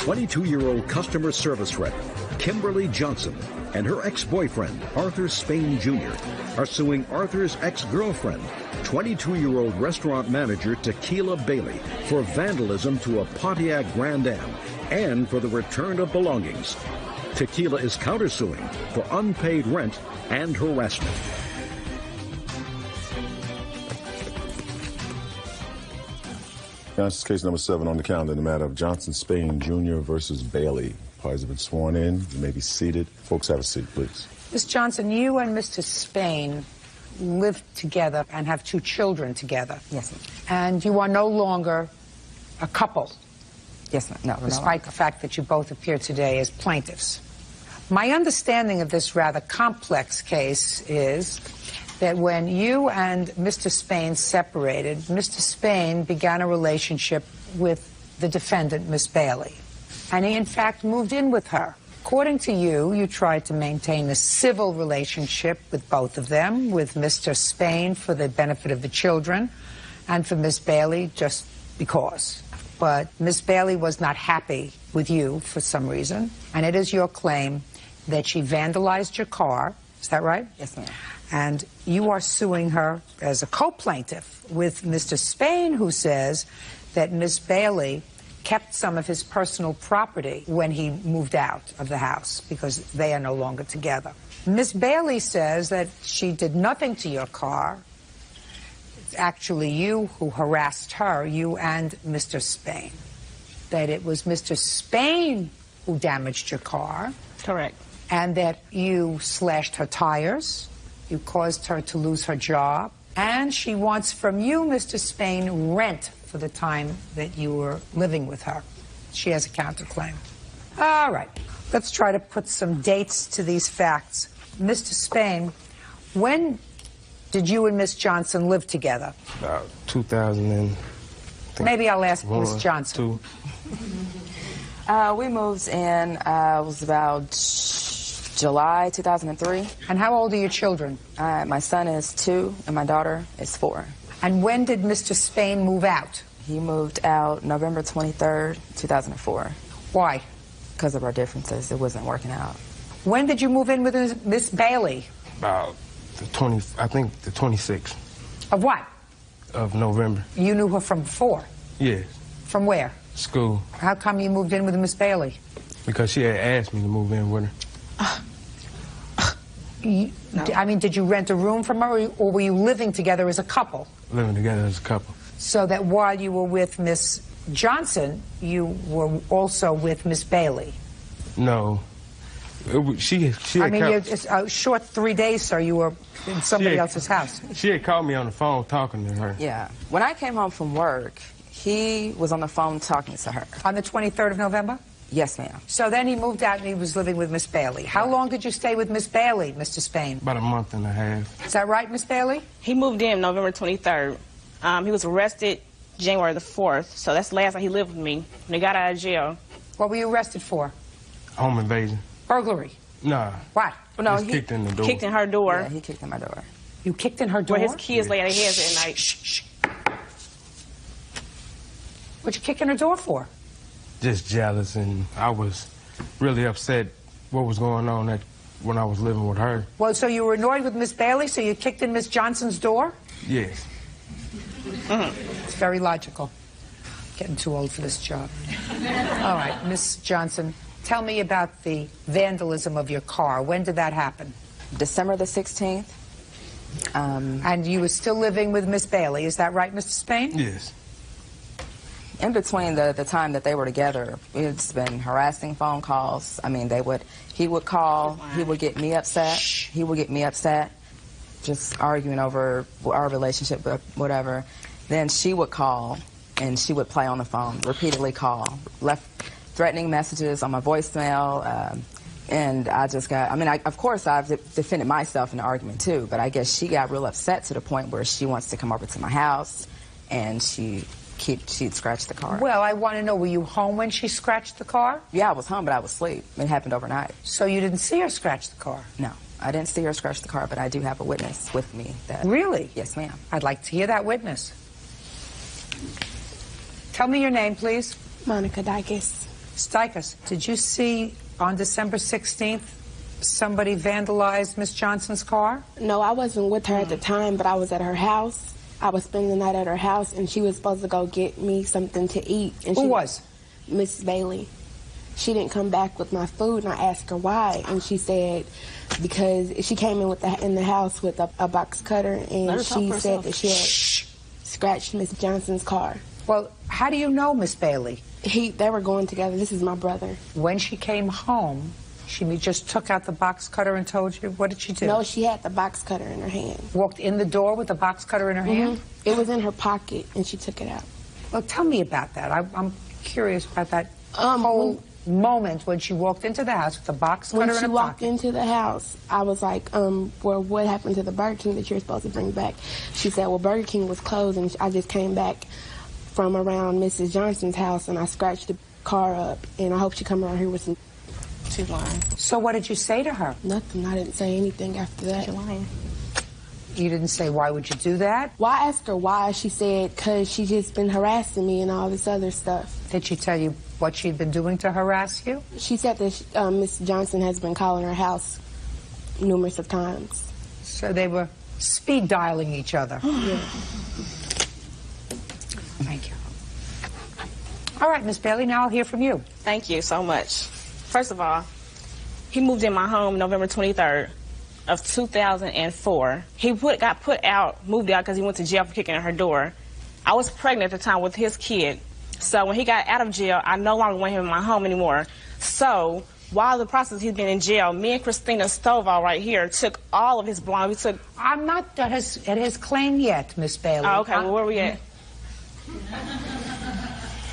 22-year-old customer service rep, Kimberly Johnson, and her ex-boyfriend, Arthur Spain Jr., are suing Arthur's ex-girlfriend, 22-year-old restaurant manager Tequila Bailey, for vandalism to a Pontiac Grand Am and for the return of belongings. Tequila is countersuing for unpaid rent and harassment. This is case number 7 on the calendar in the matter of Johnson Spain Jr. versus Bailey. Parties have been sworn in. You may be seated. Folks, have a seat, please. Ms. Johnson, you and Mr. Spain live together and have 2 children together. Yes, ma'am. And you are no longer a couple. Yes, ma'am. No, despite the fact that you both appear today as plaintiffs. My understanding of this rather complex case is that when you and Mr. Spain separated, Mr. Spain began a relationship with the defendant, Miss Bailey. And he, in fact, moved in with her. According to you, you tried to maintain a civil relationship with both of them, with Mr. Spain for the benefit of the children, and for Miss Bailey just because. But Miss Bailey was not happy with you for some reason, and it is your claim that she vandalized your car. Is that right? Yes, ma'am. And you are suing her as a co-plaintiff with Mr. Spain, who says that Miss Bailey kept some of his personal property when he moved out of the house because they are no longer together. Miss Bailey says that she did nothing to your car. It's actually you who harassed her, you and Mr. Spain. That it was Mr. Spain who damaged your car. Correct. And that you slashed her tires. You caused her to lose her job. And she wants from you, Mr. Spain, rent for the time that you were living with her. She has a counterclaim. All right. Let's try to put some dates to these facts. Mr. Spain, when did you and Miss Johnson live together? About 2000 and... Maybe I'll ask Miss Johnson. 2. We moved in, it was about July 2003. And how old are your children? My son is 2 and my daughter is 4. And when did Mr. Spain move out? He moved out November 23rd, 2004. Why? Because of our differences. It wasn't working out. When did you move in with Miss Bailey? About the 26th. Of what? Of November. You knew her from before? Yes. From where? School. How come you moved in with Miss Bailey? Because she had asked me to move in with her. No. I mean, did you rent a room from her, or were you living together as a couple? Living together as a couple. So that while you were with Miss Johnson, you were also with Miss Bailey? No. She I mean, it's a short 3 days, sir, you were in somebody else's house. She had called me on the phone talking to her. Yeah. When I came home from work, he was on the phone talking to her. On the 23rd of November? Yes, ma'am. So then he moved out and he was living with Miss Bailey. How long did you stay with Miss Bailey, Mr. Spain? About a month and a half. Is that right, Miss Bailey? He moved in November 23rd. He was arrested January the 4th, so that's the last time he lived with me when he got out of jail. What were you arrested for? Home invasion. Burglary? Nah. What? Well, no, he kicked in the door. Kicked in her door. Yeah, he kicked in my door. You kicked in her door? Where his kids lay their heads at night. Shh. What'd you kick in her door for? Just jealous, and I was really upset what was going on when I was living with her. Well, so you were annoyed with Miss Bailey, so you kicked in Miss Johnson's door? Yes. It's very logical. Getting too old for this job. All right, Miss Johnson, tell me about the vandalism of your car. When did that happen? December the 16th. And you were still living with Miss Bailey, is that right, Mr. Spain? Yes. In between the time that they were together, it's been harassing phone calls. I mean, he would call, he would get me upset, he would get me upset, just arguing over our relationship, whatever. Then she would call, and she would play on the phone, repeatedly call, left threatening messages on my voicemail, and I just got, I mean, of course I've defended myself in the argument too, but I guess she got real upset to the point where she wants to come over to my house, and she'd scratch the car. Well, I want to know, were you home when she scratched the car? Yeah, I was home, but I was asleep. It happened overnight. So you didn't see her scratch the car? No, I didn't see her scratch the car, but I do have a witness with me. Really? Yes, ma'am. I'd like to hear that witness. Tell me your name, please. Monica Dykes. Stikas, did you see on December 16th somebody vandalized Miss Johnson's car? No, I wasn't with her at the time, but I was at her house. I was spending the night at her house, and she was supposed to go get me something to eat. And Who was? Mrs. Bailey. She didn't come back with my food, and I asked her why, and she said because she came in the house with a box cutter, and she said that she had scratched Miss Johnson's car. Well, how do you know Miss Bailey? They were going together. This is my brother. When she came home, she just took out the box cutter and told you? What did she do? No, she had the box cutter in her hand. Walked in the door with the box cutter in her hand? It was in her pocket, and she took it out. Well, tell me about that. I'm curious about that whole moment when she walked into the house with the box cutter in her pocket. When she walked into the house, I was like, well, what happened to the Burger King that you're supposed to bring back? She said, well, Burger King was closed, and I just came back from around Mrs. Johnson's house, and I scratched the car up, and I hope she come around here with some... She's lying. So what did you say to her? Nothing. I didn't say anything after that. She's lying. You didn't say, why would you do that? Well, I asked her why. She said, because she just been harassing me and all this other stuff. Did she tell you what she'd been doing to harass you? She said that Miss Johnson has been calling her house numerous of times. So they were speed dialing each other. Yeah. Thank you. All right, Miss Bailey, now I'll hear from you. Thank you so much. First of all, he moved in my home November 23rd of 2004. He moved out because he went to jail for kicking in her door. I was pregnant at the time with his kid. So when he got out of jail, I no longer want him in my home anymore. So while the process he's been in jail, me and Christina Stovall right here took all of his belongings. I'm not at his claim yet, Miss Bailey. Oh, okay, well, where are we at?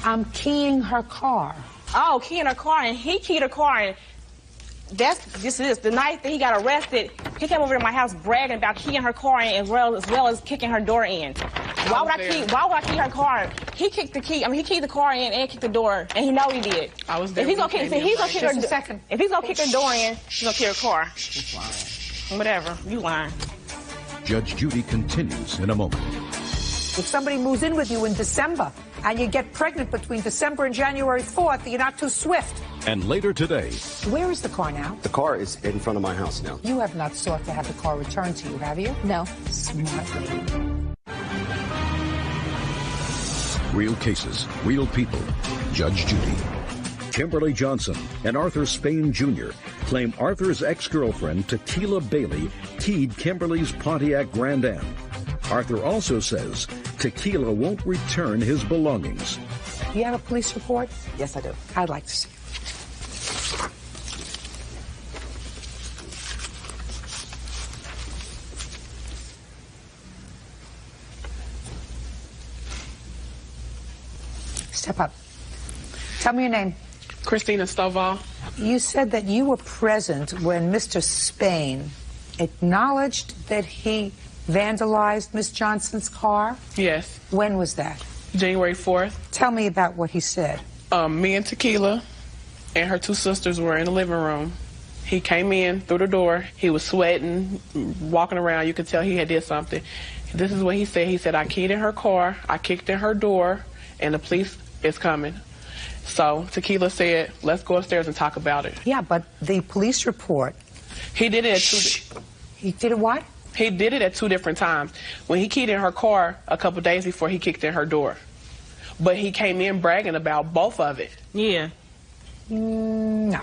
I'm keying her car. Oh, keying her car, and he keyed her car, and the night that he got arrested, he came over to my house bragging about keying her car in as well as kicking her door in. Why would I key her car? He kicked the key. I mean, he keyed the car in and kicked the door, and he know he did. I was there. If he's gonna kick her door in, he's gonna key her car. Whatever, you lying. Judge Judy continues in a moment. If somebody moves in with you in December and you get pregnant between December and January 4th, you're not too swift. And later today... Where is the car now? The car is in front of my house now. You have not sought to have the car returned to you, have you? No. Smart lady. Real cases, real people. Judge Judy. Kimberly Johnson and Arthur Spain Jr. claim Arthur's ex-girlfriend, Tequila Bailey, keyed Kimberly's Pontiac Grand Am. Arthur also says Tequila won't return his belongings. Do you have a police report? Yes, I do. I'd like to see it. Step up. Tell me your name. Christina Stovall. You said that you were present when Mr. Spain acknowledged that he vandalized Miss Johnson's car? Yes. When was that? January 4th. Tell me about what he said. Me and Tequila and her two sisters were in the living room. He came in through the door. He was sweating, walking around. You could tell he had did something. This is what he said. He said, I keyed in her car, I kicked in her door, and the police is coming. So Tequila said, let's go upstairs and talk about it. Yeah, but the police report... He did it at He did what? He did it at 2 different times. When he keyed in her car a couple days before he kicked in her door. But he came in bragging about both of it. Yeah. No.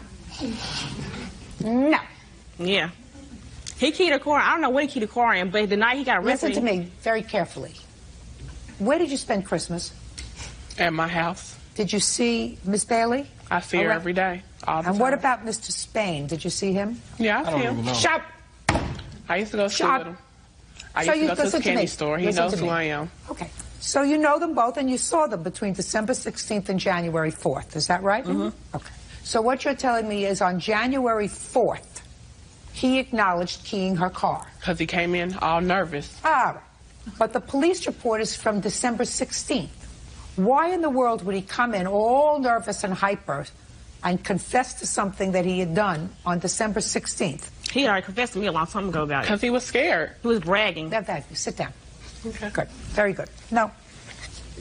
No. Yeah. He keyed her car. I don't know what he keyed the car in, but the night he got arrested... Listen to me very carefully. Where did you spend Christmas? At my house. Did you see Miss Bailey? I see her every day, all the And time. what about Mr. Spain? Did you see him? Yeah, I see him. Shut up! I used to go to school with him. I So used to go to listen his candy me. store. He Listen knows to who me. I am. Okay. So you know them both, and you saw them between December 16th and January 4th. Is that right? Mm-hmm. Okay. So what you're telling me is on January 4th, he acknowledged keying her car. Because he came in all nervous. All right. But the police report is from December 16th. Why in the world would he come in all nervous and hyper and confess to something that he had done on December 16th? He already confessed to me a long time ago about it. Because he was scared. He was bragging. Sit down. Okay. Good. Very good. No,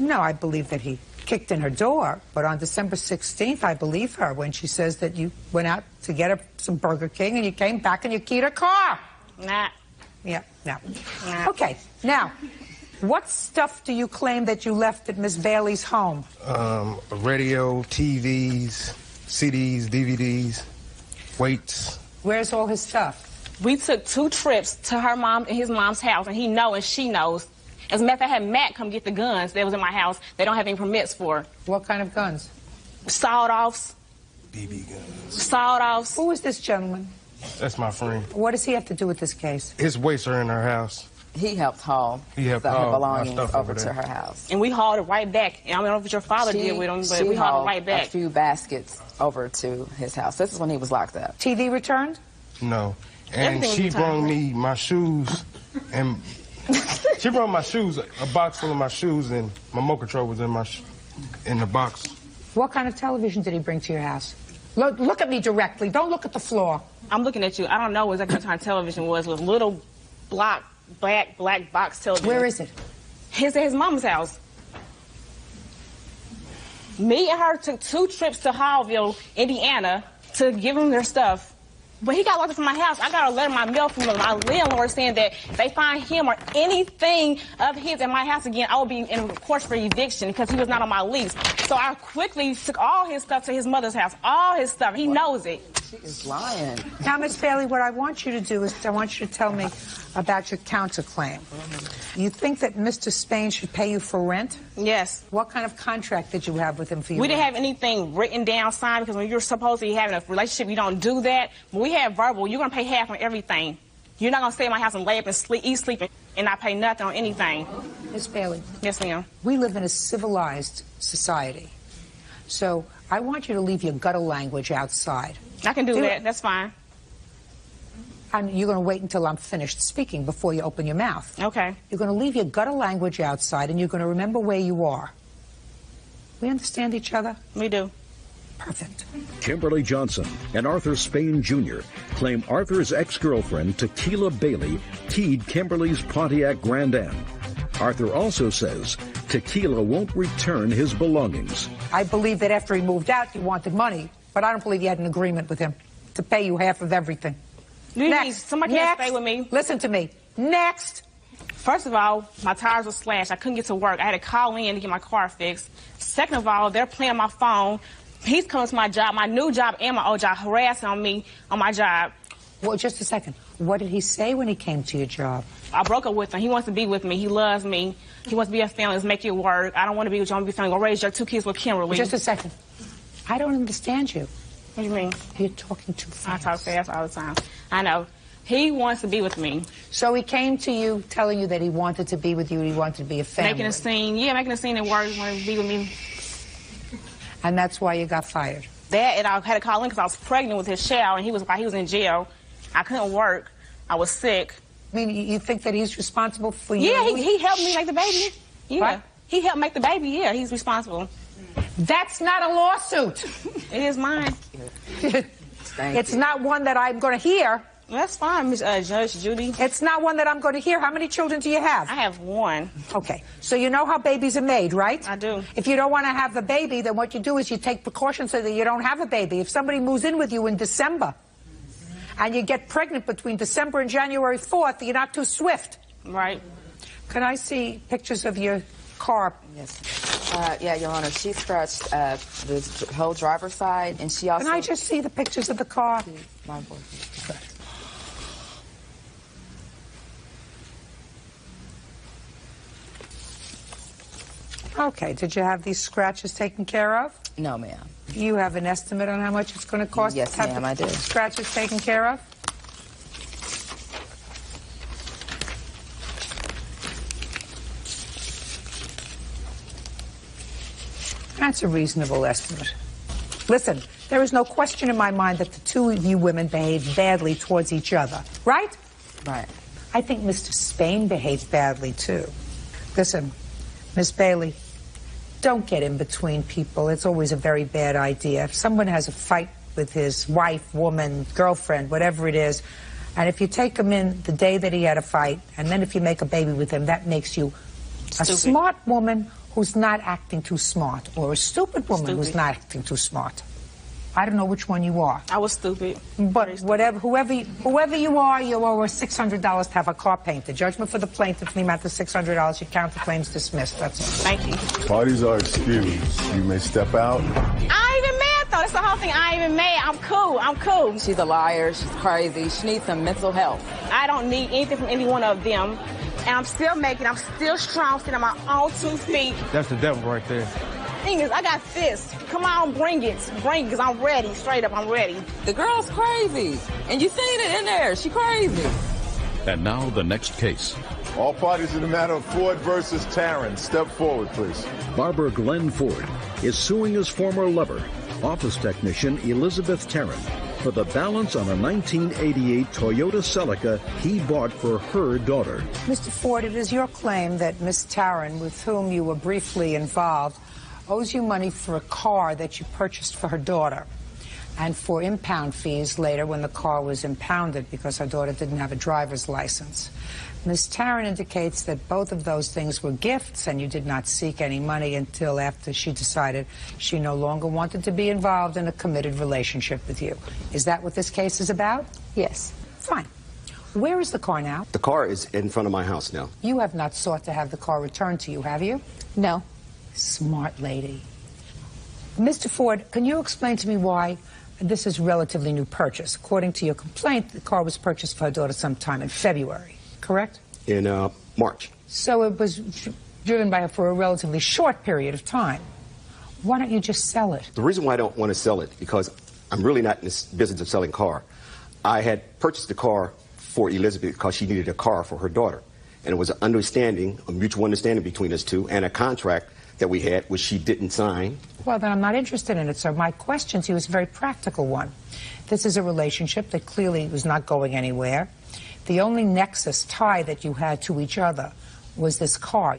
I believe that he kicked in her door, but on December 16th, I believe her when she says that you went out to get her some Burger King and you came back and you keyed her car. Nah. Yeah, no. Nah. Okay, now, what stuff do you claim that you left at Miss Bailey's home? Radio, TVs, CDs, DVDs, weights. Where's all his stuff? We took 2 trips to her mom and his mom's house, and he knows and she knows. As a matter of fact, I had Matt come get the guns that was in my house. They don't have any permits for. What kind of guns? Sawed-offs. BB guns. Sawed-offs. Who is this gentleman? That's my friend. What does he have to do with this case? His weights are in her house. He helped haul her belongings stuff over over to there. her house. And we hauled it right back. And I don't know what your father did with him, but we hauled it right back. A few baskets over to his house. This is when he was locked up. TV returned? No. And Everything she was brought returned. me my shoes, and she brought my shoes, a box full of my shoes, and my mocha control was in the box. What kind of television did he bring to your house? Look at me directly. Don't look at the floor. I'm looking at you. I don't know exactly what kind of television was. It was a little black box television. Where is it? At his mom's house. Me and her took 2 trips to Hallville, Indiana, to give him their stuff. But he got locked up from my house. I got a letter in my mail from my landlord saying that if they find him or anything of his in my house again, I will be in court for eviction because he was not on my lease. So I quickly took all his stuff to his mother's house. All his stuff. He knows it. She is lying. Now, Miss Bailey, what I want you to do is I want you to tell me about your counterclaim. You think that Mr. Spain should pay you for rent? Yes. What kind of contract did you have with him for your We didn't rent? have anything written down, signed, because when you're supposed to be having a relationship, you don't do that. But we have verbal. You're going to pay half on everything. You're not going to stay in my house and lay up and sleep, and not pay nothing on anything. Miss Bailey. Yes, ma'am. We live in a civilized society. So I want you to leave your gutter language outside. I can do Do that. it. That's fine. And you're going to wait until I'm finished speaking before you open your mouth. Okay. You're going to leave your gutter language outside, and you're going to remember where you are. We understand each other? We do. Perfect. Kimberly Johnson and Arthur Spain Jr. claim Arthur's ex-girlfriend, Tequila Bailey, keyed Kimberly's Pontiac Grand Am. Arthur also says Tequila won't return his belongings. I believe that after he moved out, you wanted money, but I don't believe you had an agreement with him to pay you half of everything. Somebody can't stay with me. Listen to me. Next. First of all, my tires were slashed. I couldn't get to work. I had to call in to get my car fixed. Second of all, they're playing my phone. He's coming to my job, my new job and my old job, harassing on me on my job. Well, just a second. What did he say when he came to your job? I broke up with him. He wants to be with me. He loves me. He wants to be a family. Let's make it work. I don't want to be with you. I want to be a family. Go raise your 2 kids with Kimberly. Just a second. I don't understand you. What do you mean? You're talking too fast. I talk fast all the time. I know. He wants to be with me. So he came to you telling you that he wanted to be with you, he wanted to be a family. Making a scene. Yeah, making a scene at work. He wanted to be with me. And that's why you got fired. That, and I had to call in because I was pregnant with his child, and while he was in jail. I couldn't work. I was sick. I mean, you think that he's responsible for you? Yeah, he helped me make the baby. Yeah. What? He helped make the baby. Yeah, he's responsible. That's not a lawsuit. It is mine. It's not one that I'm going to hear. That's fine, Miss Judge Judy. It's not one that I'm going to hear. How many children do you have? I have 1. Okay, so you know how babies are made, right? I do. If you don't want to have the baby, then what you do is you take precautions so that you don't have a baby. If somebody moves in with you in December and you get pregnant between December and January 4th, you're not too swift. Right. Can I see pictures of your car? Yes. Yeah, Your Honor, she scratched the whole driver's side, and she also... Can I just see the pictures of the car? My boyfriend. Okay, did you have these scratches taken care of? No, ma'am. You have an estimate on how much it's going to cost Yes, to have ma'am, the I do. scratches taken care of? That's a reasonable estimate. Listen, there is no question in my mind that the 2 of you women behaved badly towards each other, right? Right. I think Mr. Spain behaved badly, too. Listen, Miss Bailey, don't get in between people. It's always a very bad idea. If someone has a fight with his wife, woman, girlfriend, whatever it is, and if you take him in the day that he had a fight, and then if you make a baby with him, that makes you a smart woman who's not acting too smart, or a stupid woman who's not acting too smart? I don't know which one you are. I was stupid. But whoever you are, you owe her $600 to have a car painted. Judgment for the plaintiff in the amount of $600. Your counterclaim's dismissed. That's all. Thank you. Parties are excused. You may step out. I ain't even mad, though. That's the whole thing. I ain't even mad. I'm cool. I'm cool. She's a liar. She's crazy. She needs some mental health. I don't need anything from any one of them. And I'm still strong, still on my own 2 feet. That's the devil right there. Thing is, I got fists. Come on, bring it, because I'm ready. Straight up, I'm ready. The girl's crazy. And you seen it in there. She crazy. And now the next case. All parties in the matter of Ford versus Tarrant. Step forward, please. Barber Glenn Ford is suing his former lover, office technician Elizabeth Tarrant, for the balance on a 1988 Toyota Celica he bought for her daughter. Mr. Ford, it is your claim that Miss Tarrant, with whom you were briefly involved, owes you money for a car that you purchased for her daughter, and for impound fees later when the car was impounded because her daughter didn't have a driver's license. Ms. Tarrant indicates that both of those things were gifts, and you did not seek any money until after she decided she no longer wanted to be involved in a committed relationship with you. Is that what this case is about? Yes. Fine. Where is the car now? The car is in front of my house now. You have not sought to have the car returned to you, have you? No. Smart lady. Mr. Ford, can you explain to me why this is a relatively new purchase? According to your complaint, the car was purchased for her daughter sometime in February, correct? In March. So it was driven by her for a relatively short period of time. Why don't you just sell it? The reason why I don't want to sell it, because I'm really not in this business of selling car. I had purchased the car for Elizabeth because she needed a car for her daughter. And it was an understanding, a mutual understanding between us two, and a contract that we had, which she didn't sign. Well, then I'm not interested in it, sir. My question to you is a very practical one. This is a relationship that clearly was not going anywhere. The only nexus tie that you had to each other was this car.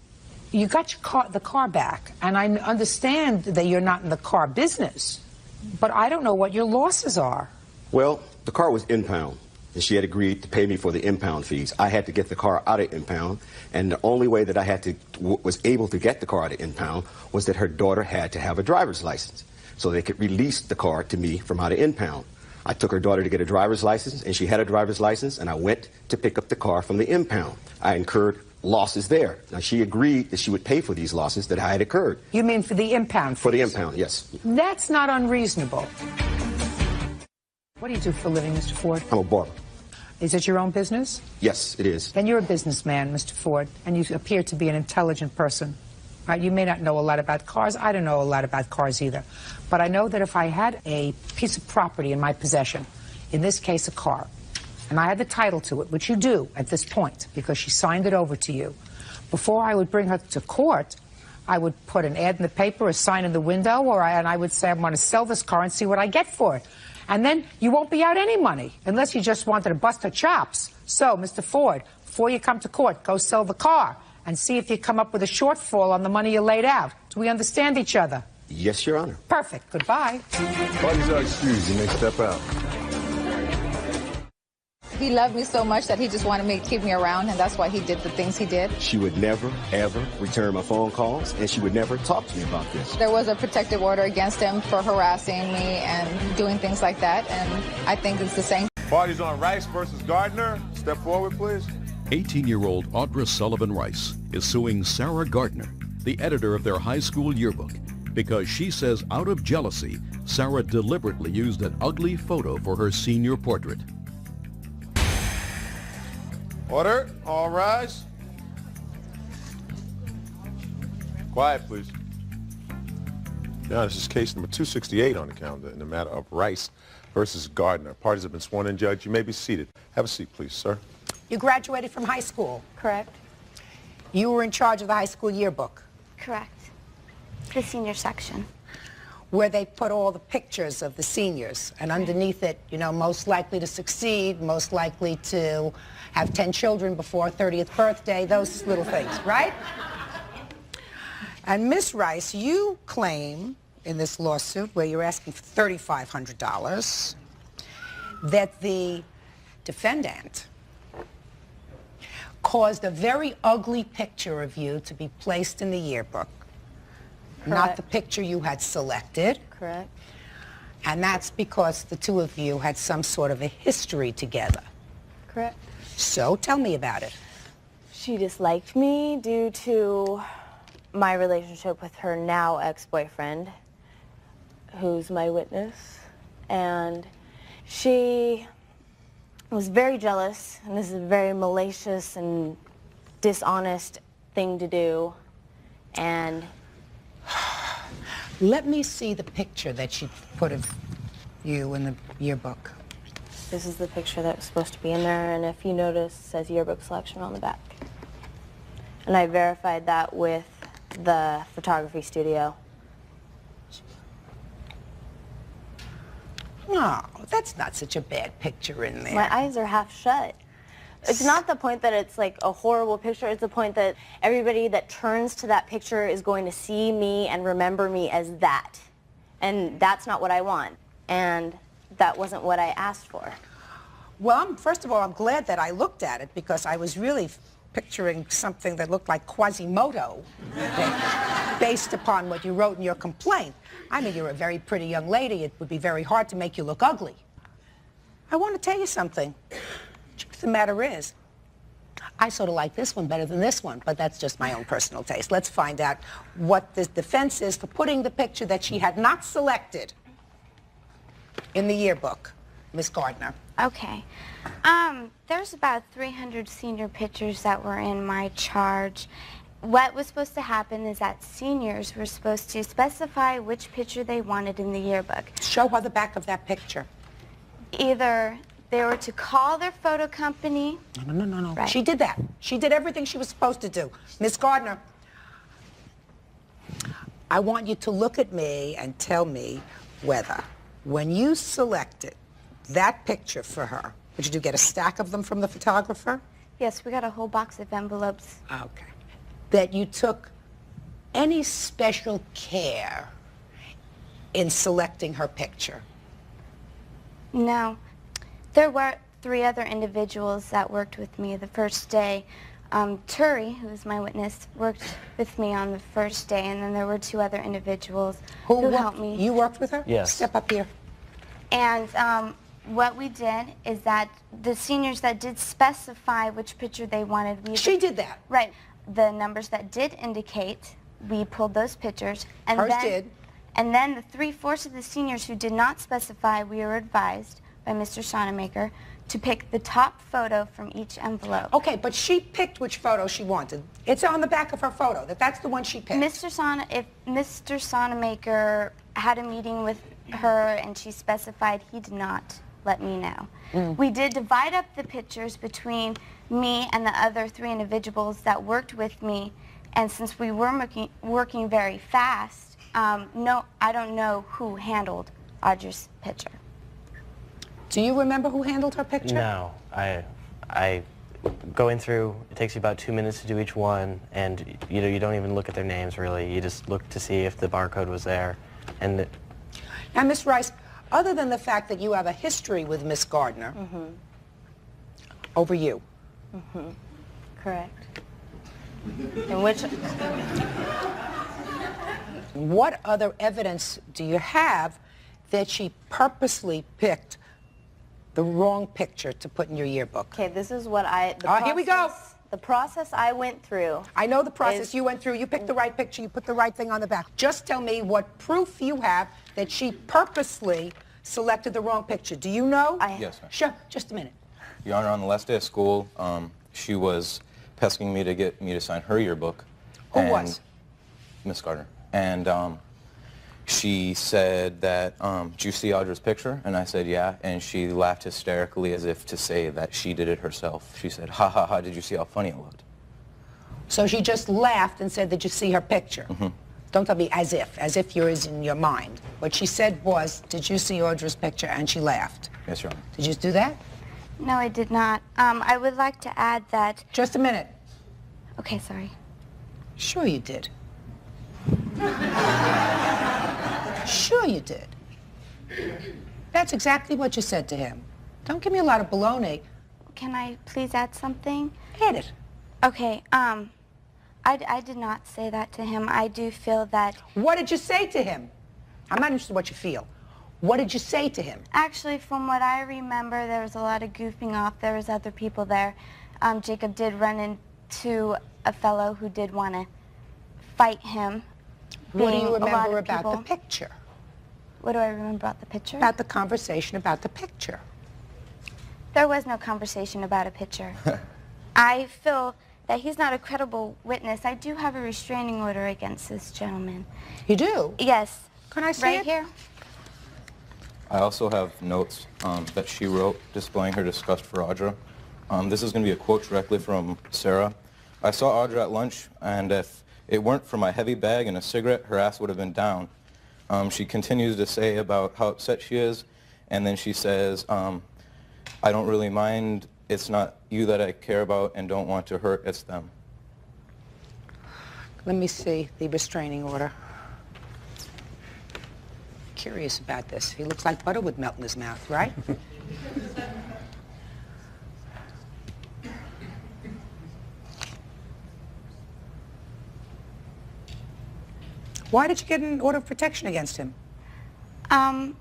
You got the car back, and I understand that you're not in the car business, but I don't know what your losses are. Well, the car was impound, and she had agreed to pay me for the impound fees. I had to get the car out of impound, and the only way that I was able to get the car out of impound was that her daughter had to have a driver's license, so they could release the car to me from out of impound. I took her daughter to get a driver's license, and she had a driver's license, and I went to pick up the car from the impound. I incurred losses there. Now, she agreed that she would pay for these losses that I had incurred. You mean for the impound fees? For the impound, yes. That's not unreasonable. What do you do for a living, Mr. Ford? I'm a barber. Is it your own business? Yes, it is. Then you're a businessman, Mr. Ford, and you appear to be an intelligent person. Right? You may not know a lot about cars. I don't know a lot about cars either. But I know that if I had a piece of property in my possession, in this case a car, and I had the title to it, which you do at this point because she signed it over to you, before I would bring her to court, I would put an ad in the paper, a sign in the window, and I would say I'm going to sell this car and see what I get for it. And then you won't be out any money unless you just wanted to bust her chops. So, Mr. Ford, before you come to court, go sell the car and see if you come up with a shortfall on the money you laid out. Do we understand each other? Yes, Your Honor. Perfect. Goodbye. Parties are excused. You may step out. He loved me so much that he just wanted me to keep me around, and that's why he did the things he did. She would never, ever return my phone calls, and she would never talk to me about this. There was a protective order against him for harassing me and doing things like that, and I think it's the same. Parties on Rice versus Gardner. Step forward, please. 18-year-old Audra Sullivan Rice is suing Sarah Gardner, the editor of their high school yearbook, because she says out of jealousy, Sarah deliberately used an ugly photo for her senior portrait. Order. All rise. Quiet, please. Now, this is case number 268 on the calendar in the matter of Rice versus Gardner. Parties have been sworn in, Judge. You may be seated. Have a seat, please, sir. You graduated from high school. Correct. You were in charge of the high school yearbook. Correct. The senior section. Where they put all the pictures of the seniors, and underneath it, you know, most likely to succeed, most likely to have 10 children before 30th birthday, those little things, right? And Miss Rice, you claim in this lawsuit, where you're asking for $3,500, that the defendant caused a very ugly picture of you to be placed in the yearbook not the picture you had selected. Correct. And that's because the two of you had some sort of a history together. Correct. So tell me about it. She disliked me due to my relationship with her now ex-boyfriend, who's my witness. And she was very jealous, and this is a very malicious and dishonest thing to do. And let me see the picture that she put of you in the yearbook. This is the picture that was supposed to be in there, and if you notice, it says yearbook selection on the back. And I verified that with the photography studio. No, that's not such a bad picture in there. My eyes are half shut. It's not the point that it's like a horrible picture. It's the point that everybody that turns to that picture is going to see me and remember me as that. And that's not what I want. And that wasn't what I asked for. Well, first of all, I'm glad that I looked at it because I was really picturing something that looked like Quasimodo based upon what you wrote in your complaint. I mean, you're a very pretty young lady. It would be very hard to make you look ugly. I want to tell you something. The truth of the matter is, I sort of like this one better than this one, but that's just my own personal taste. Let's find out what the defense is for putting the picture that she had not selected in the yearbook, Miss Gardner. Okay. There's about 300 senior pictures that were in my charge. What was supposed to happen is that seniors were supposed to specify which picture they wanted in the yearbook. Show her the back of that picture. Either they were to call their photo company. No. Right. She did that. She did everything she was supposed to do. Miss Gardner, I want you to look at me and tell me whether, when you selected that picture for her, did you get a stack of them from the photographer? Yes, we got a whole box of envelopes. Okay. That you took any special care in selecting her picture? No. There were 3 other individuals that worked with me the first day. Turi, who is my witness, worked with me on the first day, and then there were 2 other individuals who helped me. You worked with her? Yes. Step up here. And what we did is that the seniors that did specify which picture they wanted, She did that. Right. The numbers that did indicate, we pulled those pictures. And Hers then, did. And then the 3/4 of the seniors who did not specify, we were advised by Mr. Sonamaker to pick the top photo from each envelope. Okay, but she picked which photo she wanted. It's on the back of her photo, that's the one she picked. If Mr. Sonamaker had a meeting with her and she specified, he did not let me know. We did divide up the pictures between me and the other 3 individuals that worked with me, and since we were working very fast, no, I don't know who handled Audra's picture. Do you remember who handled her picture? No, I going through, it takes you about 2 minutes to do each one, and you don't even look at their names really. You just look to see if the barcode was there. And now, Miss Rice, other than the fact that you have a history with Miss Gardner over you. Correct. In which... What other evidence do you have that she purposely picked the wrong picture to put in your yearbook? Okay, this is what here we go. The process I went through. I know the process you went through. You picked the right picture. You put the right thing on the back. Just tell me what proof you have that she purposely selected the wrong picture. Do you know? Yes, ma'am. Sure. Just a minute. Your Honor, on the last day of school, she was pestering me to get me to sign her yearbook. Who was? Miss Gardner. And she said that, "Do you see Audra's picture?" And I said, "Yeah." And she laughed hysterically as if to say that she did it herself. She said, "Ha ha ha, did you see how funny it looked?" So she just laughed and said, "Did you see her picture?" Don't tell me as if yours in your mind. What she said was, "Did you see Audra's picture?" And she laughed. Yes, Your Honor. Did you do that? No, I did not. I would like to add that... Just a minute. Okay, sorry. Sure you did. Sure you did. That's exactly what you said to him. Don't give me a lot of baloney. Can I please add something? Add it. Okay, I did not say that to him. I do feel that... What did you say to him? I'm not interested in what you feel. What did you say to him? Actually, from what I remember, there was a lot of goofing off. There was other people there. Jacob did run into a fellow who did want to fight him. What do you remember about the picture? What do I remember about the picture? About the conversation about the picture. There was no conversation about a picture. I feel that he's not a credible witness. I do have a restraining order against this gentleman. You do? Yes. Can I see right it? Here. I also have notes that she wrote displaying her disgust for Audra. This is going to be a quote directly from Sarah. I saw Audra at lunch, and if it weren't for my heavy bag and a cigarette, her ass would have been down. She continues to say about how upset she is, and then she says, I don't really mind. It's not you that I care about and don't want to hurt, it's them. Let me see the restraining order. Curious about this. He looks like butter would melt in his mouth, right? Why did you get an order of protection against him? I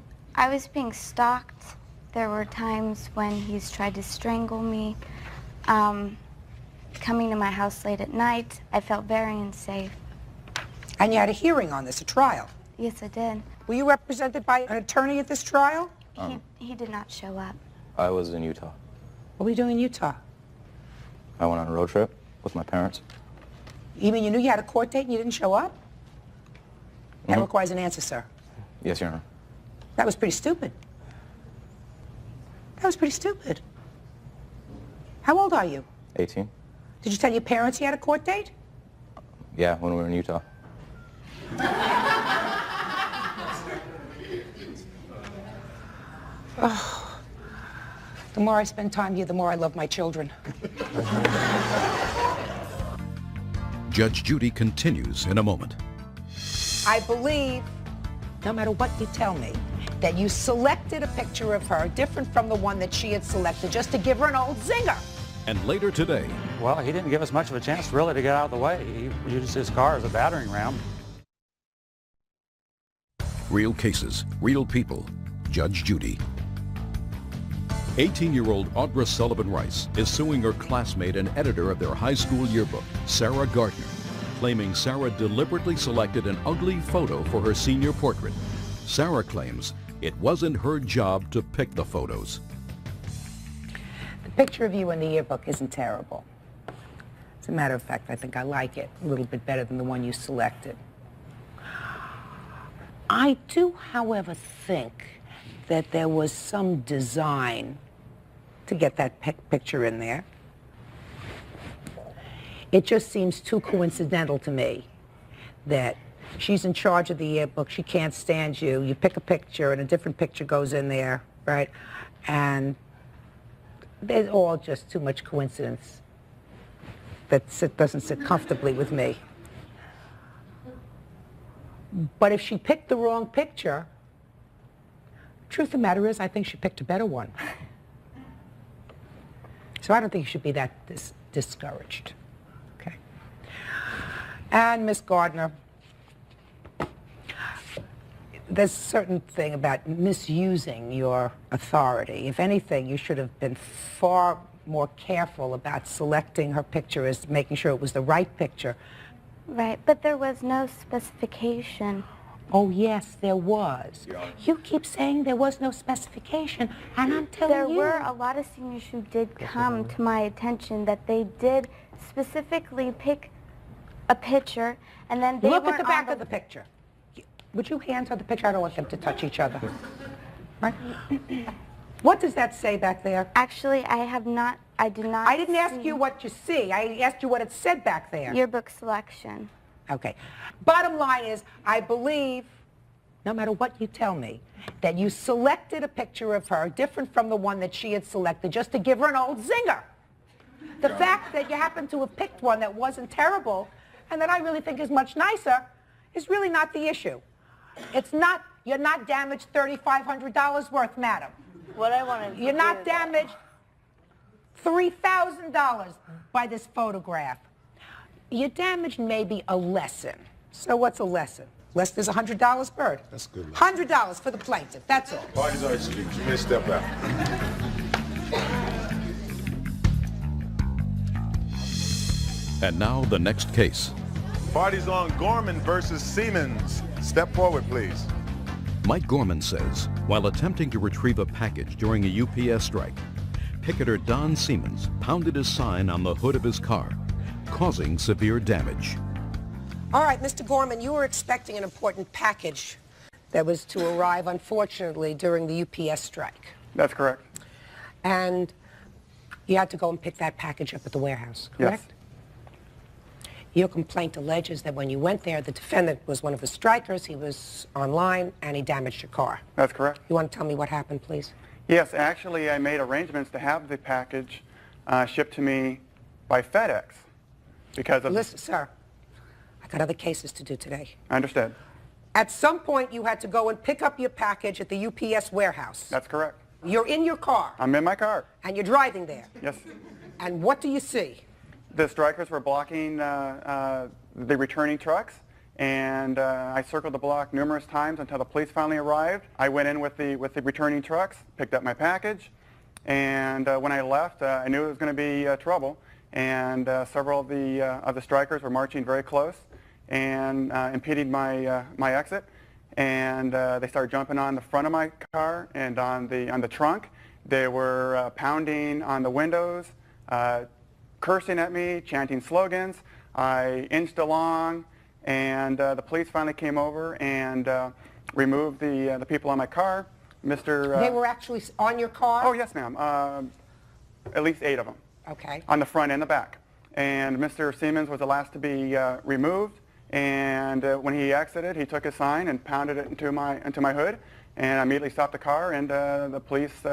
was being stalked. There were times when he's tried to strangle me. Coming to my house late at night, I felt very unsafe. And you had a hearing on this, a trial? Yes, I did. Were you represented by an attorney at this trial? He did not show up. I was in Utah. What were you doing in Utah? I went on a road trip with my parents. You mean you knew you had a court date and you didn't show up? That requires an answer, sir. Yes, Your Honor. That was pretty stupid. That was pretty stupid. How old are you? 18. Did you tell your parents you had a court date? Yeah, when we were in Utah. Oh, the more I spend time here, the more I love my children. Judge Judy continues in a moment. I believe, no matter what you tell me, that you selected a picture of her different from the one that she had selected just to give her an old zinger. And later today. Well, he didn't give us much of a chance really to get out of the way. He used his car as a battering ram. Real cases, real people. Judge Judy. 18-year-old Audra Sullivan Rice is suing her classmate and editor of their high school yearbook, Sarah Gardner, claiming Sarah deliberately selected an ugly photo for her senior portrait. Sarah claims it wasn't her job to pick the photos. The picture of you in the yearbook isn't terrible. As a matter of fact, I think I like it a little bit better than the one you selected. I do, however, think that there was some design to get that picture in there. It just seems too coincidental to me that she's in charge of the yearbook, she can't stand you, you pick a picture and a different picture goes in there, right? And there's all just too much coincidence that doesn't sit comfortably with me. But if she picked the wrong picture, truth of the matter is, I think she picked a better one. So I don't think you should be that discouraged. Okay. And Miss Gardner, there's a certain thing about misusing your authority. If anything, you should have been far more careful about selecting her picture as making sure it was the right picture. Right, but there was no specification. Oh, yes, there was. You keep saying there was no specification, and I'm telling you. There were a lot of seniors who did come to my attention that they did specifically pick a picture, and then they Look at the back of the picture. Would you hands on the picture? I don't want them to touch each other. Right? What does that say back there? Actually, I did not I didn't ask you what you see. I asked you what it said back there. Yearbook selection. Okay. Bottom line is, I believe, no matter what you tell me, that you selected a picture of her different from the one that she had selected just to give her an old zinger. The fact that you happen to have picked one that wasn't terrible and that I really think is much nicer is really not the issue. It's not, you're not damaged $3,500 worth, madam. What I wanted to You're not do, damaged $3,000 by this photograph. You damaged maybe a lesson. So what's a lesson? Lesson is $100, Bird. That's good. $100 for the plaintiff, that's all. Parties are excused. You may step out. And now the next case. Parties on Gorman versus Siemens. Step forward, please. Mike Gorman says, while attempting to retrieve a package during a UPS strike, picketer Don Siemens pounded his sign on the hood of his car, causing severe damage. All right, Mr. Gorman, you were expecting an important package that was to arrive, unfortunately, during the UPS strike. That's correct. And you had to go and pick that package up at the warehouse, correct? Yes. Your complaint alleges that when you went there, the defendant was one of the strikers, he was online, and he damaged your car. That's correct. You want to tell me what happened, please? Yes, actually, I made arrangements to have the package shipped to me by FedEx because of... Listen, sir, I got other cases to do today. I understand. At some point, you had to go and pick up your package at the UPS warehouse. That's correct. You're in your car. I'm in my car. And you're driving there. Yes. And what do you see? The strikers were blocking the returning trucks, and I circled the block numerous times until the police finally arrived. I went in with the returning trucks, picked up my package, and when I left, I knew it was going to be trouble. And several of the strikers were marching very close and impeding my exit. And they started jumping on the front of my car and on the trunk. They were pounding on the windows, cursing at me, chanting slogans. I inched along, and the police finally came over and removed the people on my car. They were actually on your car? Oh, yes, ma'am. At least 8 of them. Okay. On the front and the back. And Mr. Siemens was the last to be removed. And when he exited, he took his sign and pounded it into my hood. And I immediately stopped the car, and the police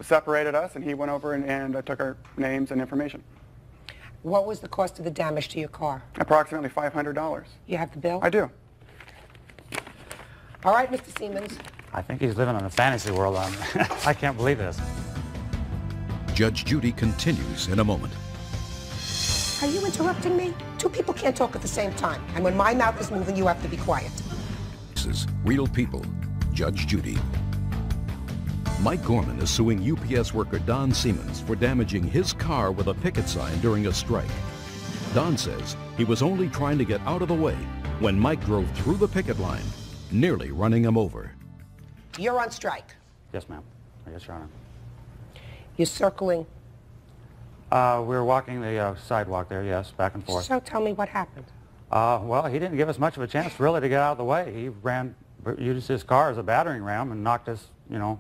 separated us, and he went over and took our names and information. What was the cost of the damage to your car? Approximately $500. You have the bill? I do. All right, Mr. Siemens. I think he's living in a fantasy world. I can't believe this. Judge Judy continues in a moment. Are you interrupting me? Two people can't talk at the same time. And when my mouth is moving, you have to be quiet. This is Real People, Judge Judy. Mike Gorman is suing UPS worker Don Siemens for damaging his car with a picket sign during a strike. Don says he was only trying to get out of the way when Mike drove through the picket line, nearly running him over. You're on strike. Yes, ma'am. Yes, Your Honor. You're circling. We were walking the sidewalk there, yes, back and forth. So tell me what happened. Well, he didn't give us much of a chance really to get out of the way. He used his car as a battering ram and knocked us, some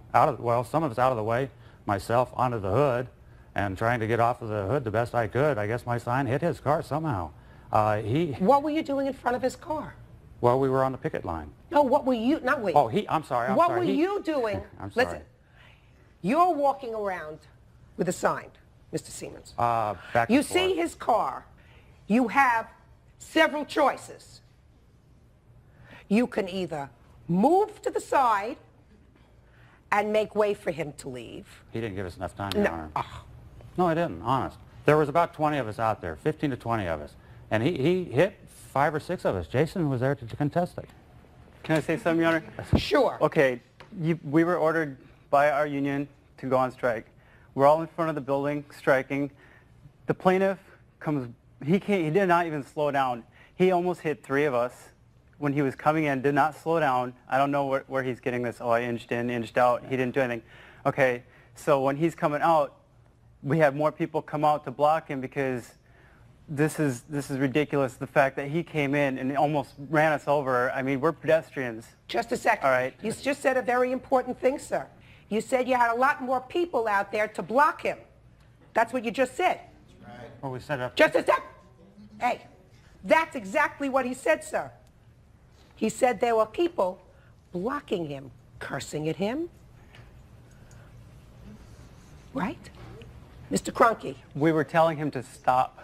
of us out of the way, myself onto the hood, and trying to get off of the hood the best I could. I guess my sign hit his car somehow. What were you doing in front of his car? Well, we were on the picket line. No, what were you, not we. Oh, I'm sorry. What were you doing? I'm sorry. Listen, you're walking around with a sign, Mr. Siemens. Back you and see forth. his car. You have several choices. You can either move to the side and make way for him to leave. He didn't give us enough time, Your Honor. No, I didn't, honest. There was about 20 of us out there, 15 to 20 of us. And he hit 5 or 6 of us. Jason was there to contest it. Can I say something, Your Honor? Sure. Okay, we were ordered by our union to go on strike. We're all in front of the building striking. The plaintiff comes, he did not even slow down. He almost hit 3 of us when he was coming in, did not slow down. I don't know where he's getting this, I inched in, inched out. He didn't do anything. Okay, so when he's coming out, we had more people come out to block him because this is ridiculous, the fact that he came in and almost ran us over. I mean, we're pedestrians. Just a second. All right. You just said a very important thing, sir. You said you had a lot more people out there to block him. That's what you just said. Right. Well, we set up... Just a sec. Hey, that's exactly what he said, sir. He said there were people blocking him, cursing at him. Right? Mr. Cronky. We were telling him to stop.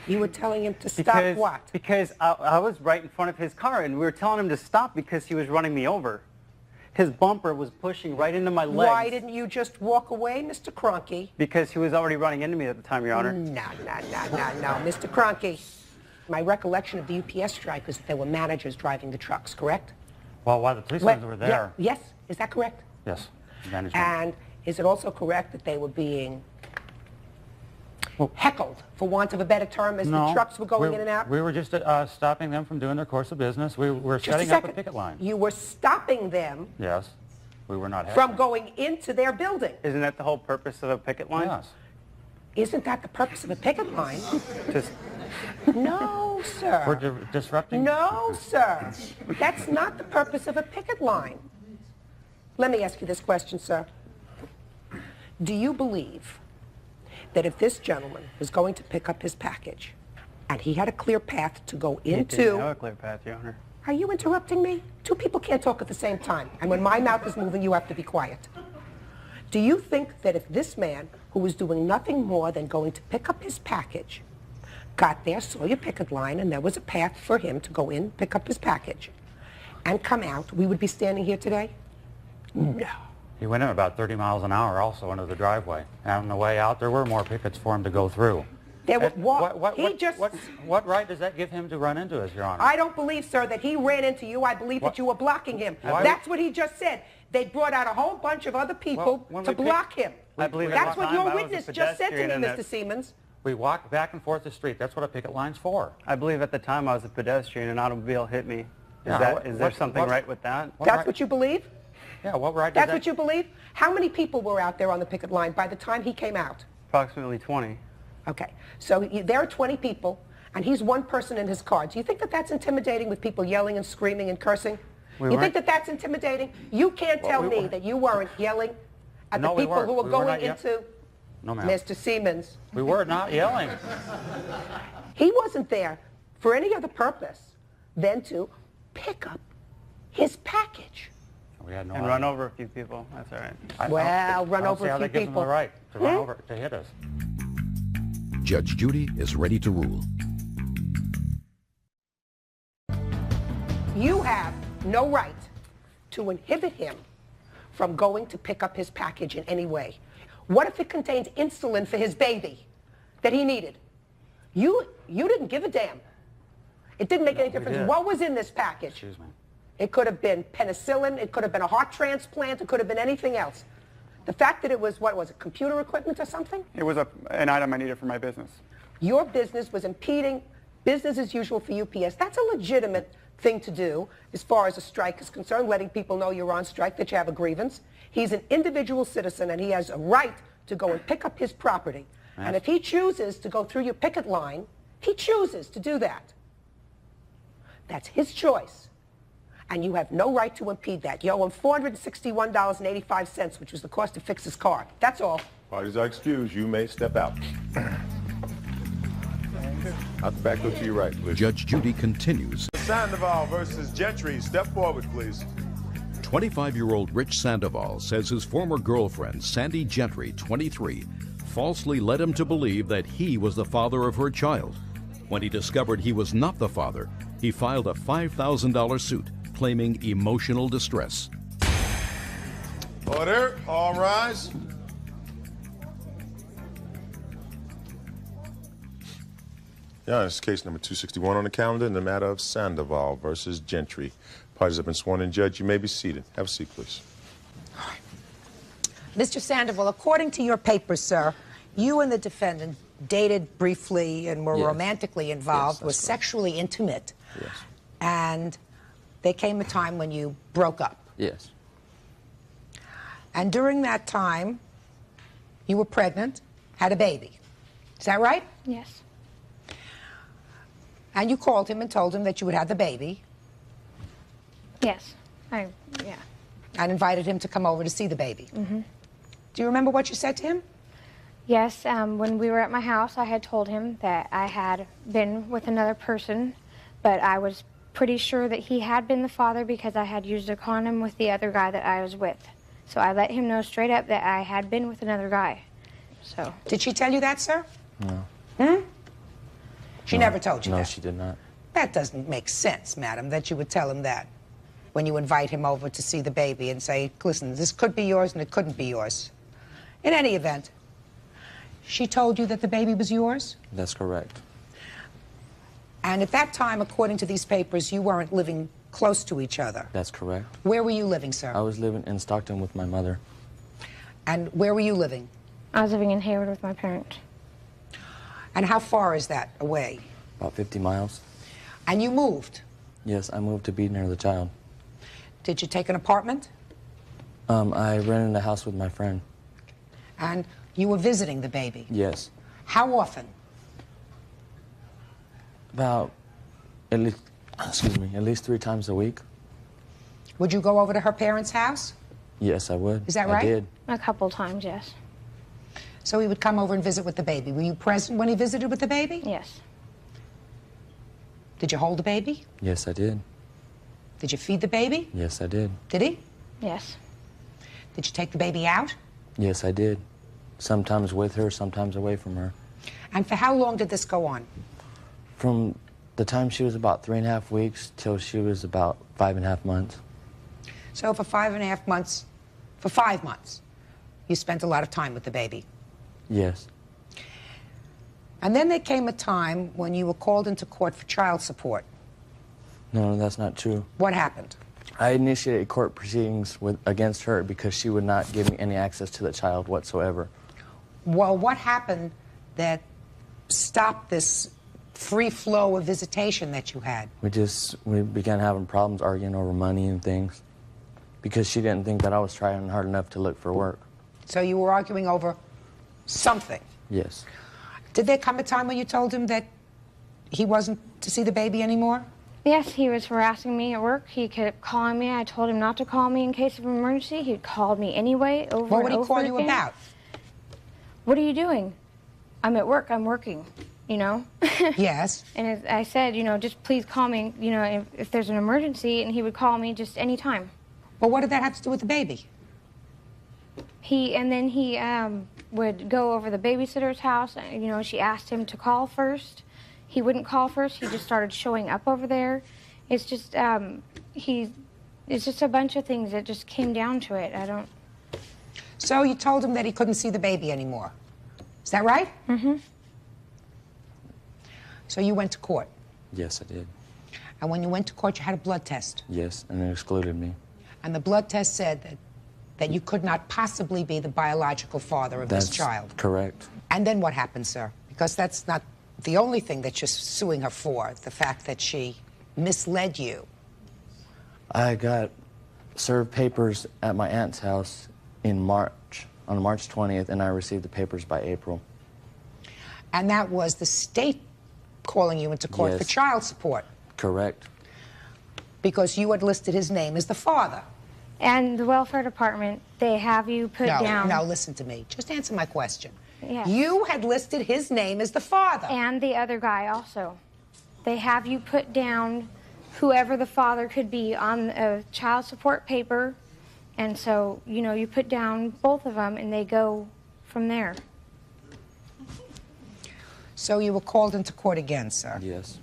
You were telling him to stop what? Because I was right in front of his car, and we were telling him to stop because he was running me over. His bumper was pushing right into my legs. Why didn't you just walk away, Mr. Cronky? Because he was already running into me at the time, Your Honor. No, Mr. Cronky. My recollection of the UPS strike was that there were managers driving the trucks, correct? Well, while the policemen were there. Yeah, yes, is that correct? Yes, management. And is it also correct that they were being heckled, for want of a better term, as the trucks were going in and out? We were just stopping them from doing their course of business. We were setting up a picket line. You were stopping them Yes. We were not from going into their building. Isn't that the whole purpose of a picket line? Yes. Isn't that the purpose of a picket line? Just No, sir. We're disrupting. No, sir. That's not the purpose of a picket line. Let me ask you this question, sir. Do you believe that if this gentleman was going to pick up his package and he had a clear path to go He into... didn't have a clear path, Your Honor. Are you interrupting me? Two people can't talk at the same time. And when my mouth is moving, you have to be quiet. Do you think that if this man, who was doing nothing more than going to pick up his package, got there, saw your picket line, and there was a path for him to go in, pick up his package, and come out, we would be standing here today? No. He went in about 30 miles an hour also into the driveway. And on the way out, there were more pickets for him to go through. There were, what right does that give him to run into us, Your Honor? I don't believe, sir, that he ran into you. I believe that you were blocking him. Why- That's what he just said. They brought out a whole bunch of other people to block him. I believe That's at the what time your I was a witness just said to pedestrian me, and Mr. Siemens. We walked back and forth the street. That's what a picket line's for. I believe at the time I was a pedestrian and an automobile hit me. Yeah, Is there something right with that? That's what you believe? Yeah, what right That's what you believe? How many people were out there on the picket line by the time he came out? Approximately 20. Okay, so there are 20 people, and he's one person in his car. Do you think that that's intimidating with people yelling and screaming and cursing? You think that that's intimidating? You can't tell me that you weren't yelling at the people who were going into... No, ma'am. Mr. Siemens. We were not yelling. He wasn't there for any other purpose than to pick up his package. We had no And run over a few people. That's all right. Well, run I don't over see a how few that gives him people. the right to run over, to hit us. Judge Judy is ready to rule. You have no right to inhibit him from going to pick up his package in any way. What if it contains insulin for his baby that he needed? You didn't give a damn. It didn't make any difference. What was in this package? Excuse me. It could have been penicillin, it could have been a heart transplant, it could have been anything else. The fact that it was, what was it, computer equipment or something? It was an item I needed for my business. Your business was impeding business as usual for UPS. That's a legitimate thing to do as far as a strike is concerned, letting people know you're on strike, that you have a grievance. He's an individual citizen and he has a right to go and pick up his property. And if he chooses to go through your picket line, he chooses to do that. That's his choice. And you have no right to impede that. You owe him $461.85, which was the cost to fix his car. That's all. Parties are excused. You may step out. Out the back door to your right, please. Judge Judy continues. Sandoval versus Gentry. Step forward, please. 25-year-old Rich Sandoval says his former girlfriend, Sandy Gentry, 23, falsely led him to believe that he was the father of her child. When he discovered he was not the father, he filed a $5,000 suit claiming emotional distress. Order. All rise. Yeah, this is case number 261 on the calendar in the matter of Sandoval versus Gentry. Parties have been sworn in. Judge, you may be seated. Have a seat, please. Mr. Sandoval, according to your papers, sir, you and the defendant dated briefly and were romantically involved, were sexually intimate. Yes. And there came a time when you broke up. Yes. And during that time, you were pregnant, had a baby. Is that right? Yes. And you called him and told him that you would have the baby. Yes. Yeah. And invited him to come over to see the baby. Mm-hmm. Do you remember what you said to him? Yes, when we were at my house, I had told him that I had been with another person, but I was pretty sure that he had been the father because I had used a condom with the other guy that I was with. So I let him know straight up that I had been with another guy. So. Did she tell you that, sir? No. She never told you that? No, she did not. That doesn't make sense, madam, that you would tell him that when you invite him over to see the baby and say, listen, this could be yours and it couldn't be yours. In any event, she told you that the baby was yours? That's correct. And at that time, according to these papers, you weren't living close to each other. That's correct. Where were you living, sir? I was living in Stockton with my mother. And where were you living? I was living in Hayward with my parents. And how far is that away? About 50 miles. And you moved? Yes, I moved to be near the child. Did you take an apartment? I rented a house with my friend. And you were visiting the baby? Yes. How often? About at least 3 times a week. Would you go over to her parents' house? Yes, I would. Is that right? I did. A couple times, yes. So he would come over and visit with the baby. Were you present when he visited with the baby? Yes. Did you hold the baby? Yes, I did. Did you feed the baby? Yes, I did. Did he? Yes. Did you take the baby out? Yes, I did. Sometimes with her, sometimes away from her. And for how long did this go on? From the time she was about 3.5 weeks till she was about 5.5 months. So for 5.5 months, for 5 months, you spent a lot of time with the baby. Yes. And then there came a time when you were called into court for child support. No, that's not true. What happened? I initiated court proceedings against her because she would not give me any access to the child whatsoever. Well, what happened that stopped this free flow of visitation that you had? We began having problems arguing over money and things because she didn't think that I was trying hard enough to look for work. So you were arguing over something? Yes. Did there come a time when you told him that he wasn't to see the baby anymore? Yes, he was harassing me at work. He kept calling me. I told him not to call me in case of an emergency. He called me anyway, over and over again. What would he call you about? What are you doing? I'm at work. I'm working, you know? Yes. And I said, you know, just please call me, you know, if there's an emergency, and he would call me just any time. Well, what did that have to do with the baby? And then he would go over the babysitter's house. You know, she asked him to call first. He wouldn't call first. He just started showing up over there. It's just, it's just a bunch of things that just came down to it. I don't... So you told him that he couldn't see the baby anymore. Is that right? Mm-hmm. So you went to court. Yes, I did. And when you went to court, you had a blood test. Yes, and it excluded me. And the blood test said that you could not possibly be the biological father of this child. That's correct. And then what happened, sir? Because that's not the only thing that you're suing her for, the fact that she misled you. I got served papers at my aunt's house in March, on March 20th, and I received the papers by April. And that was the state calling you into court for child support. Correct. Because you had listed his name as the father. And the welfare department, they have you put down... No, listen to me. Just answer my question. Yes. You had listed his name as the father. And the other guy also. They have you put down whoever the father could be on a child support paper. And so, you know, you put down both of them and they go from there. So you were called into court again, sir? Yes.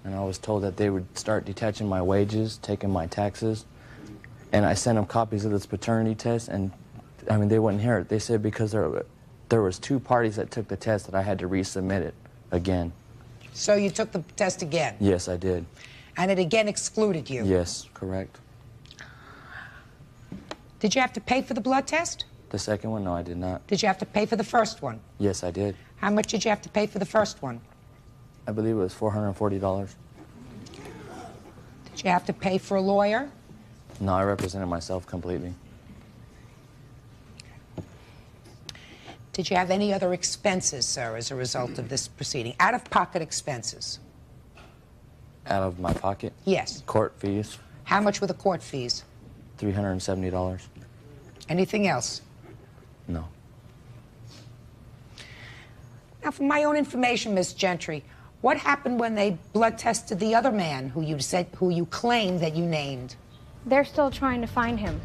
And I was told that they would start detaching my wages, taking my taxes. And I sent them copies of this paternity test, and, I mean, they wouldn't hear it. They said because there was 2 parties that took the test that I had to resubmit it again. So you took the test again? Yes, I did. And it again excluded you? Yes, correct. Did you have to pay for the blood test? The second one? No, I did not. Did you have to pay for the first one? Yes, I did. How much did you have to pay for the first one? I believe it was $440. Did you have to pay for a lawyer? No, I represented myself completely. Did you have any other expenses, sir, as a result of this proceeding? Out-of-pocket expenses? Out of my pocket? Yes. Court fees? How much were the court fees? $370. Anything else? No. Now, for my own information, Miss Gentry, what happened when they blood tested the other man who you claimed that you named? They're still trying to find him.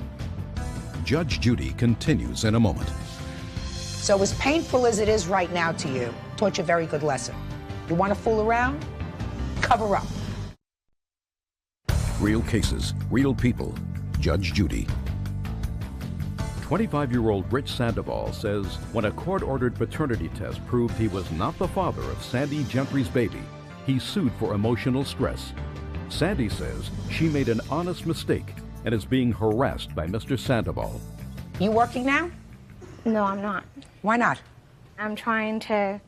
Judge Judy continues in a moment. So as painful as it is right now to you, taught you a very good lesson. You want to fool around? Cover up. Real cases, real people. Judge Judy. 25-year-old Rich Sandoval says when a court-ordered paternity test proved he was not the father of Sandy Gentry's baby, He's sued for emotional stress. Sandy says she made an honest mistake and is being harassed by Mr. Sandoval. You working now? No, I'm not. Why not? I'm trying to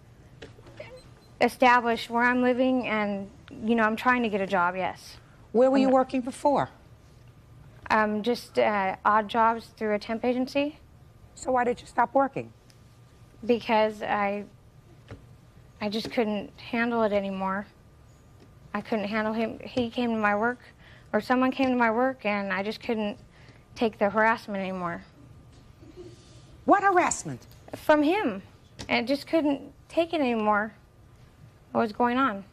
establish where I'm living and, you know, I'm trying to get a job, yes. Where were you working before? Just odd jobs through a temp agency. So why did you stop working? Because I just couldn't handle it anymore. I couldn't handle him. He came to my work, or someone came to my work, and I just couldn't take the harassment anymore. What harassment? From him. And I just couldn't take it anymore. What was going on?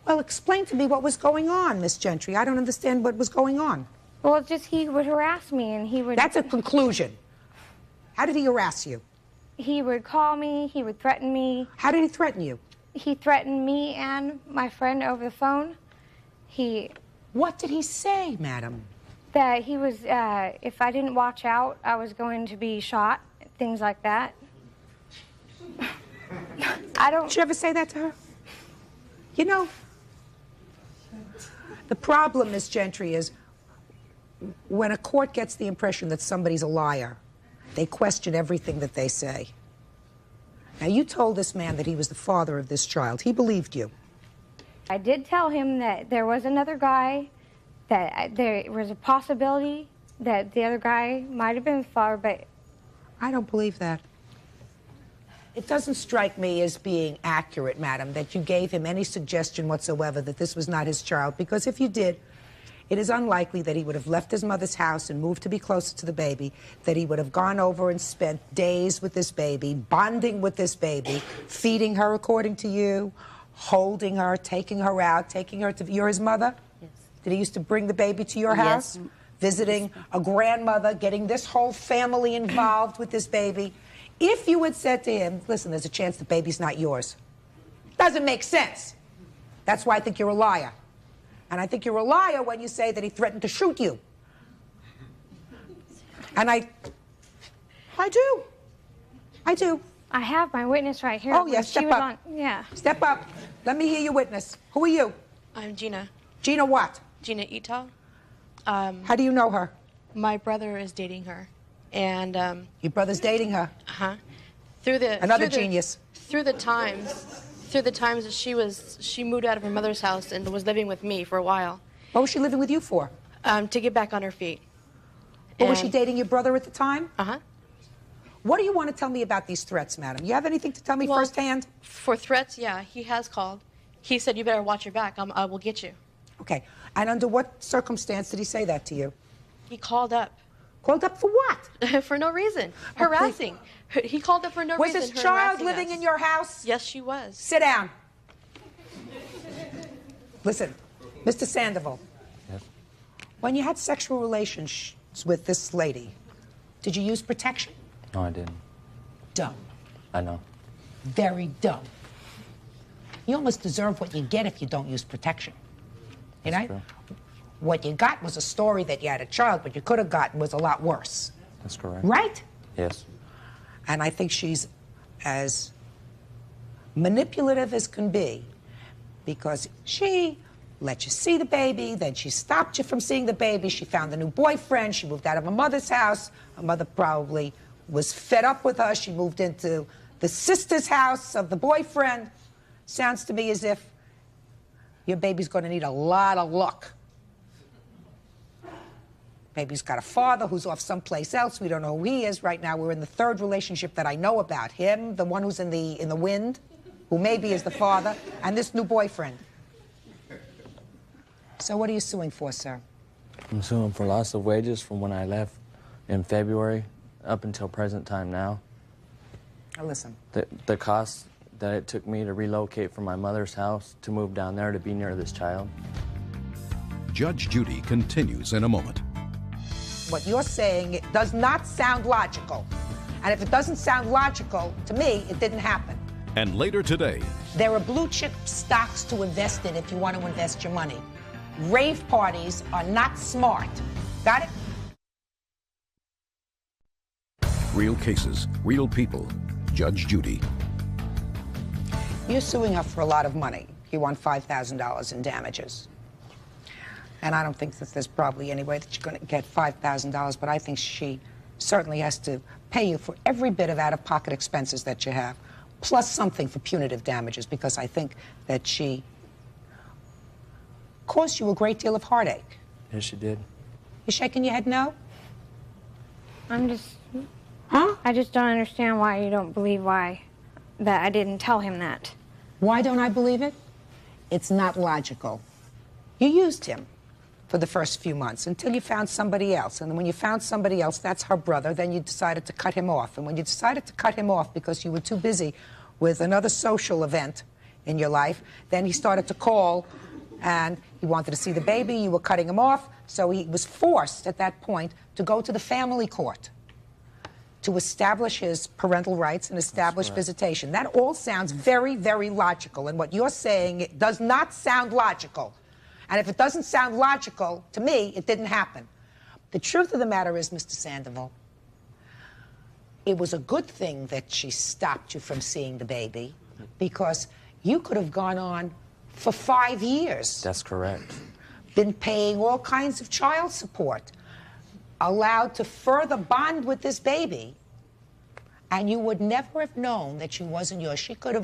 Well, explain to me what was going on, Miss Gentry. I don't understand what was going on. Well, it's just he would harass me, and he would... That's a conclusion. How did he harass you? He would call me, he would threaten me. How did he threaten you? He threatened me and my friend over the phone. What did he say, madam? That he was, if I didn't watch out, I was going to be shot, things like that. I don't... Did you ever say that to her? You know, the problem, Miss Gentry, is when a court gets the impression that somebody's a liar, they question everything that they say. Now, you told this man that he was the father of this child. He believed you. I did tell him that there was another guy, that there was a possibility that the other guy might have been the father, but... I don't believe that. It doesn't strike me as being accurate, madam, that you gave him any suggestion whatsoever that this was not his child, because if you did, it is unlikely that he would have left his mother's house and moved to be closer to the baby, that he would have gone over and spent days with this baby, bonding with this baby, feeding her according to you, holding her, taking her out, taking her to... You're his mother? Yes. Did he used to bring the baby to your house? Yes. Visiting a grandmother, getting this whole family involved with this baby? If you had said to him, listen, there's a chance the baby's not yours, doesn't make sense. That's why I think you're a liar. And I think you're a liar when you say that he threatened to shoot you. And I do. I do. I have my witness right here. Oh, yes, step up. Yeah. Step up. Let me hear your witness. Who are you? I'm Gina. Gina what? Gina Ito. How do you know her? My brother is dating her. And your brother's dating her? Uh-huh. Another genius. Through the times that she moved out of her mother's house and was living with me for a while. What was she living with you for? To get back on her feet. But was she dating your brother at the time? Uh-huh. What do you want to tell me about these threats, madam? You have anything to tell me firsthand? For threats, yeah, he has called. He said, you better watch your back. I will get you. Okay. And under what circumstance did he say that to you? He called up. Called up for what? For no reason. Harassing. He called up for no reason. Was his child living in your house? Yes, she was. Sit down. Listen, Mr. Sandoval. Yes. When you had sexual relations with this lady, did you use protection? No, I didn't. Dumb. I know. Very dumb. You almost deserve what you get if you don't use protection. You know? True. What you got was a story that you had a child, but you could have gotten was a lot worse. That's correct. Right? Yes. And I think she's as manipulative as can be, because she let you see the baby, then she stopped you from seeing the baby, she found a new boyfriend, she moved out of her mother's house, her mother probably was fed up with her, she moved into the sister's house of the boyfriend. Sounds to me as if your baby's going to need a lot of luck. Baby's got a father who's off someplace else. We don't know who he is right now. We're in the third relationship that I know about. Him, the one who's in the wind, who maybe is the father, and this new boyfriend. So what are you suing for, sir? I'm suing for loss of wages from when I left in February up until present time now. Now listen. The cost that it took me to relocate from my mother's house to move down there to be near this child. Judge Judy continues in a moment. What you're saying, it does not sound logical. And if it doesn't sound logical, to me, it didn't happen. And later today, there are blue chip stocks to invest in if you want to invest your money. Rave parties are not smart. Got it? real cases, real people. Judge Judy. You're suing her for a lot of money. You want $5,000 in damages. And I don't think that there's probably any way that you're going to get $5,000, but I think she certainly has to pay you for every bit of out-of-pocket expenses that you have, plus something for punitive damages, because I think that she caused you a great deal of heartache. Yes, she did. You shaking your head no? I'm just... Huh? I just don't understand why you don't believe that I didn't tell him that. Why don't I believe it? It's not logical. You used him for the first few months until you found somebody else. And when you found somebody else, that's her brother, then you decided to cut him off. And when you decided to cut him off because you were too busy with another social event in your life, then he started to call and he wanted to see the baby. You were cutting him off. So he was forced at that point to go to the family court to establish his parental rights and establish visitation. That all sounds very, very logical. And what you're saying, it does not sound logical. And if it doesn't sound logical, to me, it didn't happen. The truth of the matter is, Mr. Sandoval, it was a good thing that she stopped you from seeing the baby, because you could have gone on for 5 years. That's correct. Been paying all kinds of child support, allowed to further bond with this baby, and you would never have known that she wasn't yours. You could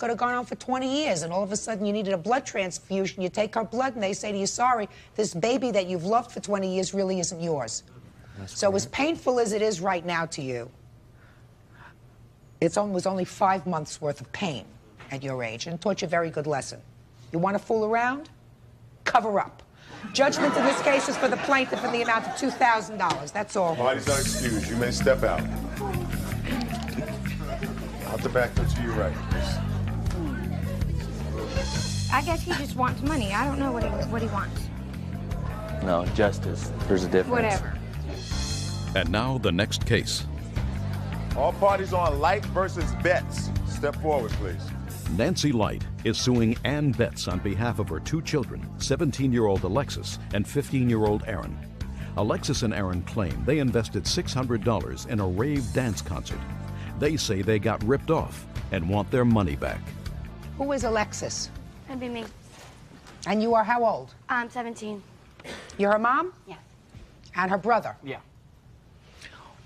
have gone on for 20 years, and all of a sudden you needed a blood transfusion. You take her blood, and they say to you, sorry, this baby that you've loved for 20 years really isn't yours. So as painful as it is right now to you, it was only 5 months worth of pain at your age, and taught you a very good lesson. You want to fool around? Cover up. Judgment in this case is for the plaintiff in the amount of $2,000. That's all. Parties are excused. You may step out. Out the back to your right, please. I guess he just wants money. I don't know what he wants. No, justice. There's a difference. Whatever. And now the next case. All parties on Light versus Betts. Step forward, please. Nancy Light is suing Ann Betts on behalf of her 2 children, 17-year-old Alexis and 15-year-old Aaron. Alexis and Aaron claim they invested $600 in a rave dance concert. They say they got ripped off and want their money back. Who is Alexis? That'd be me. And you are how old? I'm 17. You're her mom? Yeah. And her brother? Yeah.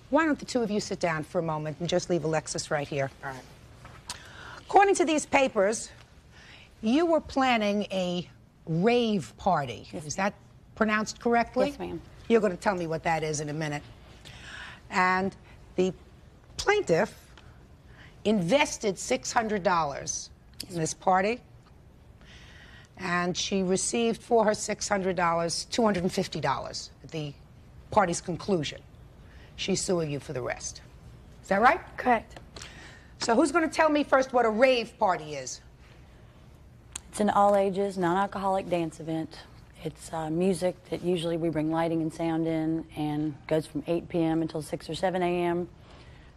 Why don't the two of you sit down for a moment and just leave Alexis right here? All right. According to these papers, you were planning a rave party. Yes. Is that pronounced correctly? Yes, ma'am. You're going to tell me what that is in a minute. And the plaintiff invested $600 in this party, and she received for her $600, $250 at the party's conclusion. She's suing you for the rest. Is that right? Correct. So who's going to tell me first what a rave party is? It's an all-ages, non-alcoholic dance event. It's music that usually we bring lighting and sound in, and goes from 8 p.m. until 6 or 7 a.m.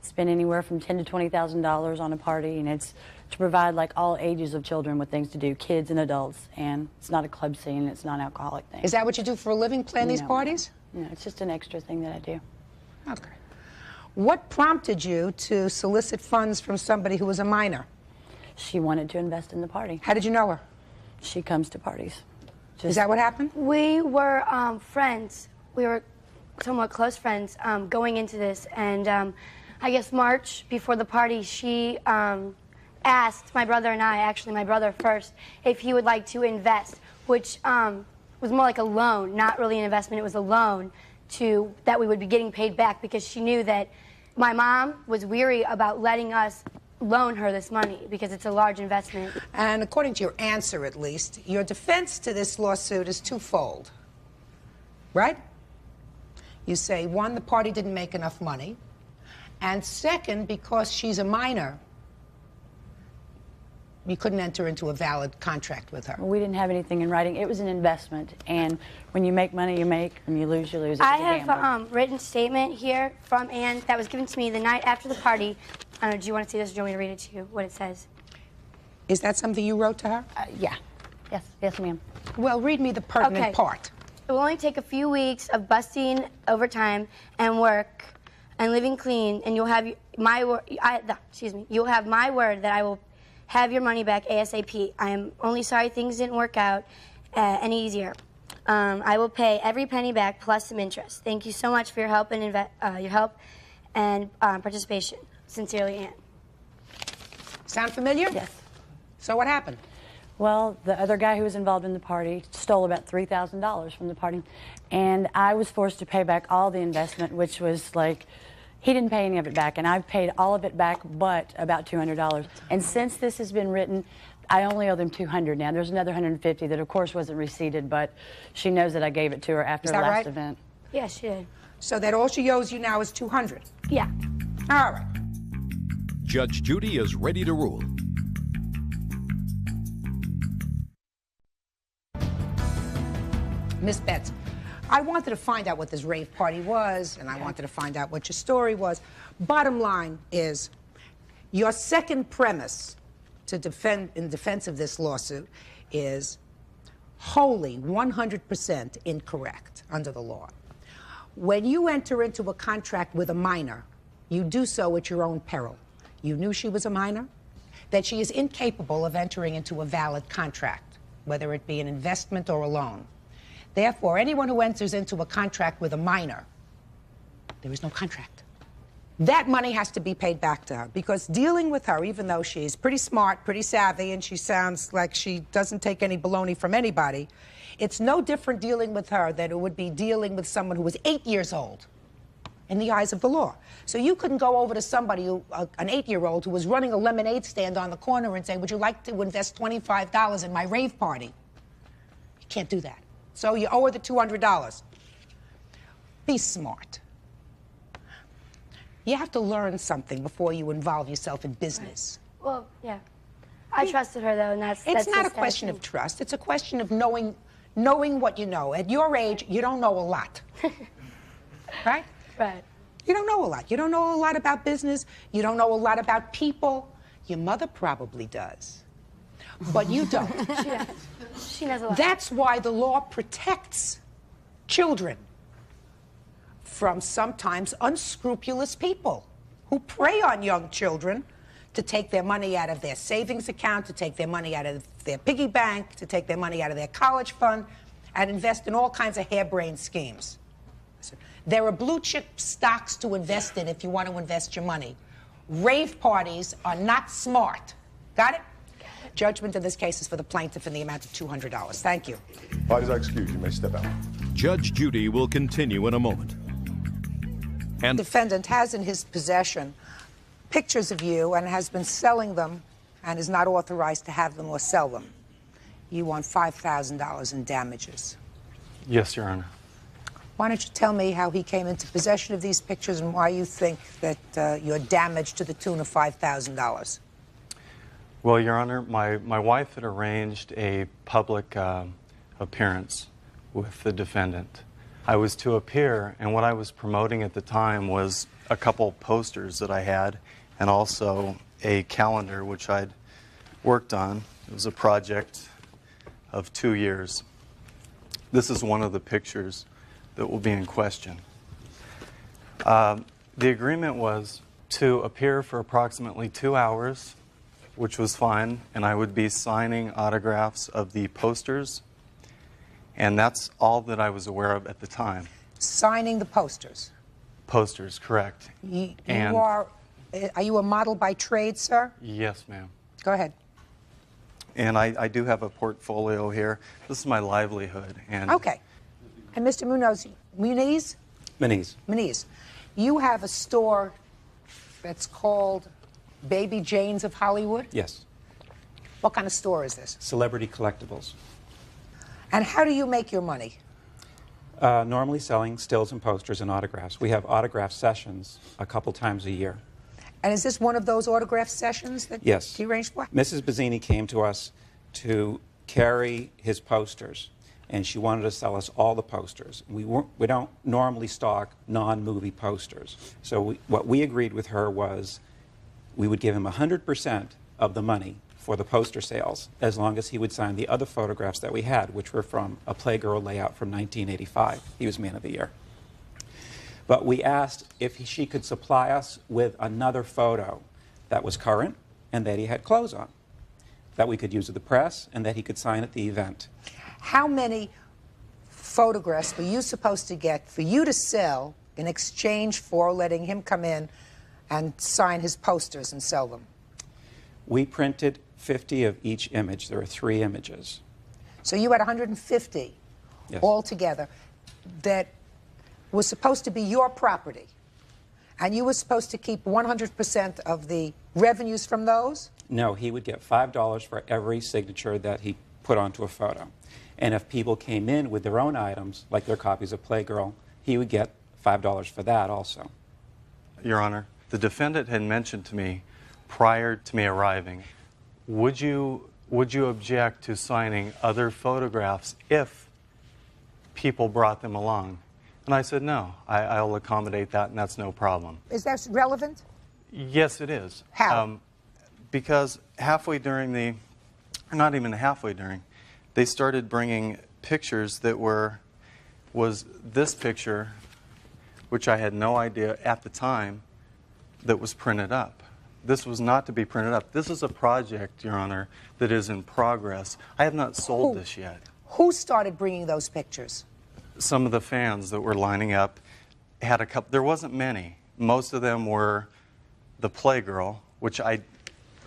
Spend anywhere from $10,000 to $20,000 on a party, and it's to provide like all ages of children with things to do, kids and adults. And it's not a club scene; it's not an alcoholic thing. Is that what you do for a living? Plan these parties? No, it's just an extra thing that I do. Okay. What prompted you to solicit funds from somebody who was a minor? She wanted to invest in the party. How did you know her? She comes to parties. Is that what happened? We were friends. We were somewhat close friends going into this, and I guess March before the party, she asked my brother and I, actually my brother first, if he would like to invest, which was more like a loan, not really an investment. It was a loan that we would be getting paid back, because she knew that my mom was weary about letting us loan her this money because it's a large investment. And according to your answer, at least, your defense to this lawsuit is twofold, right? You say, one, the party didn't make enough money, and second, because she's a minor, you couldn't enter into a valid contract with her. Well, we didn't have anything in writing. It was an investment, and when you make money, you make. When you lose, you lose. I have a written statement here from Ann that was given to me the night after the party. I don't know, do you want to see this, or do you want me to read it to you, what it says? Is that something you wrote to her? Yeah. Yes, ma'am. Well, read me the pertinent part. It will only take a few weeks of busting overtime and work and living clean, and you'll have my word. You'll have my word that I will have your money back ASAP. I am only sorry things didn't work out any easier. I will pay every penny back plus some interest. Thank you so much for your help and participation. Sincerely, Ann. Sound familiar? Yes. So what happened? Well, the other guy who was involved in the party stole about $3,000 from the party, and I was forced to pay back all the investment, which was like, he didn't pay any of it back, and I've paid all of it back but about $200. And since this has been written, I only owe them $200 now. There's another $150 that, of course, wasn't receipted, but she knows that I gave it to her after the last event. Yeah, she did. So that all she owes you now is $200? Yeah. All right. Judge Judy is ready to rule. Miss Betts, I wanted to find out what this rave party was, and I wanted to find out what your story was. Bottom line is, your second premise in defense of this lawsuit is wholly 100% incorrect under the law. When you enter into a contract with a minor, you do so at your own peril. You knew she was a minor, that she is incapable of entering into a valid contract, whether it be an investment or a loan. Therefore, anyone who enters into a contract with a minor, there is no contract. That money has to be paid back to her, because dealing with her, even though she's pretty smart, pretty savvy, and she sounds like she doesn't take any baloney from anybody, it's no different dealing with her than it would be dealing with someone who was 8 years old in the eyes of the law. So you couldn't go over to somebody, an 8-year-old who was running a lemonade stand on the corner and say, would you like to invest $25 in my rave party? You can't do that. So you owe her the $200. Be smart. You have to learn something before you involve yourself in business. Well, yeah. I trusted her, though, and that's It's not a just question of trust. It's a question of knowing what you know. At your age, you don't know a lot. Right? Right. You don't know a lot. You don't know a lot about business. You don't know a lot about people. Your mother probably does. But you don't. She does. She knows a lot. That's why the law protects children from sometimes unscrupulous people who prey on young children to take their money out of their savings account, to take their money out of their piggy bank, to take their money out of their college fund, and invest in all kinds of harebrained schemes. There are blue chip stocks to invest in if you want to invest your money. Rave parties are not smart. Got it? Judgment in this case is for the plaintiff in the amount of $200. Thank you. Parties are excused. You may step out. Judge Judy will continue in a moment. And the defendant has in his possession pictures of you and has been selling them and is not authorized to have them or sell them. You want $5,000 in damages. Yes, Your Honor. Why don't you tell me how he came into possession of these pictures and why you think that you're damaged to the tune of $5,000? Well, Your Honor, my wife had arranged a public appearance with the defendant. I was to appear, and what I was promoting at the time was a couple posters that I had and also a calendar which I'd worked on. It was a project of 2 years. This is one of the pictures that will be in question. The agreement was to appear for approximately 2 hours, which was fine, and I would be signing autographs of the posters, and that's all that I was aware of at the time. Signing the posters? Posters, correct. Are you a model by trade, sir? Yes, ma'am. Go ahead. And I do have a portfolio here. This is my livelihood. And Okay. And Mr. Muniz? Muniz. You have a store that's called Baby Jane's of Hollywood? Yes. What kind of store is this? Celebrity collectibles. And how do you make your money? Normally selling stills and posters and autographs. We have autograph sessions a couple times a year. And is this one of those autograph sessions that Yes. he arranged for? Mrs. Bazzini came to us to carry his posters, and she wanted to sell us all the posters. We don't normally stock non-movie posters. So what we agreed with her was we would give him 100% of the money for the poster sales as long as he would sign the other photographs that we had, which were from a Playgirl layout from 1985. He was Man of the Year. But we asked if she could supply us with another photo that was current and that he had clothes on. that we could use with the press and that he could sign at the event. How many photographs were you supposed to get for you to sell in exchange for letting him come in and sign his posters and sell them? We printed 50 of each image. There are 3 images. So you had 150 Yes. altogether that was supposed to be your property, and you were supposed to keep 100% of the revenues from those? No, he would get $5 for every signature that he put onto a photo. And if people came in with their own items, like their copies of Playgirl, he would get $5 for that also. Your Honor, the defendant had mentioned to me prior to me arriving, would you object to signing other photographs if people brought them along? And I said, no, I'll accommodate that, and that's no problem. Is that relevant? Yes, it is. How? Because halfway during the, not even halfway during, they started bringing pictures that was this picture, which I had no idea at the time that was printed up. This was not to be printed up. This is a project, Your Honor, that is in progress. I have not sold this yet. Who started bringing those pictures? Some of the fans that were lining up had a couple. There wasn't many. Most of them were the Playgirl, which I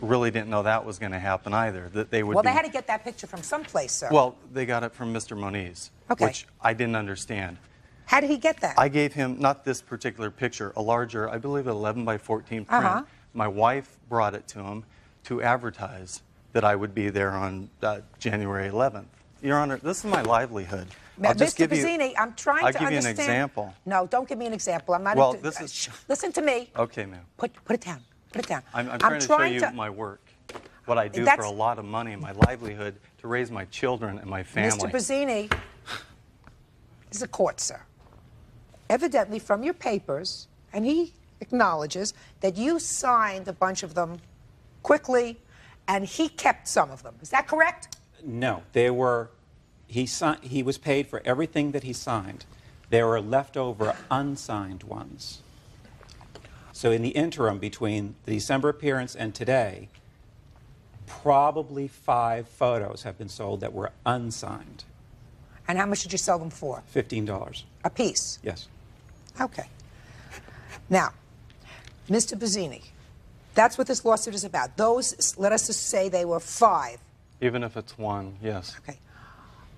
really didn't know that was going to happen either. That they would. Well, they had to get that picture from someplace, sir. Well, they got it from Mr. Moniz, which I didn't understand. How did he get that? I gave him, not this particular picture, a larger, I believe, 11 by 14 print. My wife brought it to him to advertise that I would be there on January 11th. Your Honor, this is my livelihood. I'll just Mr. Bazzini, I'm trying to understand. I'll give you an example. No, don't give me an example. I'm not. Well, this is. Listen to me. Okay, ma'am. Put it down. Put it down. I'm trying to show you my work, what I do for a lot of money, my livelihood, to raise my children and my family. Mr. Bazzini, this is a court, sir. Evidently, from your papers, and he acknowledges that you signed a bunch of them quickly, and he kept some of them. Is that correct? No, they were. He was paid for everything that he signed. There were leftover unsigned ones. So in the interim between the December appearance and today, probably 5 photos have been sold that were unsigned. And how much did you sell them for? $15. A piece? Yes. Okay. Now, Mr. Bazzini, that's what this lawsuit is about. Those, let us just say they were 5. Even if it's 1, yes. Okay.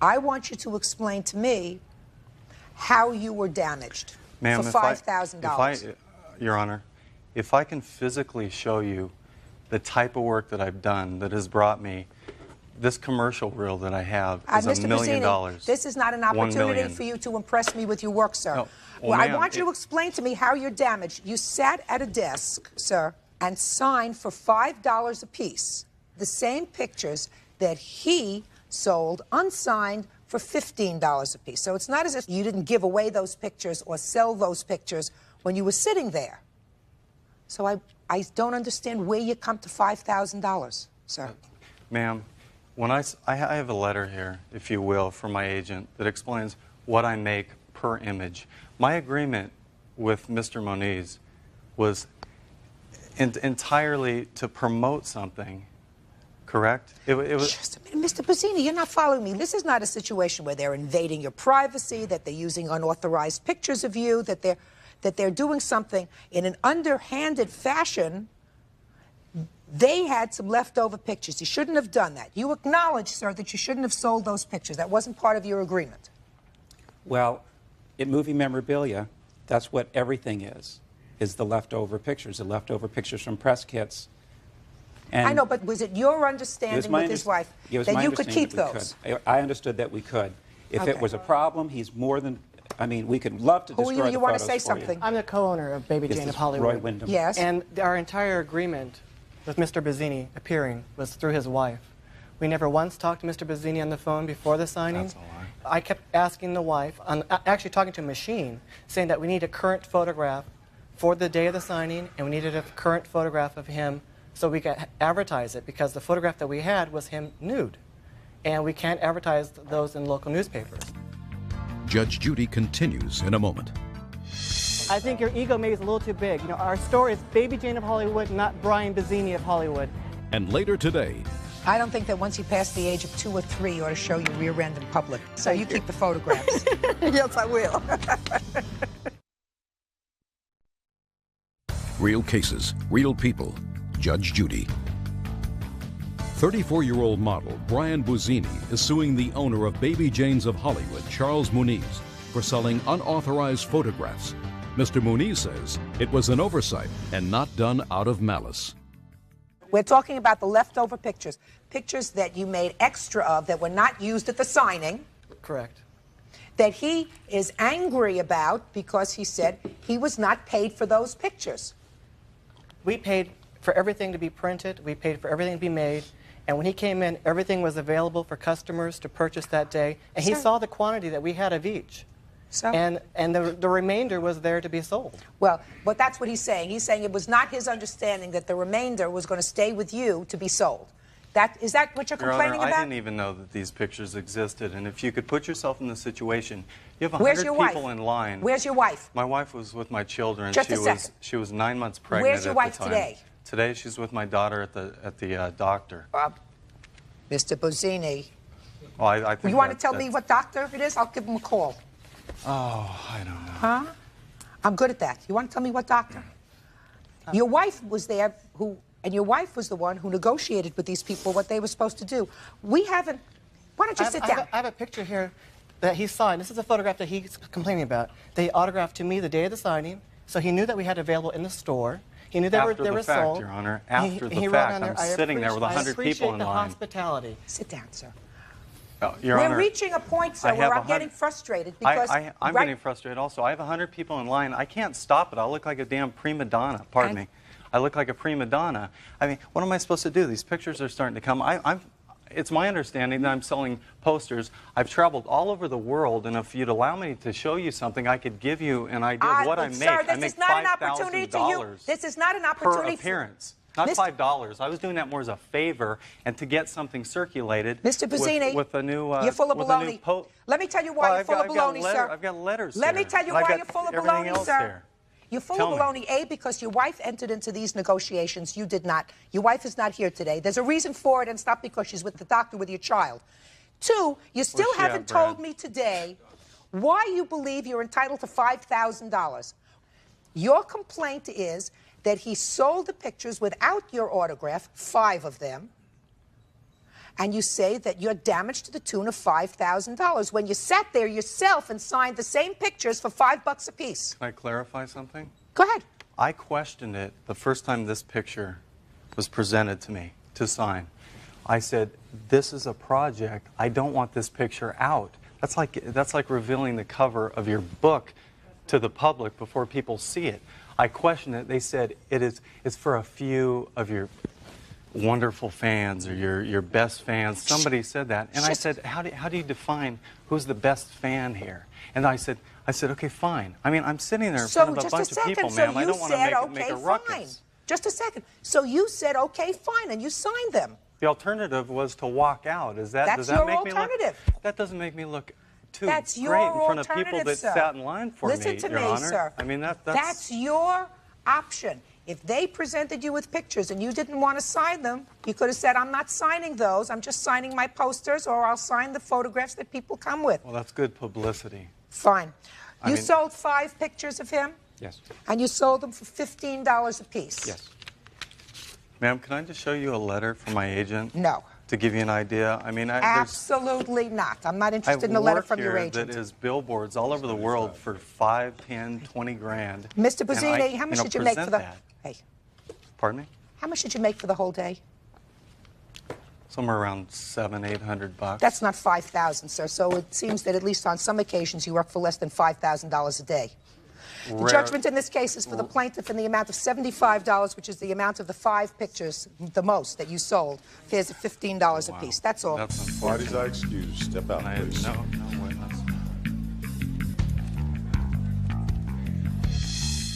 I want you to explain to me how you were damaged for $5,000. Your Honor, if I can physically show you the type of work that I've done that has brought me this commercial reel that I have is $1 million. Bazzini, this is not an opportunity for you to impress me with your work, sir. No. Well, I want you to explain to me how you're damaged. You sat at a desk, sir, and signed for $5 a piece the same pictures that he sold unsigned for $15 a piece. So it's not as if you didn't give away those pictures or sell those pictures when you were sitting there. So I don't understand where you come to $5,000, sir. Ma'am, when I have a letter here, if you will, from my agent that explains what I make per image. My agreement with Mr. Moniz was entirely to promote something. Correct? It was. Just a minute, Mr. Bazzini, you're not following me. This is not a situation where they're invading your privacy, that they're using unauthorized pictures of you, that they're doing something in an underhanded fashion. They had some leftover pictures. You shouldn't have done that. You acknowledge, sir, that you shouldn't have sold those pictures. That wasn't part of your agreement. Well, in movie memorabilia, that's what everything is the leftover pictures, the leftover pictures from press kits. And I know, but was it your understanding with his wife that you could keep those? I understood that we could. If it was a problem, he's more than. I mean, we could love to destroy the photos. You want to say something? I'm the co-owner of Baby Jane of Hollywood. Roy Wyndham. Yes. And our entire agreement with Mr. Bazzini appearing was through his wife. We never once talked to Mr. Bazzini on the phone before the signing. That's a lie. I kept asking the wife, actually talking to a machine, saying that we need a current photograph for the day of the signing, and we needed a current photograph of him so we could advertise it, because the photograph that we had was him nude, and we can't advertise those in local newspapers. Judge Judy continues in a moment. I think your ego maybe is a little too big. You know, our story is Baby Jane of Hollywood, not Brian Bazzini of Hollywood. And later today, I don't think that once you pass the age of 2 or 3, you ought to show your rear end in public. So you keep the photographs. Yes, I will. Real cases, real people. Judge Judy. 34-year-old model Brian Buzzini is suing the owner of Baby Jane's of Hollywood, Charles Muniz, for selling unauthorized photographs. Mr. Muniz says it was an oversight and not done out of malice. We're talking about the leftover pictures, pictures that you made extra of that were not used at the signing. Correct. That he is angry about because he said he was not paid for those pictures. We paid for everything to be printed. We paid for everything to be made. And when he came in, everything was available for customers to purchase that day. And he saw the quantity that we had of each. So? And the remainder was there to be sold. Well, but that's what he's saying. He's saying it was not his understanding that the remainder was going to stay with you to be sold. Is that what you're complaining Your Honor, about? I didn't even know that these pictures existed. And if you could put yourself in the situation, you have Where's 100 your wife? people in line. Where's your wife? My wife was with my children. Just a second. She was 9 months pregnant. Where's your at wife the time. today? Today she's with my daughter at the doctor. Mr. Buzzini. Well, I think You want to tell me what doctor it is? I'll give him a call. Oh, I don't know. Huh? I'm good at that. You want to tell me what doctor? Your wife was there, and your wife was the one who negotiated with these people what they were supposed to do. We haven't. Why don't you sit down? I have a picture here that he signed. This is a photograph that he's complaining about. They autographed to me the day of the signing, so he knew that we had available in the store. He knew they were sold. Your Honor, after the he wrote fact, on there, I'm sitting there with 100 people in the line. hospitality. Sit down, sir. Your We're Honor, reaching a point, sir, I where have I'm getting frustrated because I'm getting frustrated also. I have 100 people in line. I can't stop it. I'll look like a damn prima donna. Pardon me. I look like a prima donna. I mean, what am I supposed to do? These pictures are starting to come. It's my understanding that I'm selling posters. I've traveled all over the world, and if you'd allow me to show you something, I could give you an idea of what I make. Sir, I make $5,000 This is not an opportunity per appearance. Not $5. I was doing that more as a favor and to get something circulated. Mr. Buzzini, with a new. you're full of baloney. Let me tell you why you're full of baloney, sir. I've got letters. Let me tell you why you're full of baloney, sir. You're full of baloney, A, because your wife entered into these negotiations. You did not. Your wife is not here today. There's a reason for it, and it's not because she's with the doctor with your child. 2, you still haven't told me today why you believe you're entitled to $5,000. Your complaint is that he sold the pictures without your autograph, 5 of them, and you say that you're damaged to the tune of $5,000 when you sat there yourself and signed the same pictures for $5 a piece. Can I clarify something? Go ahead. I questioned it the first time this picture was presented to me to sign. I said, this is a project. I don't want this picture out. That's like revealing the cover of your book to the public before people see it. I questioned it. They said it's for a few of your wonderful fans or your best fans. Somebody said that, and I said, how do you define who's the best fan here? And I said, okay, fine. I mean, I'm sitting there in front of a bunch of people, ma'am. I don't want to make a ruckus. Just a second. So you said, okay, fine, and you signed them. The alternative was to walk out. Does that make me look? That doesn't make me look too great in front of people that sat in line for me, Your Honor. Sir. I mean, that's your option. If they presented you with pictures and you didn't want to sign them, you could have said, I'm not signing those. I'm just signing my posters, or I'll sign the photographs that people come with. Well, that's good publicity. Fine. You sold 5 pictures of him? Yes. And you sold them for $15 a piece? Yes. Ma'am, can I just show you a letter from my agent? No. To give you an idea? I mean, absolutely not. I'm not interested in a letter from your agent. That is billboards all over the world for 5, 10, 20 grand. Mr. Buzzini, how much did you make for the... That. Hey. Pardon me? How much did you make for the whole day? Somewhere around $700-800. That's not $5,000, sir. So it seems that at least on some occasions you work for less than $5,000 a day. The judgment in this case is for the plaintiff in the amount of $75, which is the amount of the 5 pictures, the most that you sold. Here's a $15 a piece. That's all. That's unfortunate. Parties are excused. Step out, please. No, wait,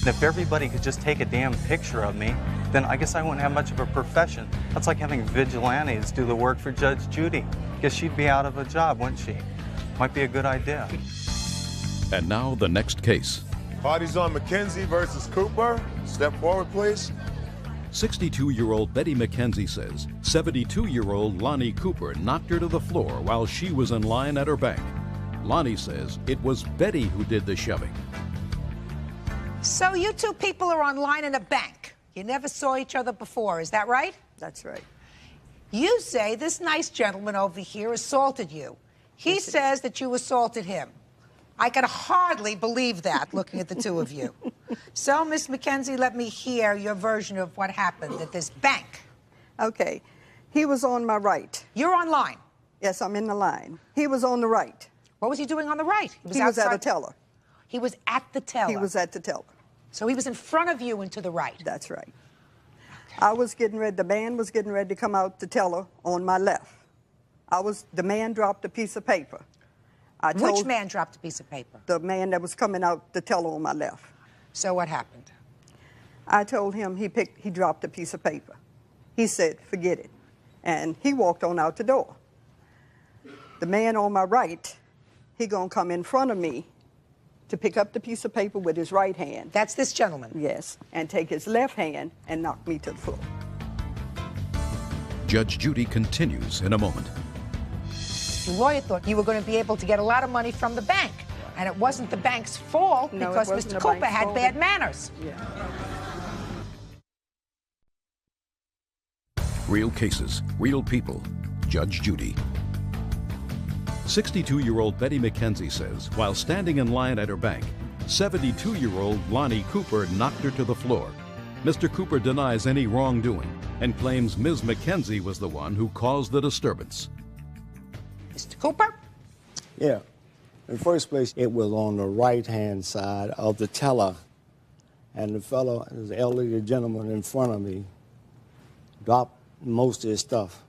if everybody could just take a damn picture of me, then I guess I wouldn't have much of a profession. That's like having vigilantes do the work for Judge Judy. Guess she'd be out of a job, wouldn't she? Might be a good idea. And now the next case. Parties on McKenzie versus Cooper. Step forward, please. 62-year-old Betty McKenzie says 72-year-old Lonnie Cooper knocked her to the floor while she was in line at her bank. Lonnie says it was Betty who did the shoving. So you two people are online in a bank. You never saw each other before, is that right? That's right. You say this nice gentleman over here assaulted you. He says that you assaulted him. I can hardly believe that, looking at the two of you. So, Miss McKenzie, let me hear your version of what happened at this bank. Okay. He was on my right. You're online? Yes, I'm in the line. He was on the right. What was he doing on the right? He was at a teller. He was at the teller? He was at the teller. So he was in front of you and to the right? That's right. Okay. I was getting ready, the man was getting ready to come out the teller on my left. The man dropped a piece of paper. Which man dropped a piece of paper? The man that was coming out the teller on my left. So what happened? I told him he dropped a piece of paper. He said, forget it. And he walked on out the door. The man on my right, he gonna come in front of me to pick up the piece of paper with his right hand. That's this gentleman? Yes, and take his left hand and knock me to the floor. Judge Judy continues in a moment. The lawyer thought you were going to be able to get a lot of money from the bank. And it wasn't the bank's fault because Mr. Cooper had bad manners. Yeah. Real cases, real people. Judge Judy. 62-year-old Betty McKenzie says while standing in line at her bank, 72-year-old Lonnie Cooper knocked her to the floor. Mr. Cooper denies any wrongdoing and claims Ms. McKenzie was the one who caused the disturbance. Mr. Cooper? Yeah. In the first place, it was on the right-hand side of the teller. And the fellow, the elderly gentleman in front of me, dropped most of his stuff.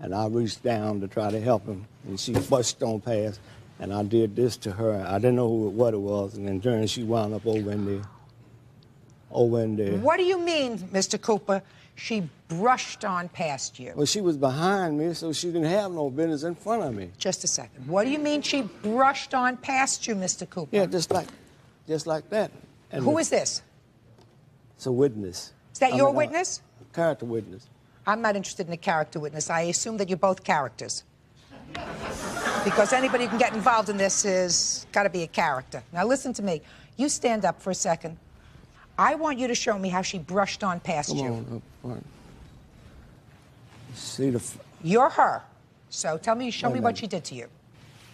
And I reached down to try to help him. And she busted on past. And I did this to her. I didn't know what it was. And in turn, she wound up over in there. What do you mean, Mr. Cooper? She brushed on past you. Well, she was behind me, so she didn't have no business in front of me. Just a second. What do you mean she brushed on past you, Mr. Cooper? Yeah, just like that. And who is this? It's a witness. Is that your witness? A character witness. I'm not interested in a character witness. I assume that you're both characters. Because anybody who can get involved in this is got to be a character. Now listen to me. You stand up for a second. I want you to show me how she brushed on past you. Come on. See the... You're her. So tell me, show me what she did to you.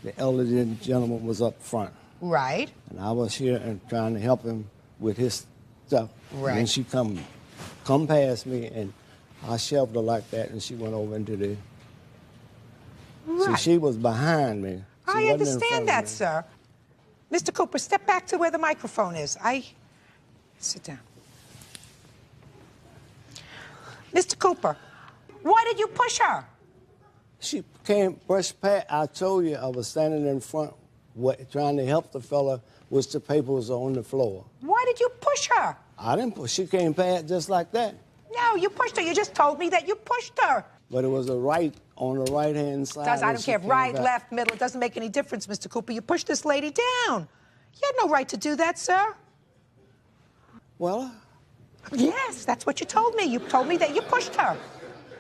The elderly gentleman was up front. Right. And I was here and trying to help him with his stuff. Right. And then she come past me, and I shoved her like that, and she went over into the... Right. So she was behind me. I understand that, sir. Mr. Cooper, step back to where the microphone is. Sit down. Mr. Cooper, why did you push her? She came, brushed past. I told you I was standing in front trying to help the fella, which the paper was on the floor. Why did you push her? I didn't push. She came past just like that. No, you pushed her. You just told me that you pushed her. But it was on the right-hand side. I don't care if right, left, middle. It doesn't make any difference, Mr. Cooper. You pushed this lady down. You had no right to do that, sir. Well? Yes, that's what you told me. You told me that you pushed her.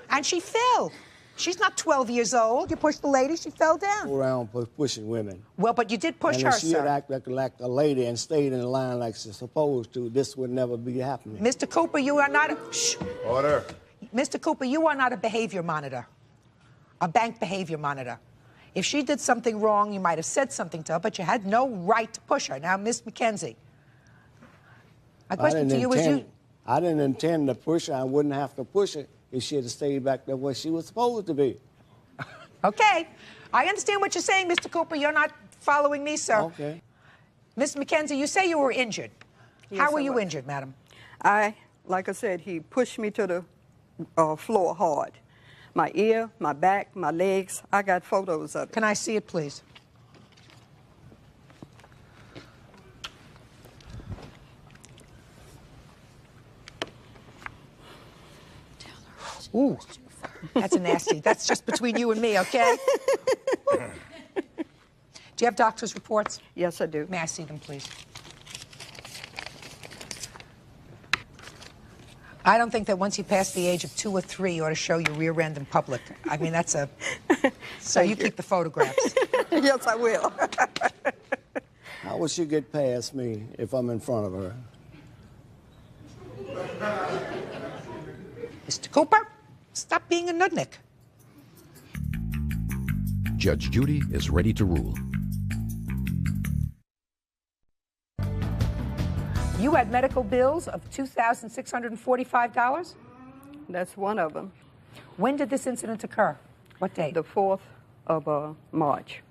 And she fell. She's not 12 years old. You pushed the lady, she fell down. Go around pushing women. Well, but you did push her, sir. And if she had acted like a lady and stayed in the line like she's supposed to, this would never be happening. Mr. Cooper, you are not a... Shh. Order. Mr. Cooper, you are not a behavior monitor. A bank behavior monitor. If she did something wrong, you might have said something to her, but you had no right to push her. Now, Miss McKenzie, my question to you is I didn't intend to push her. I wouldn't have to push her if she had stayed back there where she was supposed to be. Okay. I understand what you're saying, Mr. Cooper. You're not following me, sir. Okay. Miss McKenzie, you say you were injured. Yes, How were you injured, madam? Like I said, he pushed me to the floor hard. My ear, my back, my legs. I got photos of it. Can I see it, please? Ooh, that's a nasty. That's just between you and me, okay? Do you have doctor's reports? Yes, I do. May I see them, please? I don't think that once you pass the age of 2 or 3, you ought to show your rear end in public. I mean, that's a... So you keep the photographs. Yes, I will. How will she get past me if I'm in front of her? Mr. Cooper, stop being a nudnik. Judge Judy is ready to rule. You had medical bills of $2,645? That's one of them. When did this incident occur? What date? The 4th of March.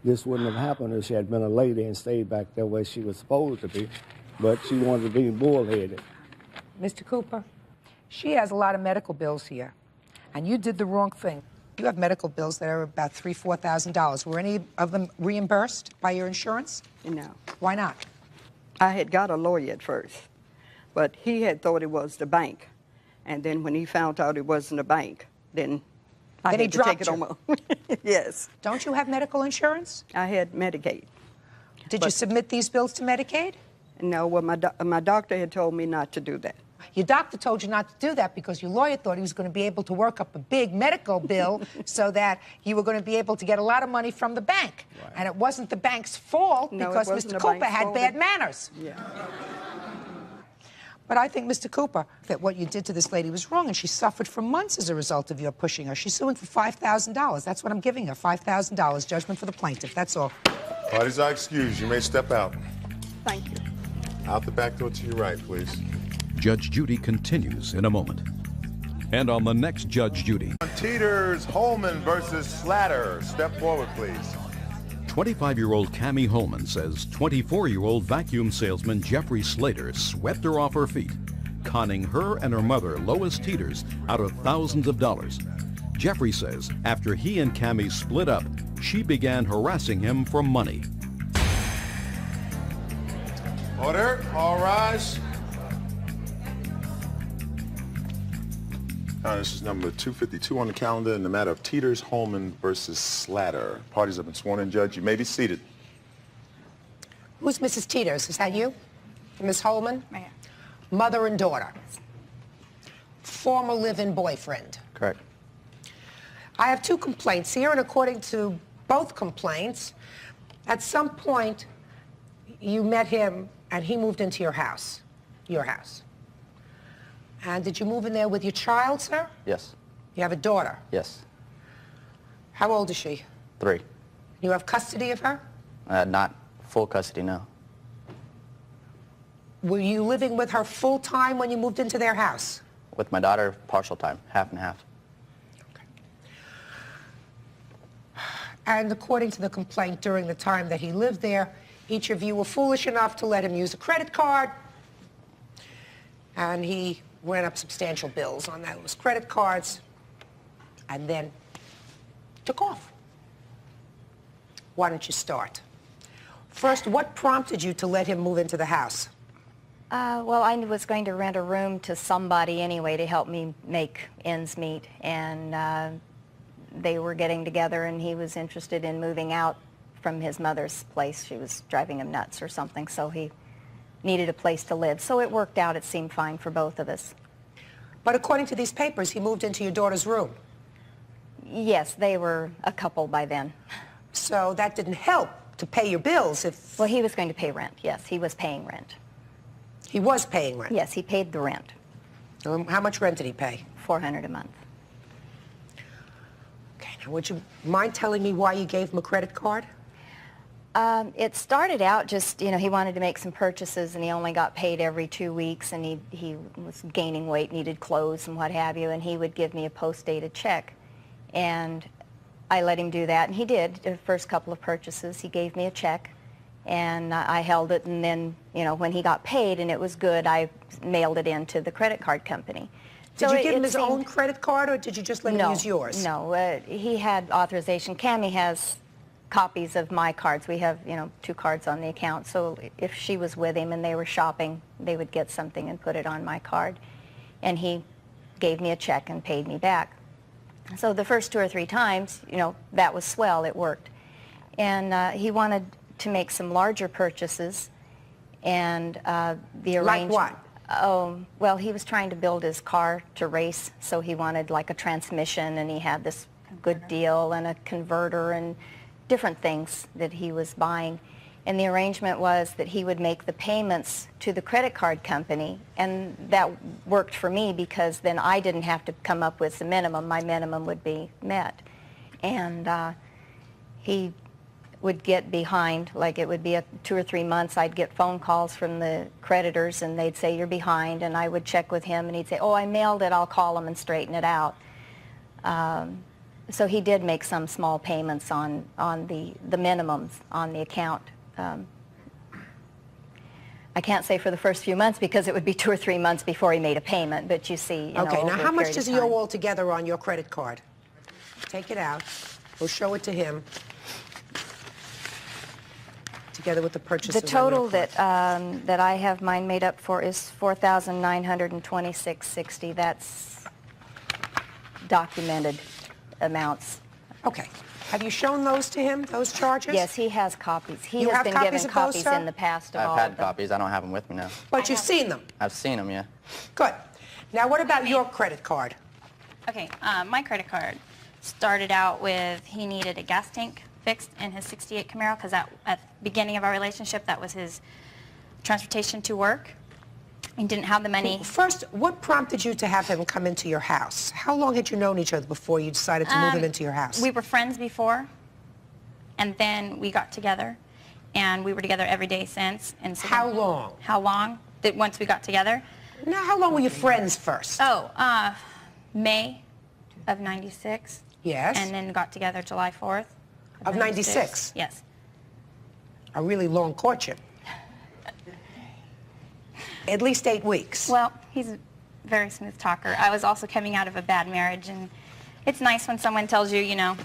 This wouldn't have happened if she had been a lady and stayed back there where she was supposed to be, but she wanted to be bullheaded. Mr. Cooper, she has a lot of medical bills here, and you did the wrong thing. You have medical bills that are about $3,000, $4,000. Were any of them reimbursed by your insurance? No. Why not? I had got a lawyer at first, but he had thought it was the bank. And then when he found out it wasn't the bank, then I Then he had to take dropped it on my... Yes. Don't you have medical insurance? I had Medicaid. Did you submit these bills to Medicaid? No, well, my doctor had told me not to do that. Your doctor told you not to do that because your lawyer thought he was going to be able to work up a big medical bill so that you were going to be able to get a lot of money from the bank. Right. And it wasn't the bank's fault because Mr. Cooper had bad manners. Yeah. But I think, Mr. Cooper, that what you did to this lady was wrong, and she suffered for months as a result of your pushing her. She's suing for $5,000. That's what I'm giving her, $5,000, judgment for the plaintiff. That's all. Parties are excused. You may step out. Thank you. Out the back door to your right, please. Judge Judy continues in a moment. And on the next Judge Judy. Teeters, Holman versus Slatter. Step forward, please. 25-year-old Cammie Holman says 24-year-old vacuum salesman Jeffrey Slater swept her off her feet, conning her and her mother, Lois Teeters, out of thousands of dollars. Jeffrey says after he and Cammie split up, she began harassing him for money. Order. All rise. This is number 252 on the calendar in the matter of Teeters, Holman versus Slatter. Parties have been sworn in, Judge. You may be seated. Who's Mrs. Teeters? Is that you? Miss Holman? Ma'am. Mother and daughter. Former live-in boyfriend. Correct. I have 2 complaints here, and according to both complaints, at some point you met him and he moved into your house. Your house. And did you move in there with your child, sir? Yes. You have a daughter? Yes. How old is she? 3. You have custody of her? Not full custody, no. Were you living with her full time when you moved into their house? With my daughter, partial time, half and half. Okay. And according to the complaint, during the time that he lived there, each of you were foolish enough to let him use a credit card, and he ran up substantial bills on those credit cards, and then took off. Why don't you start? First, what prompted you to let him move into the house? Well, I was going to rent a room to somebody anyway to help me make ends meet, and they were getting together, and he was interested in moving out from his mother's place. She was driving him nuts or something, so he needed a place to live. So it worked out. It seemed fine for both of us. But according to these papers, he moved into your daughter's room. Yes, they were a couple by then. So that didn't help to pay your bills if... Well, he was going to pay rent. Yes, he was paying rent. He was paying rent? Yes, he paid the rent. How much rent did he pay? $400 a month. Okay, now would you mind telling me why you gave him a credit card? It started out just, you know, he wanted to make some purchases, and he only got paid every 2 weeks, and he was gaining weight, needed clothes and what have you, and he would give me a post-dated check. And I let him do that, and he did. The first couple of purchases, he gave me a check, and I held it, and then, you know, when he got paid and it was good, I mailed it in to the credit card company. Did you give him his own credit card, or did you just let him use yours? No, he had authorization. Cammie has copies of my cards. We have, you know, 2 cards on the account, so if she was with him and they were shopping, they would get something and put it on my card. And he gave me a check and paid me back. So the first 2 or 3 times, you know, that was swell, it worked. And he wanted to make some larger purchases, and the arrangement... Like what? Oh, well, he was trying to build his car to race, so he wanted like a transmission, and he had this good deal and a converter and different things that he was buying. And the arrangement was that he would make the payments to the credit card company, and that worked for me because then I didn't have to come up with the minimum. My minimum would be met. And he would get behind, like it would be 2 or 3 months. I'd get phone calls from the creditors, and they'd say, you're behind, and I would check with him, and he'd say, oh, I mailed it, I'll call them and straighten it out. So he did make some small payments on the minimums on the account. I can't say for the first few months because it would be 2 or 3 months before he made a payment, but you see, Okay, now over how a much period does of he owe time. altogether on your credit card? Take it out. We'll show it to him. Together with the purchases. The total that that I have mine made up for is $4,926.60. That's documented amounts. Okay. Have you shown those to him, those charges? Yes, he has copies. He You has have been copies given of those, copies sir? in the past of all I've had of them. copies. I don't have them with me now. But you've seen them? I've seen them, yeah. Good. Now what about your credit card? Okay, my credit card started out with he needed a gas tank fixed in his 68 Camaro because at the beginning of our relationship, that was his transportation to work. He didn't have the money. First, what prompted you to have him come into your house? How long had you known each other before you decided to move him into your house? We were friends before, and then we got together, and we were together every day since. And so How long? How long? That once we got together. Now, how long were you friends first? Oh, May of '96. Yes. And then got together July 4th. Of 96? Yes. A really long courtship. At least 8 weeks. Well, he's a very smooth talker. I was also coming out of a bad marriage, and it's nice when someone tells you, you know,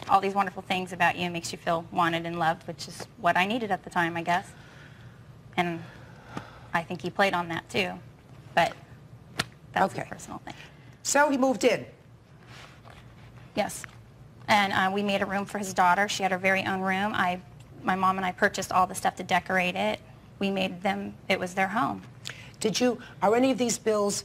all these wonderful things about you and makes you feel wanted and loved, which is what I needed at the time, I guess. And I think he played on that too, but that's a personal thing. So he moved in? Yes. And we made a room for his daughter. She had her very own room. My mom and I purchased all the stuff to decorate it. We made them, it was their home. Are any of these bills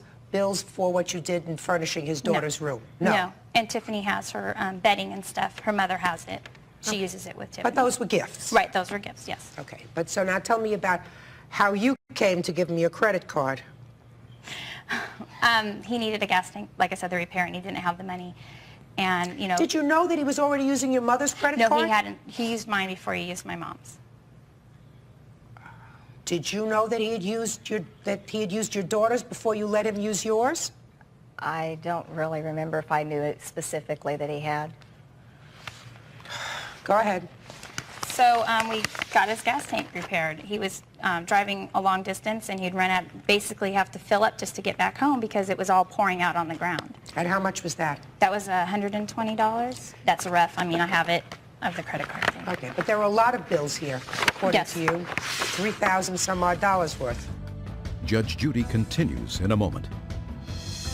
for what you did in furnishing his daughter's room? No. And Tiffany has her bedding and stuff. Her mother has it. She uses it with Tiffany. But those were gifts? Right, those were gifts, yes. Okay, but so now tell me about how you came to give me a credit card. He needed a gas tank, like I said, the repair, and he didn't have the money. And, you know... Did you know that he was already using your mother's credit card? No, he hadn't. He used mine before he used my mom's. Did you know that he had used your daughter's before you let him use yours? I don't really remember if I knew it specifically that he had. Go ahead. So we got his gas tank repaired. He was driving a long distance, and he'd run out, basically have to fill up just to get back home because it was all pouring out on the ground. And how much was that? That was $120. That's rough. I mean, I have it of the credit card thing. Okay, but there are a lot of bills here, according to you. $3,000 some odd worth. Judge Judy continues in a moment.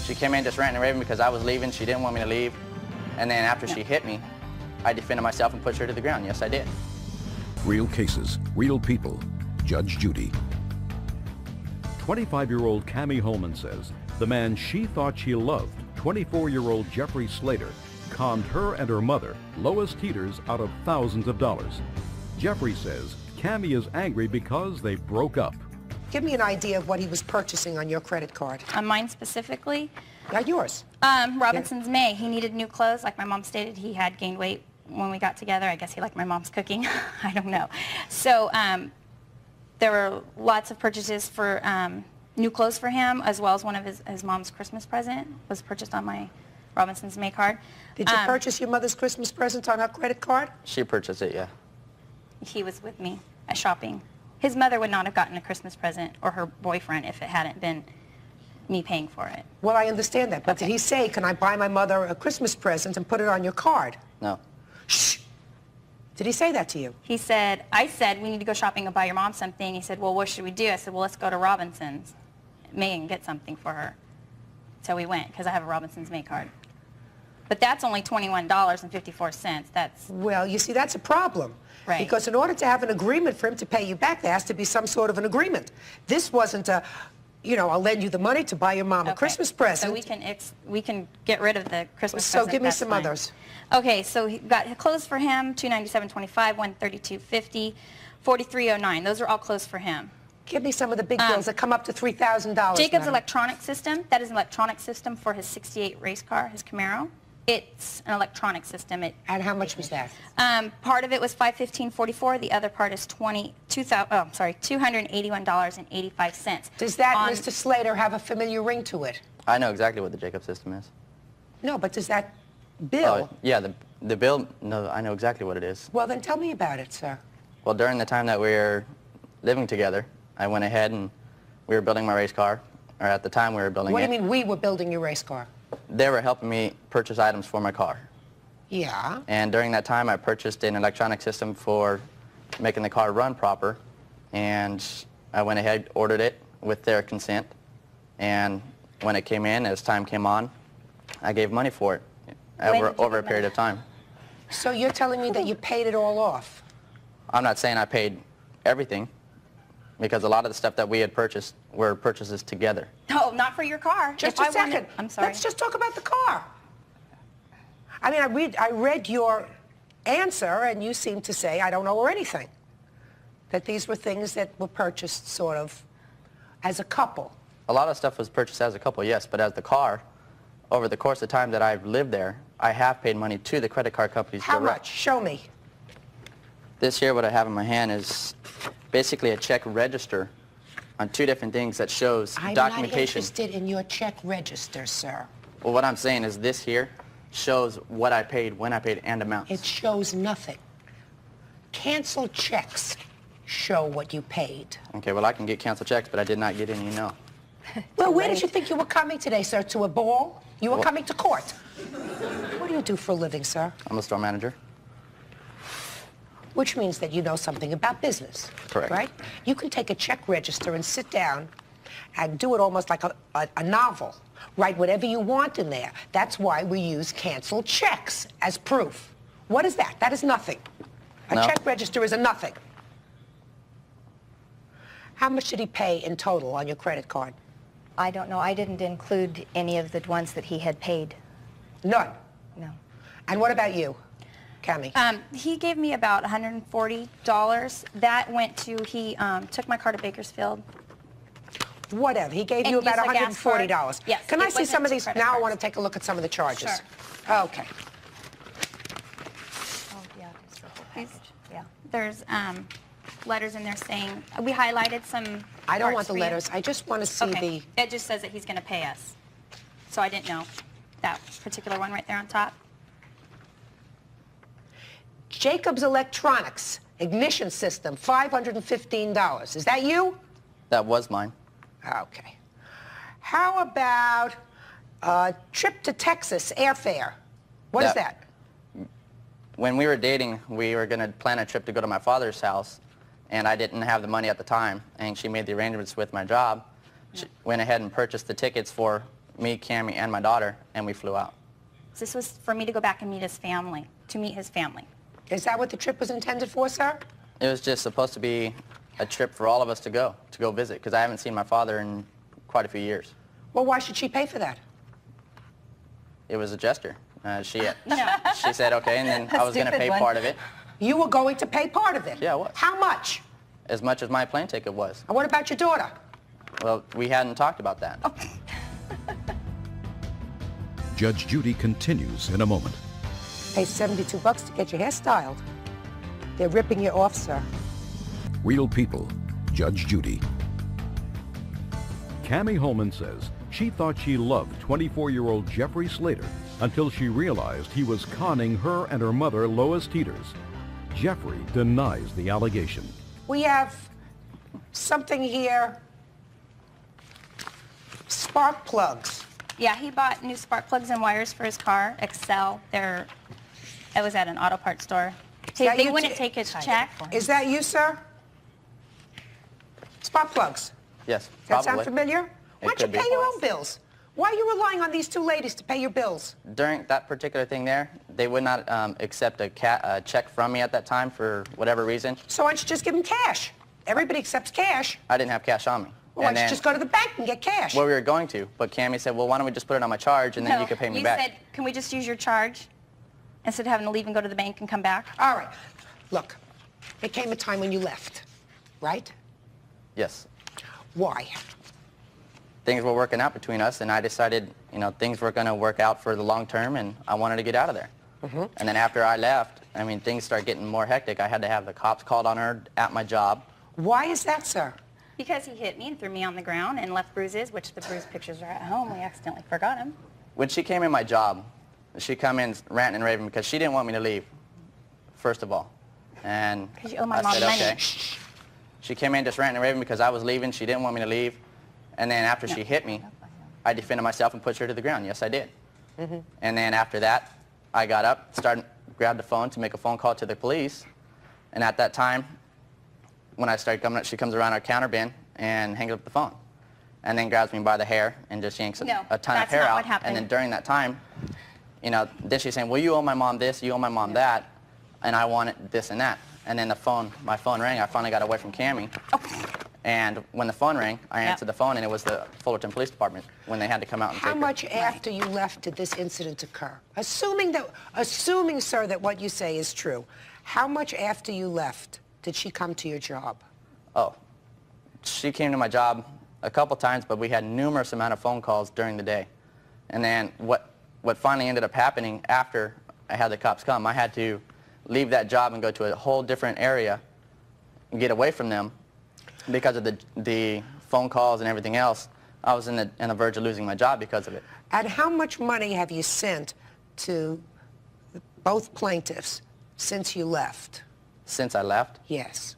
She came in just ranting and raving because I was leaving. She didn't want me to leave. And then after she hit me, I defended myself and pushed her to the ground. Yes, I did. Real cases, real people. Judge Judy. 25-year-old Cammie Holman says the man she thought she loved, 24-year-old Jeffrey Slater, conned her and her mother, Lois Teeters, out of thousands of dollars. Jeffrey says Cammie is angry because they broke up. Give me an idea of what he was purchasing on your credit card. On mine specifically? Not yours. Robinson's May. He needed new clothes. Like my mom stated, he had gained weight when we got together. I guess he liked my mom's cooking. I don't know. So there were lots of purchases for new clothes for him, as well as one of his mom's Christmas present was purchased on my Robinson's May card. Did you purchase your mother's Christmas present on her credit card? She purchased it, yeah. He was with me at shopping. His mother would not have gotten a Christmas present, or her boyfriend, if it hadn't been me paying for it. Well, I understand that, but did he say, can I buy my mother a Christmas present and put it on your card? No. Shh. Did he say that to you? He said, I said, we need to go shopping and buy your mom something. He said, well, what should we do? I said, well, let's go to Robinson's May and get something for her. So we went, because I have a Robinson's May card. But that's only $21.54. That's... Well, you see, that's a problem. Right. Because in order to have an agreement for him to pay you back, there has to be some sort of an agreement. This wasn't a, you know, I'll lend you the money to buy your mom a Christmas present. So we can get rid of the Christmas So present. give me that's some fine. others. Okay, so he got clothes for him, $297.25, $132.50, $43.09. Those are all clothes for him. Give me some of the big bills that come up to $3,000. Jacob's madam. electronic system, that is an electronic system for his 68 race car, his Camaro. It's an electronic system. And how much was that? Part of it was $515.44. The other part is $281.85. Does that, Mr. Slater, have a familiar ring to it? I know exactly what the Jacob system is. No, but does that bill? Yeah, the bill, no, I know exactly what it is. Well, then tell me about it, sir. Well, during the time that we were living together, I went ahead and we were building my race car, or at the time we were building What it. do you mean we were building your race car? They were helping me purchase items for my car. Yeah. And during that time, I purchased an electronic system for making the car run proper. And I went ahead, ordered it with their consent. And when it came in, as time came on, I gave money for it over a period of time. So you're telling me that you paid it all off? I'm not saying I paid everything, because a lot of the stuff that we had purchased were purchases together. No, not for your car. Just If a I wanted- second. I'm sorry. Let's just talk about the car. I mean, I read your answer, and you seem to say, I don't owe her anything. That these were things that were purchased sort of as a couple. A lot of stuff was purchased as a couple, yes, but as the car, over the course of time that I've lived there, I have paid money to the credit card companies How direct. much? Show me. This here, what I have in my hand is basically a check register on two different things that shows I'm not documentation. interested in your check register, sir. Well, what I'm saying is this here shows what I paid, when I paid, and amounts. It shows nothing. Canceled checks show what you paid. Okay, well, I can get canceled checks, but I did not get any, no. Well, where did you think you were coming today, sir? To a ball? You were Well- coming to court. What do you do for a living, sir? I'm a store manager. Which means that you know something about business. Correct. Right? You can take a check register and sit down and do it almost like a novel. Write whatever you want in there. That's why we use canceled checks as proof. What is that? That is nothing. A No. check register is a nothing. How much did he pay in total on your credit card? I don't know. I didn't include any of the ones that he had paid. None. No. And what about you, Cammie? He gave me about $140. That went to, he took my car to Bakersfield. Whatever. He gave And you about used a gas card. $140. Yes, Can I it see some of wasn't these? credit Now I cards. want to take a look at some of the charges. Sure. Okay. Oh, yeah, it's the whole These- package. Yeah. There's letters in there saying, we highlighted some I don't parts want the for you. letters. I just want to see Okay. It just says that he's going to pay us. So I didn't know that particular one right there on top. Jacobs Electronics ignition system, $515. Is that you? That was mine. Okay. How about a trip to Texas airfare? What is that? When we were dating, we were going to plan a trip to go to my father's house, and I didn't have the money at the time, and she made the arrangements with my job. She went ahead and purchased the tickets for me, Cammie, and my daughter, and we flew out. This was for me to go back and meet his family, to meet his family. Is that what the trip was intended for, sir? It was just supposed to be a trip for all of us to go visit, because I haven't seen my father in quite a few years. Well, why should she pay for that? It was a gesture. She said okay, and then I was going to pay part of it. You were going to pay part of it? Yeah, I was. How much? As much as my plane ticket was. And what about your daughter? Well, we hadn't talked about that. Judge Judy continues in a moment. Pay $72 to get your hair styled. They're ripping you off, sir. Real people, Judge Judy. Cammie Holman says she thought she loved 24-year-old Jeffrey Slater until she realized he was conning her and her mother, Lois Teeters. Jeffrey denies the allegation. We have something here. Spark plugs. Yeah, he bought new spark plugs and wires for his car, Excel. It was at an auto parts store. They wouldn't take his check. Is that you, sir? Spark plugs. Yes, That probably. sound familiar? Why don't you could be. pay your own bills? Why are you relying on these two ladies to pay your bills? During that particular thing there, they would not accept a check from me at that time for whatever reason. So why don't you just give them cash? Everybody accepts cash. I didn't have cash on me. Well, why don't you just go to the bank and get cash? Well, we were going to, but Cammie said, well, why don't we just put it on my charge and then you can pay me back. You said, can we just use your charge instead of having to leave and go to the bank and come back? All right. Look, there came a time when you left, right? Yes. Why? Things were working out between us, and I decided, you know, things were going to work out for the long term, and I wanted to get out of there. And then after I left, I mean, things started getting more hectic. I had to have the cops called on her at my job. Why is that, sir? Because he hit me and threw me on the ground and left bruises, which the bruise pictures are at home. We accidentally forgot them. When she came in my job, she come in ranting and raving because she didn't want me to leave, first of all. And Because you owe my I mom said, money. okay. She came in just ranting and raving because I was leaving. She didn't want me to leave. And then after she hit me, I defended myself and pushed her to the ground. Yes, I did. And then after that, I got up, grabbed the phone to make a phone call to the police. And at that time, when I started coming up, she comes around our counter bin and hangs up the phone. And then grabs me by the hair and just yanks a ton of that's hair not out. what happened. And then during that time, you know, then she's saying, well, you owe my mom this, you owe my mom that, and I want it this and that. And then my phone rang. I finally got away from Cammie. And when the phone rang, I answered the phone, and it was the Fullerton Police Department when they had to come out and take How her. much after you left did this incident occur? Assuming, sir, that what you say is true, how much after you left did she come to your job? Oh, she came to my job a couple times, but we had numerous amount of phone calls during the day. And then what finally ended up happening after I had the cops come, I had to leave that job and go to a whole different area and get away from them because of the phone calls and everything else. I was in the verge of losing my job because of it. And how much money have you sent to both plaintiffs since you left? Since I left? Yes.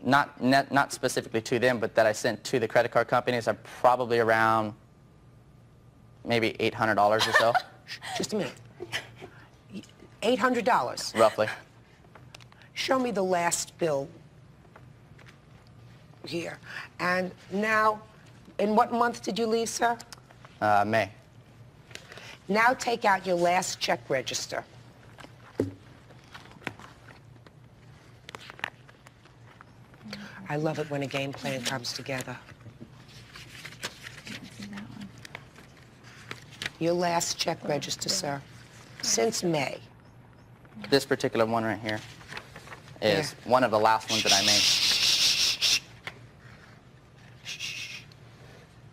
Not specifically to them, but that I sent to the credit card companies are probably around maybe $800 or so. Just a minute. $800? Roughly. Show me the last bill here. And now, in what month did you leave, sir? May. Now take out your last check register. I love it when a game plan comes together. Your last check register, sir, since May. This particular one right here is one of the last ones that I made.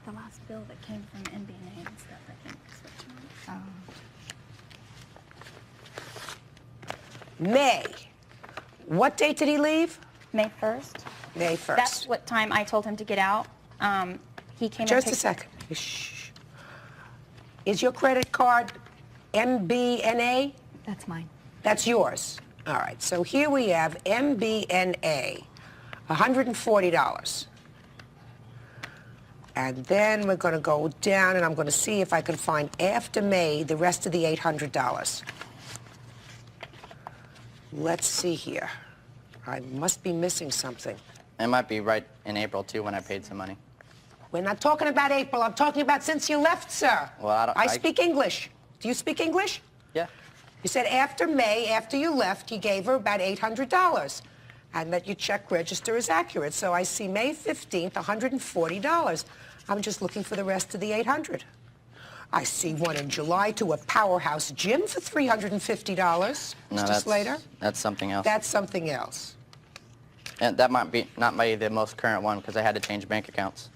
The last bill that came from NBNA and stuff, I think. Is what you want. May. What date did he leave? May 1st. May 1st. That's what time I told him to get out. He came Just and a second. Shh. Is your credit card MBNA? That's mine. That's yours. All right. So here we have MBNA, $140. And then we're going to go down, and I'm going to see if I can find after May the rest of the $800. Let's see here. I must be missing something. It might be right in April, too, when I paid some money. We're not talking about April. I'm talking about since you left, sir. Well, I speak English. Do you speak English? Yeah. You said after May, after you left, you gave her about $800, and that your check register is accurate. So I see May 15th, $140. I'm just looking for the rest of the $800. I see one in July to a Powerhouse Gym for $350. No, Just later. That's something else. That's something else. And that might be not be the most current one because I had to change bank accounts.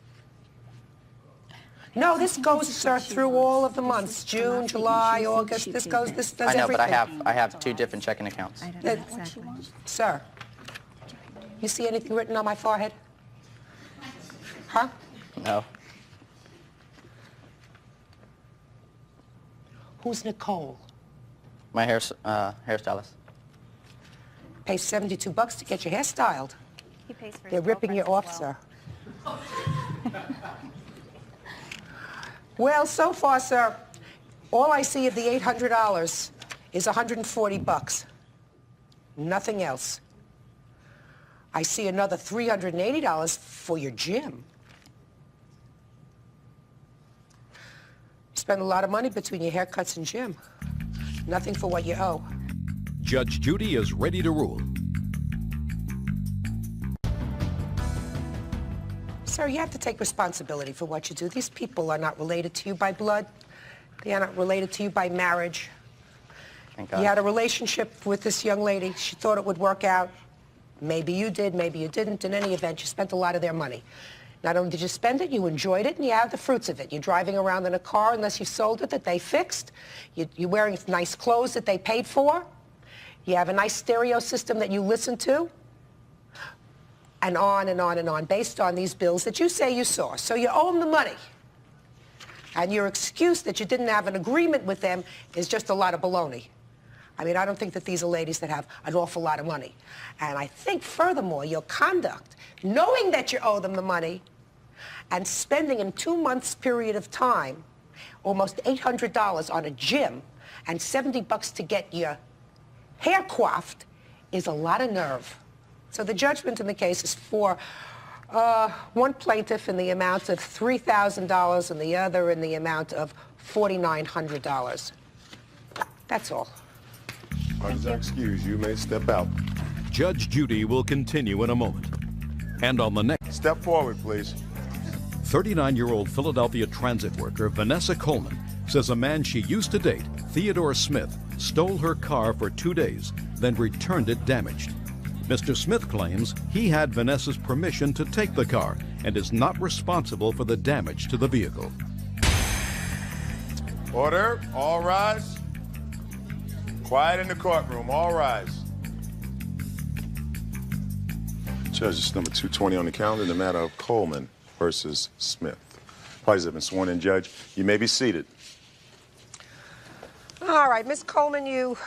No, this goes, sir, through all of the months. June, July, August. This does I know, everything. but I have two different checking accounts. Sir, you see anything written on my forehead? Huh? No. Who's Nicole? My hairstylist. Pays $72 to get your hair styled. He pays for his They're ripping you off, sir. Well, so far, sir, all I see of the $800 is $140. Nothing else. I see another $380 for your gym. You spend a lot of money between your haircuts and gym. Nothing for what you owe. Judge Judy is ready to rule. Sir, you have to take responsibility for what you do. These people are not related to you by blood. They are not related to you by marriage. Thank You God. had a relationship with this young lady. She thought it would work out. Maybe you did, maybe you didn't. In any event, you spent a lot of their money. Not only did you spend it, you enjoyed it, and you have the fruits of it. You're driving around in a car, unless you sold it, that they fixed. You're wearing nice clothes that they paid for. You have a nice stereo system that you listen to. And on and on and on, based on these bills that you say you saw. So you owe them the money. And your excuse that you didn't have an agreement with them is just a lot of baloney. I mean, I don't think that these are ladies that have an awful lot of money. And I think, furthermore, your conduct, knowing that you owe them the money and spending in 2 months' period of time almost $800 on a gym and $70 to get your hair coiffed is a lot of nerve. So the judgment in the case is for one plaintiff in the amount of $3,000 and the other in the amount of $4,900. That's all. Parties are excused. You may step out. Judge Judy will continue in a moment. And on the next... Step forward, please. 39-year-old Philadelphia transit worker Vanessa Coleman says a man she used to date, Theodore Smith, stole her car for 2 days, then returned it damaged. Mr. Smith claims he had Vanessa's permission to take the car and is not responsible for the damage to the vehicle. Order. All rise. Quiet in the courtroom. All rise. Judge, it's number 220 on the calendar in the matter of Coleman versus Smith. Parties have been sworn in, Judge. You may be seated. All right, Miss Coleman, you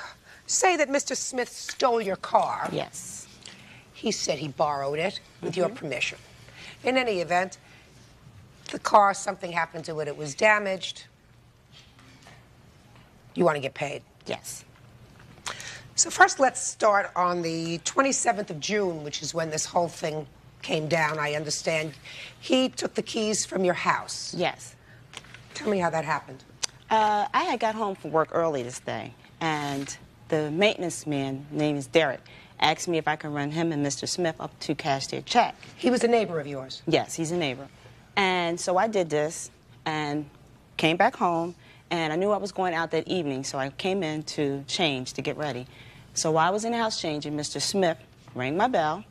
say that Mr. Smith stole your car. Yes. He said he borrowed it with your permission. In any event, the car, something happened to it, it was damaged. You want to get paid? Yes. So first, let's start on the 27th of June, which is when this whole thing came down, I understand. He took the keys from your house. Yes. Tell me how that happened. I had got home from work early this day, and the maintenance man, name is Derek, asked me if I could run him and Mr. Smith up to cash their check. He was a neighbor of yours? Yes, he's a neighbor. And so I did this and came back home, and I knew I was going out that evening, so I came in to change, to get ready. So while I was in the house changing, Mr. Smith rang my bell.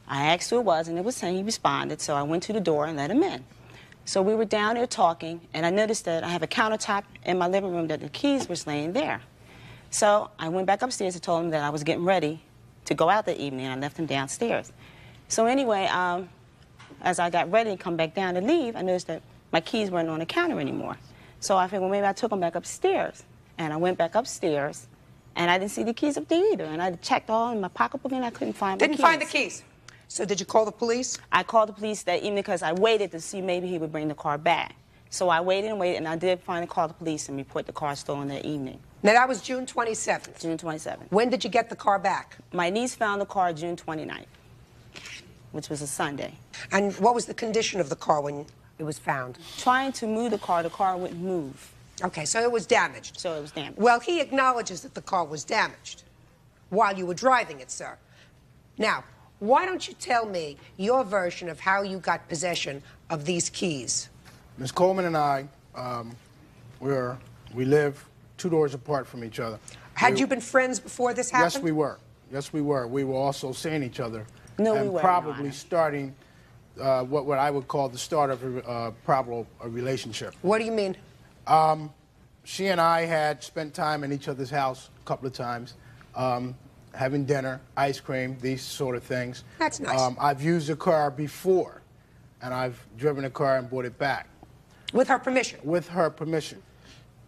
I asked who it was, and it was him. He responded, so I went to the door and let him in. So we were down there talking, and I noticed that I have a countertop in my living room that the keys were laying there. So I went back upstairs and told him that I was getting ready to go out that evening, and I left him downstairs. So anyway, as I got ready to come back down to leave, I noticed that my keys weren't on the counter anymore. So I figured, well, maybe I took them back upstairs. And I went back upstairs, and I didn't see the keys up there either. And I checked all in my pocketbook, and I couldn't find my keys. Didn't find the keys? So did you call the police? I called the police that evening because I waited to see maybe he would bring the car back. So I waited and waited, and I did finally call the police and report the car stolen that evening. Now, that was June 27th? June 27th. When did you get the car back? My niece found the car June 29th, which was a Sunday. And what was the condition of the car when it was found? Trying to move the car wouldn't move. Okay, so it was damaged. So it was damaged. Well, he acknowledges that the car was damaged while you were driving it, sir. Now, why don't you tell me your version of how you got possession of these keys? Ms. Coleman and I, we live 2 doors apart from each other. Had you been friends before this happened? Yes, we were. Yes, we were. We were also seeing each other. No, and we weren't, probably starting what I would call the start of a relationship. What do you mean? She and I had spent time in each other's house a couple of times, having dinner, ice cream, these sort of things. That's nice. I've used the car before, and I've driven a car and brought it back. With her permission? With her permission.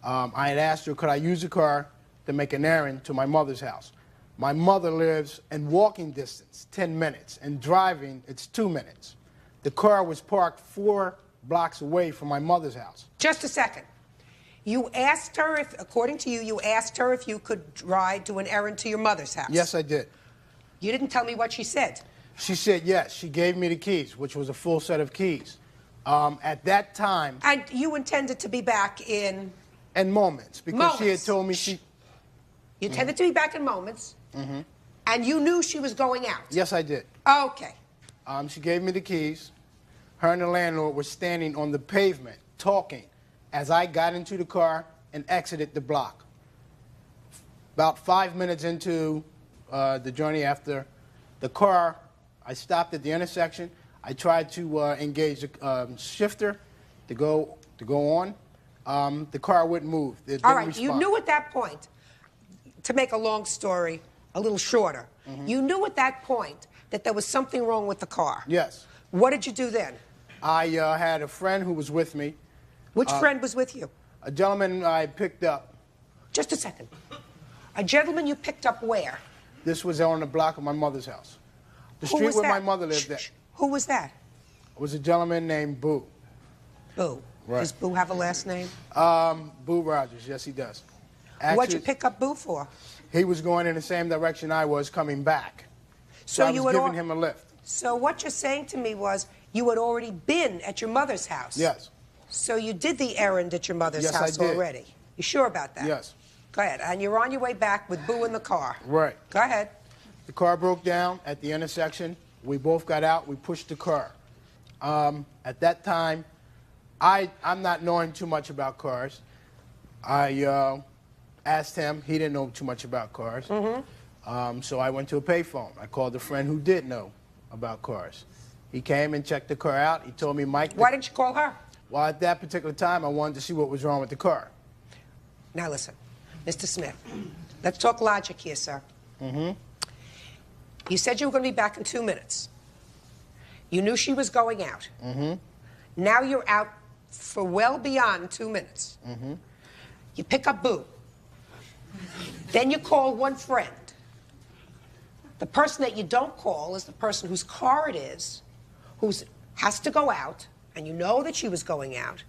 I had asked her, could I use the car to make an errand to my mother's house? My mother lives in walking distance, 10 minutes, and driving, it's 2 minutes. The car was parked 4 blocks away from my mother's house. Just a second. You asked her if, according to you, you asked her if you could ride to an errand to your mother's house. Yes, I did. You didn't tell me what she said. She said yes. She gave me the keys, which was a full set of keys. At that time... And you intended to be back in... In moments, because moments. She had told me she... You intended to be back in moments, and you knew she was going out. Yes, I did. Okay. She gave me the keys. Her and the landlord were standing on the pavement talking as I got into the car and exited the block. About 5 minutes into the journey after the car, I stopped at the intersection. I tried to engage the shifter to go on. The car wouldn't move. It All didn't right, respond. you knew at that point, to make a long story a little shorter, you knew at that point that there was something wrong with the car. Yes. What did you do then? I had a friend who was with me. Which friend was with you? A gentleman I picked up. Just a second. A gentleman you picked up where? This was on the block of my mother's house. The Who street was where that? my mother lived at. Who was that? It was a gentleman named Boo. Boo. Right. Does Boo have a last name? Boo Rogers, yes he does. What'd you pick up Boo for? He was going in the same direction I was coming back. So I you was had giving him a lift. So what you're saying to me was you had already been at your mother's house. Yes. So you did the errand at your mother's Yes, I house did. already. You sure about that? Yes. Go ahead. And you're on your way back with Boo in the car. Right. Go ahead. The car broke down at the intersection. We both got out. We pushed the car. At that time, I'm not knowing too much about cars. I asked him. He didn't know too much about cars. So I went to a payphone. I called a friend who did know about cars. He came and checked the car out. He told me, Mike... Why didn't you call her? Well, at that particular time, I wanted to see what was wrong with the car. Now listen, Mr. Smith, let's talk logic here, sir. You said you were going to be back in 2 minutes. You knew she was going out. Now you're out for well beyond 2 minutes. You pick up Boo. Then you call one friend. The person that you don't call is the person whose car it is, who has to go out, and you know that she was going out.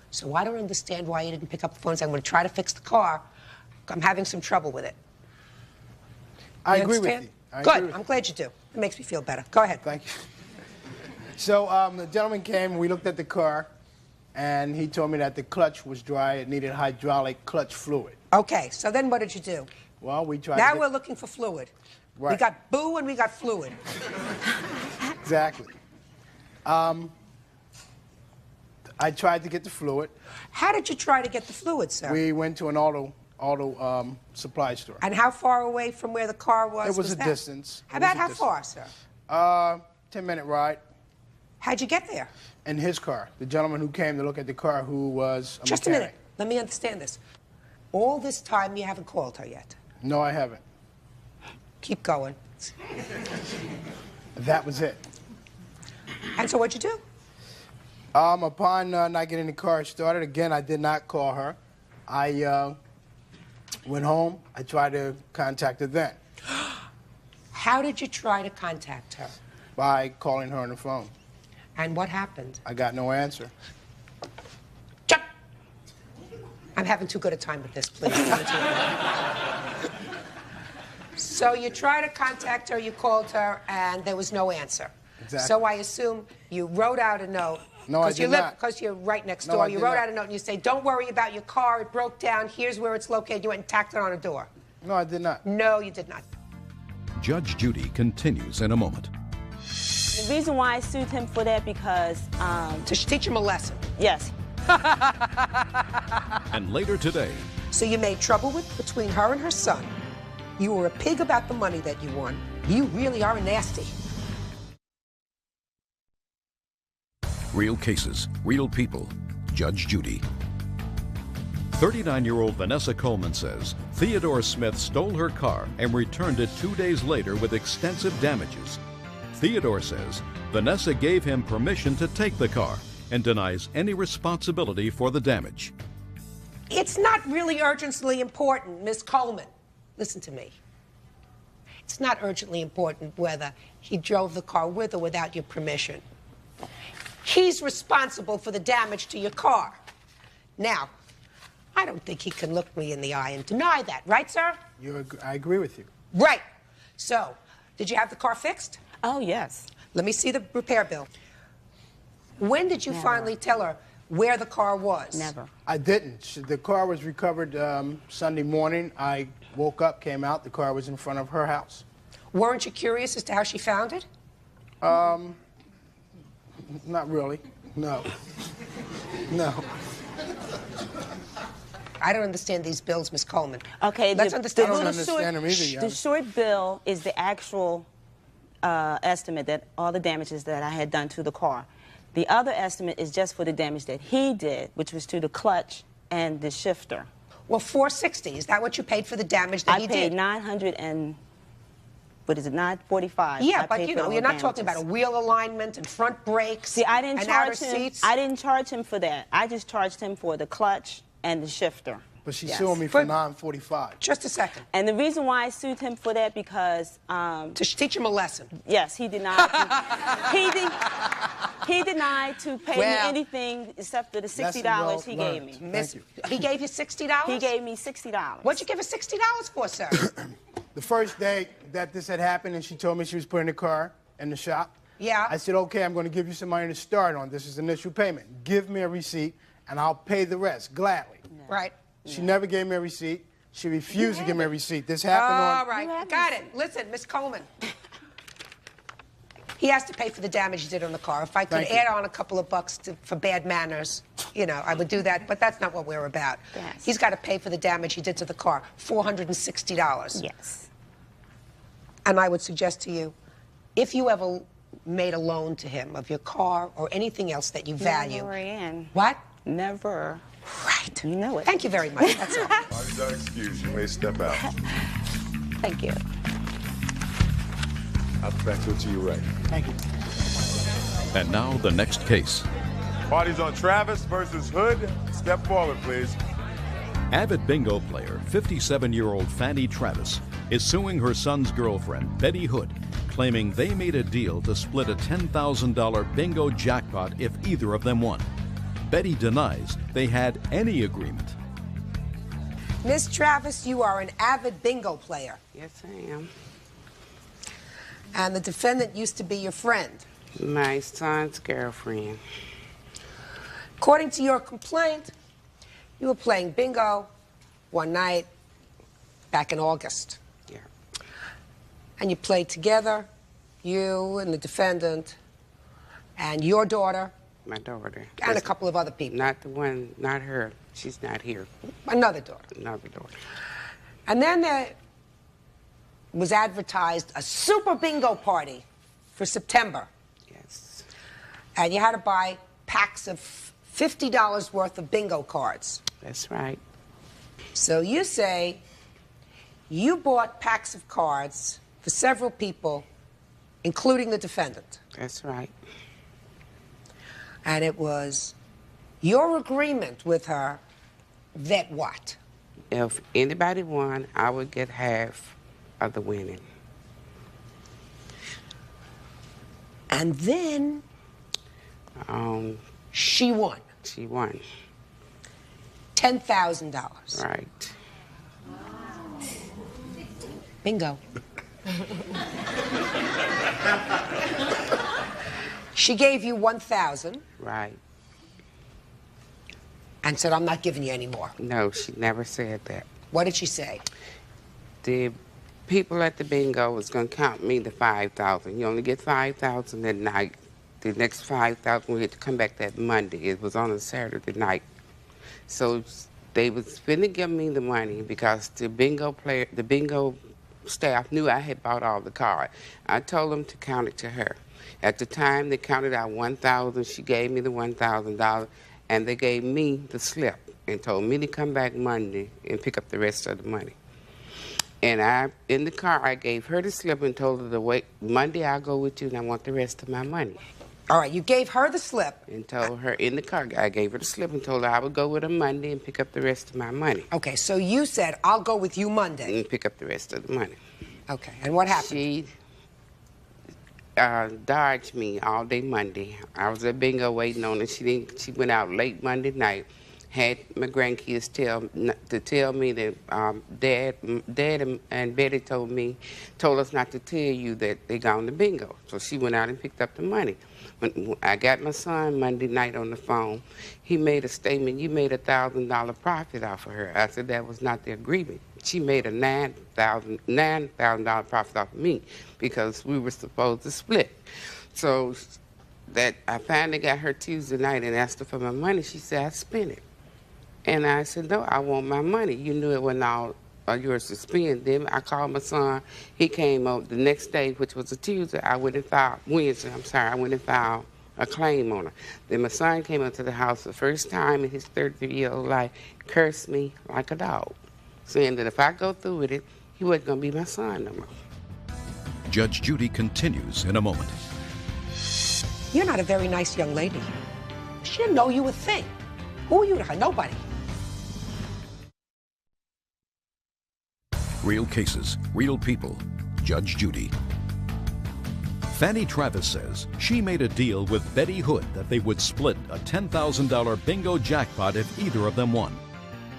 So I don't understand why you didn't pick up the phone and say, I'm going to try to fix the car. I'm having some trouble with it. I You agree with understand? you. I Good. agree with I'm glad you do. It makes me feel better. Go ahead. Thank you. So the gentleman came, we looked at the car, and he told me that the clutch was dry. It needed hydraulic clutch fluid. Okay, so then what did you do? Well, we tried Now to we're looking for fluid. Right. We got Boo and we got fluid. Exactly. I tried to get the fluid. How did you try to get the fluid, sir? We went to an auto supply store. And how far away from where the car was? It was a that? distance. How about how far, sir? 10-minute ride. How'd you get there? In his car. The gentleman who came to look at the car, who was a Just a mechanic. minute. Let me understand this. All this time you haven't called her yet. No, I haven't. Keep going. That was it. And so what'd you do? Upon not getting the car started, again, I did not call her. I went home. I tried to contact her then. How did you try to contact her? By calling her on the phone. And what happened? I got no answer. I'm having too good a time with this, please. So you tried to contact her, you called her, and there was no answer. Exactly. So I assume you wrote out a note. No, I did not. Because you're right next No, door. I You did wrote not. out a note and you say, don't worry about your car, it broke down, here's where it's located. You went and tacked it on a door. No, I did not. No, you did not. Judge Judy continues in a moment. The reason why I sued him for that because... to teach him a lesson. Yes. And later today, So you made trouble between her and her son. You were a pig about the money that you won. You really are nasty. real cases, real people. Judge Judy. 39-year-old Vanessa Coleman says Theodore Smith stole her car and returned it 2 days later with extensive damages. Theodore says Vanessa gave him permission to take the car and denies any responsibility for the damage. It's not really urgently important, Miss Coleman. Listen to me. It's not urgently important whether he drove the car with or without your permission. He's responsible for the damage to your car. Now, I don't think he can look me in the eye and deny that, right, sir? I agree with you. Right. So, did you have the car fixed? Oh, yes. Let me see the repair bill. When did you finally tell her where the car was? Never. I didn't. The car was recovered Sunday morning. I woke up, came out, the car was in front of her house. Weren't you curious as to how she found it? Not really. No. No. I don't understand these bills, Miss Coleman. Okay, Let's understand. I don't understand them either, The short bill is the actual estimate that all the damages that I had done to the car. The other estimate is just for the damage that he did, which was to the clutch and the shifter. Well, $460. Is that what you paid for the damage that he did? I paid 900 and what is it, 945? Yeah, I but paid you for know, all you're not damages. talking about a wheel alignment and front brakes. See, I didn't and charge outer him. seats. I didn't charge him for that. I just charged him for the clutch and the shifter. But she's suing me for 945. Just a second. And the reason why I sued him for that because to teach him a lesson. Yes, he denied. He denied to pay me anything except for the $60 he gave me. He gave you $60? He gave me $60. What'd you give her $60 for, sir? The first day that this had happened and she told me she was putting the car in the shop, yeah. I said, okay, I'm going to give you some money to start on. This is initial payment. Give me a receipt and I'll pay the rest gladly. Right. She never gave me a receipt. She refused to give me a receipt. This happened All right, got it. Listen, Miss Coleman. He has to pay for the damage he did on the car. If I could add on a couple of bucks for bad manners, you know, I would do that, but that's not what we're about. Yes. He's got to pay for the damage he did to the car, $460. Yes. And I would suggest to you, if you ever made a loan to him of your car or anything else that you value. Never, Ann. What? Never. Right. You know it. Thank you very much. That's all. Parties are excused. You may step out. Thank you. I'll be back to you right. Thank you. And now the next case. Parties on Travis versus Hood. Step forward, please. Avid bingo player, 57-year-old Fanny Travis, is suing her son's girlfriend, Betty Hood, claiming they made a deal to split a $10,000 bingo jackpot if either of them won. Betty denies they had any agreement. Miss Travis, you are an avid bingo player. Yes, I am. And the defendant used to be your friend. My son's girlfriend. According to your complaint, you were playing bingo one night back in August. Yeah. And you played together, you and the defendant, and your daughter. My daughter. And a couple of other people. Not the one, not her. She's not here. Another daughter. Another daughter. And then there was advertised a super bingo party for September. Yes. And you had to buy packs of $50 worth of bingo cards. That's right. So you say you bought packs of cards for several people, including the defendant. That's right. And it was your agreement with her that what? If anybody won, I would get half of the winning. And then she won. She won. $10,000. Right. Bingo. She gave you $1,000 Right. and said, I'm not giving you any more. No, she never said that. What did she say? The people at the bingo was going to count me the $5,000. You only get $5,000 that night. The next $5,000 we had to come back that Monday. It was on a Saturday night. So they was finna give me the money because the bingo staff knew I had bought all the cards. I told them to count it to her. At the time, they counted out $1,000. She gave me the $1,000, and they gave me the slip and told me to come back Monday and pick up the rest of the money. And in the car, I gave her the slip and told her to wait. Monday, I'll go with you, and I want the rest of my money. All right, you gave her the slip. And told her in the car, I gave her the slip and told her I would go with her Monday and pick up the rest of my money. Okay, so you said, I'll go with you Monday. And pick up the rest of the money. Okay, and what happened? She dodged me all day Monday. I was at bingo waiting on her. She went out late Monday night. Had my grandkids tell me that Dad and Betty told us not to tell you that they gone to bingo. So she went out and picked up the money. When I got my son Monday night on the phone, he made a statement, you made $1,000 profit off of her. I said that was not the agreement. She made a $9,000 profit off of me because we were supposed to split. So that I finally got her Tuesday night and asked her for my money. She said, I spent it. And I said, no, I want my money. You knew it wasn't all yours to spend. Then I called my son. He came up the next day, which was a Tuesday. I went and filed, Wednesday, I'm sorry, I went and filed a claim on her. Then my son came up to the house the first time in his 33-year-old life, cursed me like a dog, saying that if I go through with it, he wasn't going to be my son no more. Judge Judy continues in a moment. You're not a very nice young lady. She didn't know you a thing. Who are you to her? Nobody. Real cases, real people. Judge Judy. Fanny Travis says she made a deal with Betty Hood that they would split a $10,000 bingo jackpot if either of them won.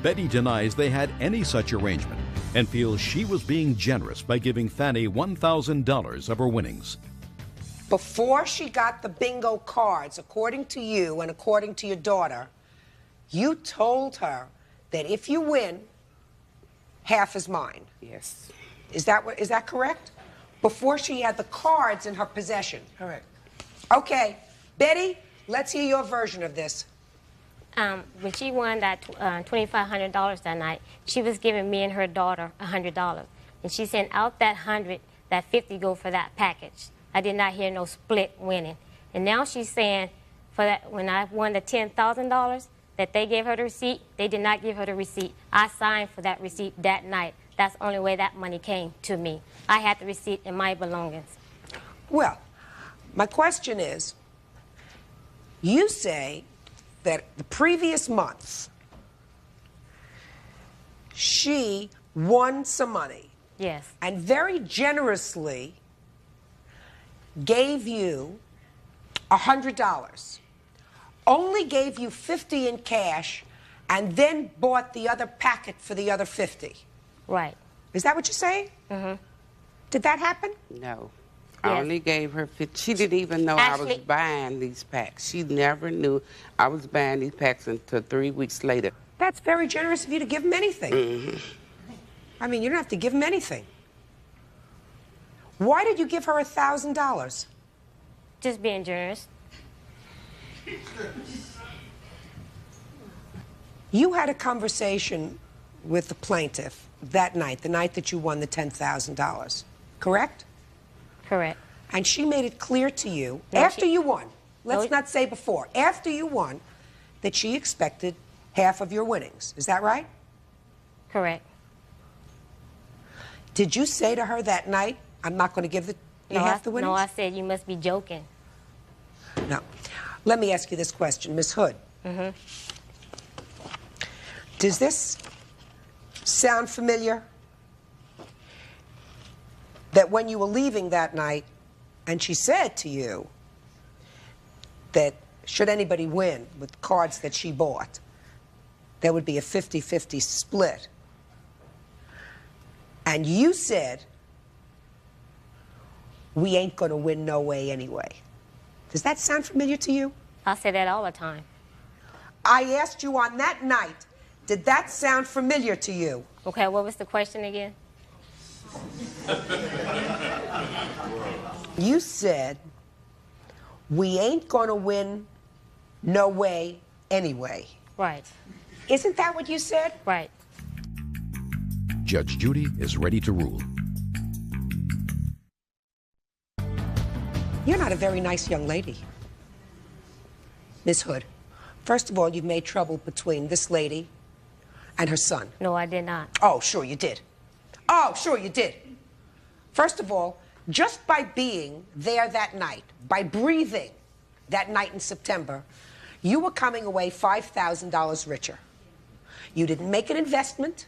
Betty denies they had any such arrangement and feels she was being generous by giving Fanny $1,000 of her winnings. Before she got the bingo cards, according to you and according to your daughter, you told her that if you win, half is mine. Yes. Is that correct? Before she had the cards in her possession. Correct. Okay, Betty, let's hear your version of this. When she won that $2,500 that night, she was giving me and her daughter $100. And she sent out that 100, that 50 go for that package. I did not hear no split winning. And now she's saying for that, when I won the $10,000, that they gave her the receipt. They did not give her the receipt. I signed for that receipt that night. That's the only way that money came to me. I had the receipt in my belongings. Well, my question is, you say that the previous month she won some money. Yes. And very generously gave you $100. Only gave you $50 in cash and then bought the other packet for the other $50. Right. Is that what you're saying? Mm-hmm. Did that happen? No. I only gave her 50. She didn't even know I was buying these packs. She never knew I was buying these packs until 3 weeks later. That's very generous of you to give him anything. Mm-hmm. I mean, you don't have to give him anything. Why did you give her $1,000? Just being generous. You had a conversation with the plaintiff that night, the night that you won the $10,000, correct? Correct. And she made it clear to you, No, after she- you won, let's No. not say before, after you won, that she expected half of your winnings. Is that right? Correct. Did you say to her that night, I'm not going to give you half the winnings? No, I said you must be joking. No. Let me ask you this question, Ms. Hood. Mm-hmm. Does this sound familiar? That when you were leaving that night, and she said to you that should anybody win with cards that she bought, there would be a 50-50 split. And you said, we ain't gonna win no way anyway. Does that sound familiar to you? I say that all the time. I asked you on that night, did that sound familiar to you? Okay, what was the question again? You said, we ain't gonna win no way anyway. Right. Isn't that what you said? Right. Judge Judy is ready to rule. You're not a very nice young lady, Miss Hood. First of all, you've made trouble between this lady and her son. No, I did not. Oh, sure you did. Oh, sure you did. First of all, just by being there that night, by breathing that night in September, you were coming away $5,000 richer. You didn't make an investment.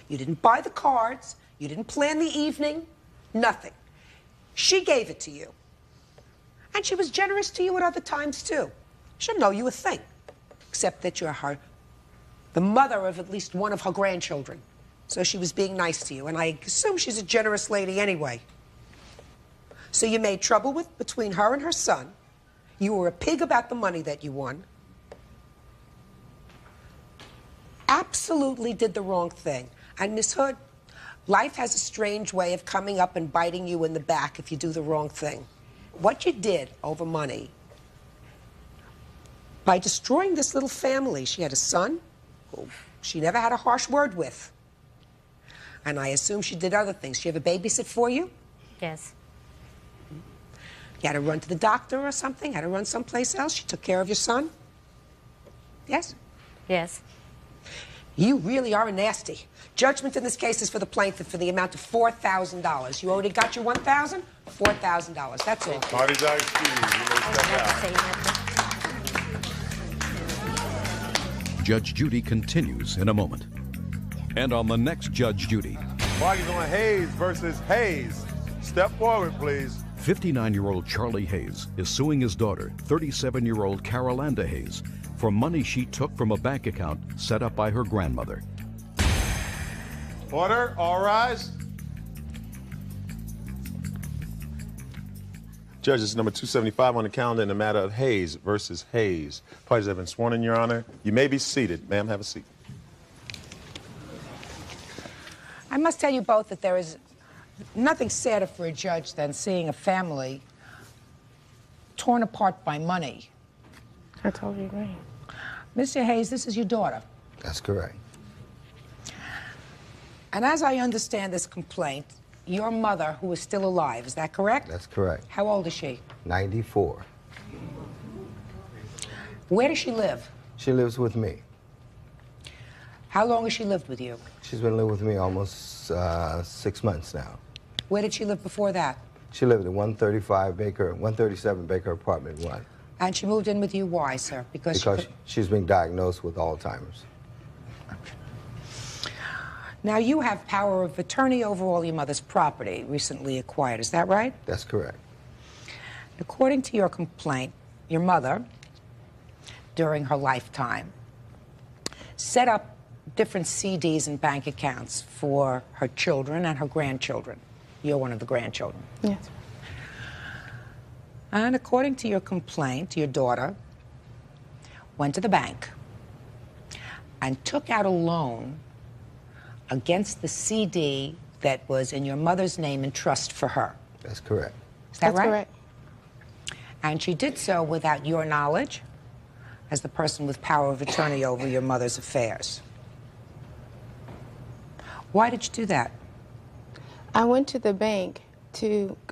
You didn't buy the cards. You didn't plan the evening. Nothing. She gave it to you. And she was generous to you at other times, too. She didn't know you a thing, except that you're the mother of at least one of her grandchildren. So she was being nice to you, and I assume she's a generous lady anyway. So you made trouble between her and her son. You were a pig about the money that you won. Absolutely did the wrong thing. And Miss Hood, life has a strange way of coming up and biting you in the back if you do the wrong thing. What you did over money by destroying this little family. She had a son who she never had a harsh word with. And I assume she did other things. She ever babysit for you? Yes. You had to run to the doctor or something? Had to run someplace else? She took care of your son? Yes? Yes. You really are nasty. Judgment in this case is for the plaintiff for the amount of $4,000. You already got your $1,000? $4,000. That's all. Party's iced tea. You may step out. Judge Judy continues in a moment. And on the next Judge Judy. Party's on Hayes versus Hayes. Step forward, please. 59-year-old Charlie Hayes is suing his daughter, 37-year-old Carolanda Hayes, for money she took from a bank account set up by her grandmother. Order, all rise. Judges, number 275 on the calendar in the matter of Hayes versus Hayes. Parties have been sworn in, Your Honor. You may be seated. Ma'am, have a seat. I must tell you both that there is nothing sadder for a judge than seeing a family torn apart by money. I totally agree. Mr. Hayes, this is your daughter. That's correct. And as I understand this complaint, your mother, who is still alive, is that correct? That's correct. How old is she? 94. Where does she live? She lives with me. How long has she lived with you? She's been living with me almost 6 months now. Where did she live before that? She lived at 137 Baker Apartment 1. And she moved in with you, why, sir? Because she's been diagnosed with Alzheimer's. Now, you have power of attorney over all your mother's property recently acquired, is that right? That's correct. According to your complaint, your mother, during her lifetime, set up different CDs and bank accounts for her children and her grandchildren. You're one of the grandchildren. Yes. And according to your complaint, your daughter went to the bank and took out a loan against the CD that was in your mother's name in trust for her. That's correct. Is that That's right? correct. And she did so without your knowledge as the person with power of attorney over your mother's affairs. Why did you do that? I went to the bank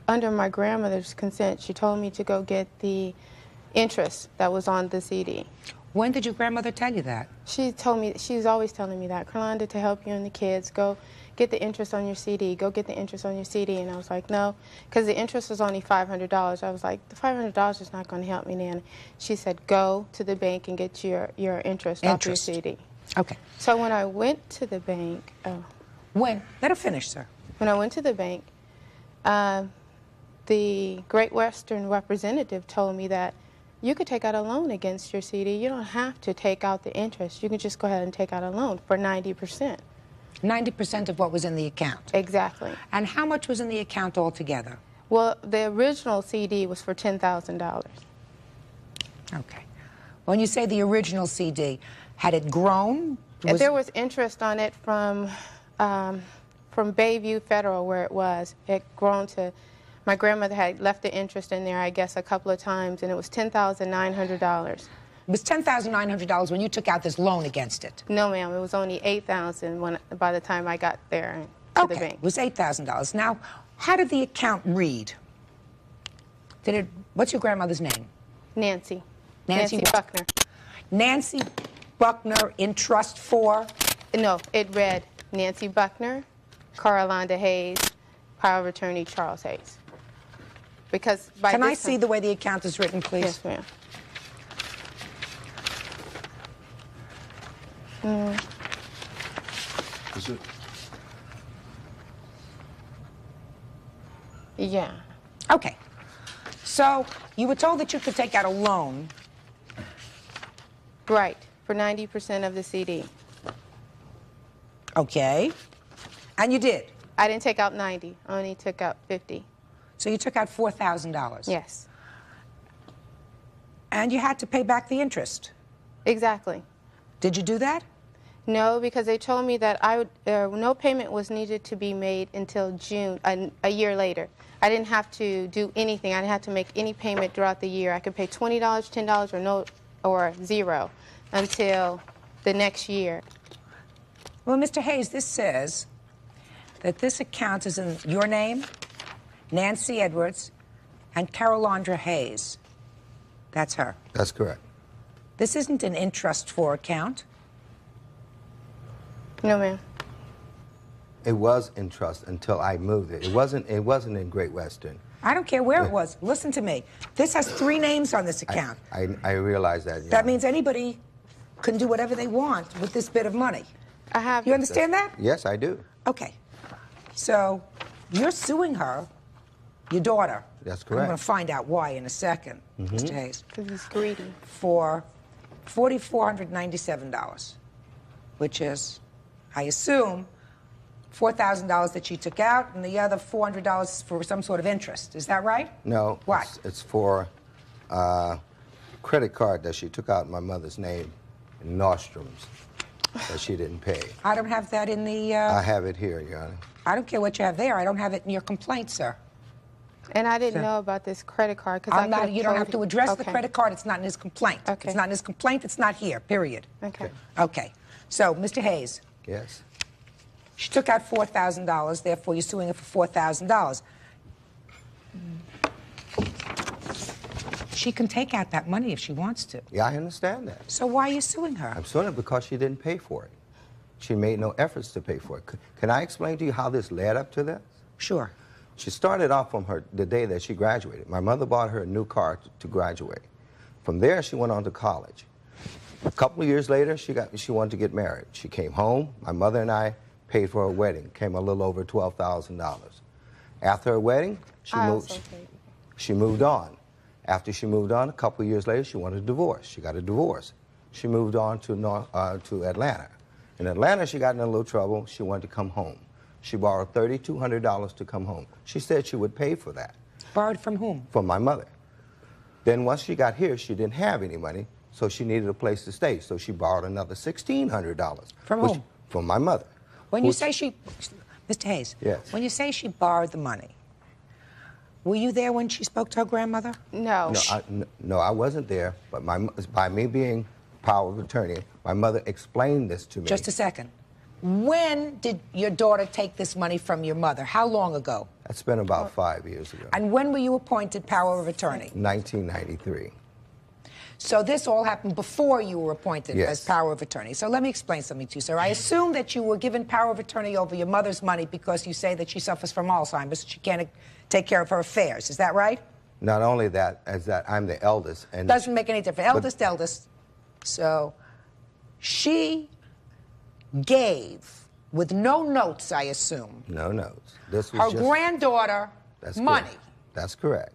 under my grandmother's consent. She told me to go get the interest that was on the CD. When did your grandmother tell you that? She told me, she's always telling me that, Carolanda, to help you and the kids, go get the interest on your CD, go get the interest on your CD. And I was like, no, because the interest was only $500. I was like, the $500 is not going to help me, Nana. She said, go to the bank and get your interest off your CD. Okay. So when I went to the bank... When? Let her finish, sir. When I went to the bank, the Great Western representative told me that you could take out a loan against your CD. You don't have to take out the interest. You can just go ahead and take out a loan for 90%. 90% of what was in the account? Exactly. And how much was in the account altogether? Well, the original CD was for $10,000. Okay. When you say the original CD, had it grown? There was interest on it from Bayview Federal, where it was. It grown to... My grandmother had left the interest in there, I guess, a couple of times, and it was $10,900. It was $10,900 when you took out this loan against it? No, ma'am. It was only $8,000 by the time I got there to the bank. It was $8,000. Now, how did the account read? What's your grandmother's name? Nancy. Nancy Nancy Buckner. Nancy Buckner in trust for? No, it read Nancy Buckner, Carolanda Hayes, power of attorney Charles Hayes. Because by Can I this see time, the way the account is written, please? Yes, ma'am. Is it? Yeah. Okay. So you were told that you could take out a loan. Right, for 90% of the CD. Okay. And you did? I didn't take out 90. I only took out 50. So you took out $4,000? Yes. And you had to pay back the interest? Exactly. Did you do that? No, because they told me that no payment was needed to be made until June, a year later. I didn't have to do anything. I didn't have to make any payment throughout the year. I could pay $20, $10, or or zero until the next year. Well, Mr. Hayes, this says that this account is in your name, Nancy Edwards, and Carolandra Hayes. That's her. That's correct. This isn't an in-trust for account. No, ma'am. It was in trust until I moved it. It wasn't in Great Western. I don't care where it was. Listen to me. This has 3 names on this account. I realize that. Yeah. That means anybody can do whatever they want with this bit of money. You understand that? Yes, I do. Okay. So you're suing her, your daughter. That's I'm correct. going to find out why in a second, Mr. Hayes. Because he's greedy. For $4,497, which is, I assume, $4,000 that she took out, and the other $400 for some sort of interest. Is that right? No. What? It's for a credit card that she took out in my mother's name in Nordstrom's that she didn't pay. I don't have that in the... I have it here, Your Honor. I don't care what you have there. I don't have it in your complaint, sir. And I didn't know about this credit card because You don't have to address the credit card. It's not in his complaint. Okay. It's not in his complaint. It's not here, period. Okay. Okay. So, Mr. Hayes. Yes. She took out $4,000, therefore you're suing her for $4,000. She can take out that money if she wants to. Yeah, I understand that. So why are you suing her? I'm suing her because she didn't pay for it. She made no efforts to pay for it. Can I explain to you how this led up to this? Sure. She started off from the day that she graduated. My mother bought her a new car to graduate. From there, she went on to college. A couple of years later, she wanted to get married. She came home. My mother and I paid for her wedding. Came a little over $12,000. After her wedding, she moved on. After she moved on, a couple of years later, she wanted a divorce. She got a divorce. She moved on to Atlanta. In Atlanta, she got in a little trouble. She wanted to come home. She borrowed $3,200 to come home. She said she would pay for that. Borrowed from whom? From my mother. Then once she got here, she didn't have any money, so she needed a place to stay. So she borrowed another $1,600. From whom? From my mother. When you say she... Mr. Hayes. Yes. When you say she borrowed the money, were you there when she spoke to her grandmother? No. No, I wasn't there, but by me being power of attorney, my mother explained this to me. Just a second. When did your daughter take this money from your mother? How long ago? That's been about 5 years ago. And when were you appointed power of attorney? 1993. So this all happened before you were appointed Yes. as power of attorney. So let me explain something to you, sir. I assume that you were given power of attorney over your mother's money because you say that she suffers from Alzheimer's. She can't take care of her affairs. Is that right? Not only that, as that I'm the eldest. And doesn't make any difference. Eldest. So she gave, with no notes, I assume, No notes. This was her just granddaughter money. correct. That's correct.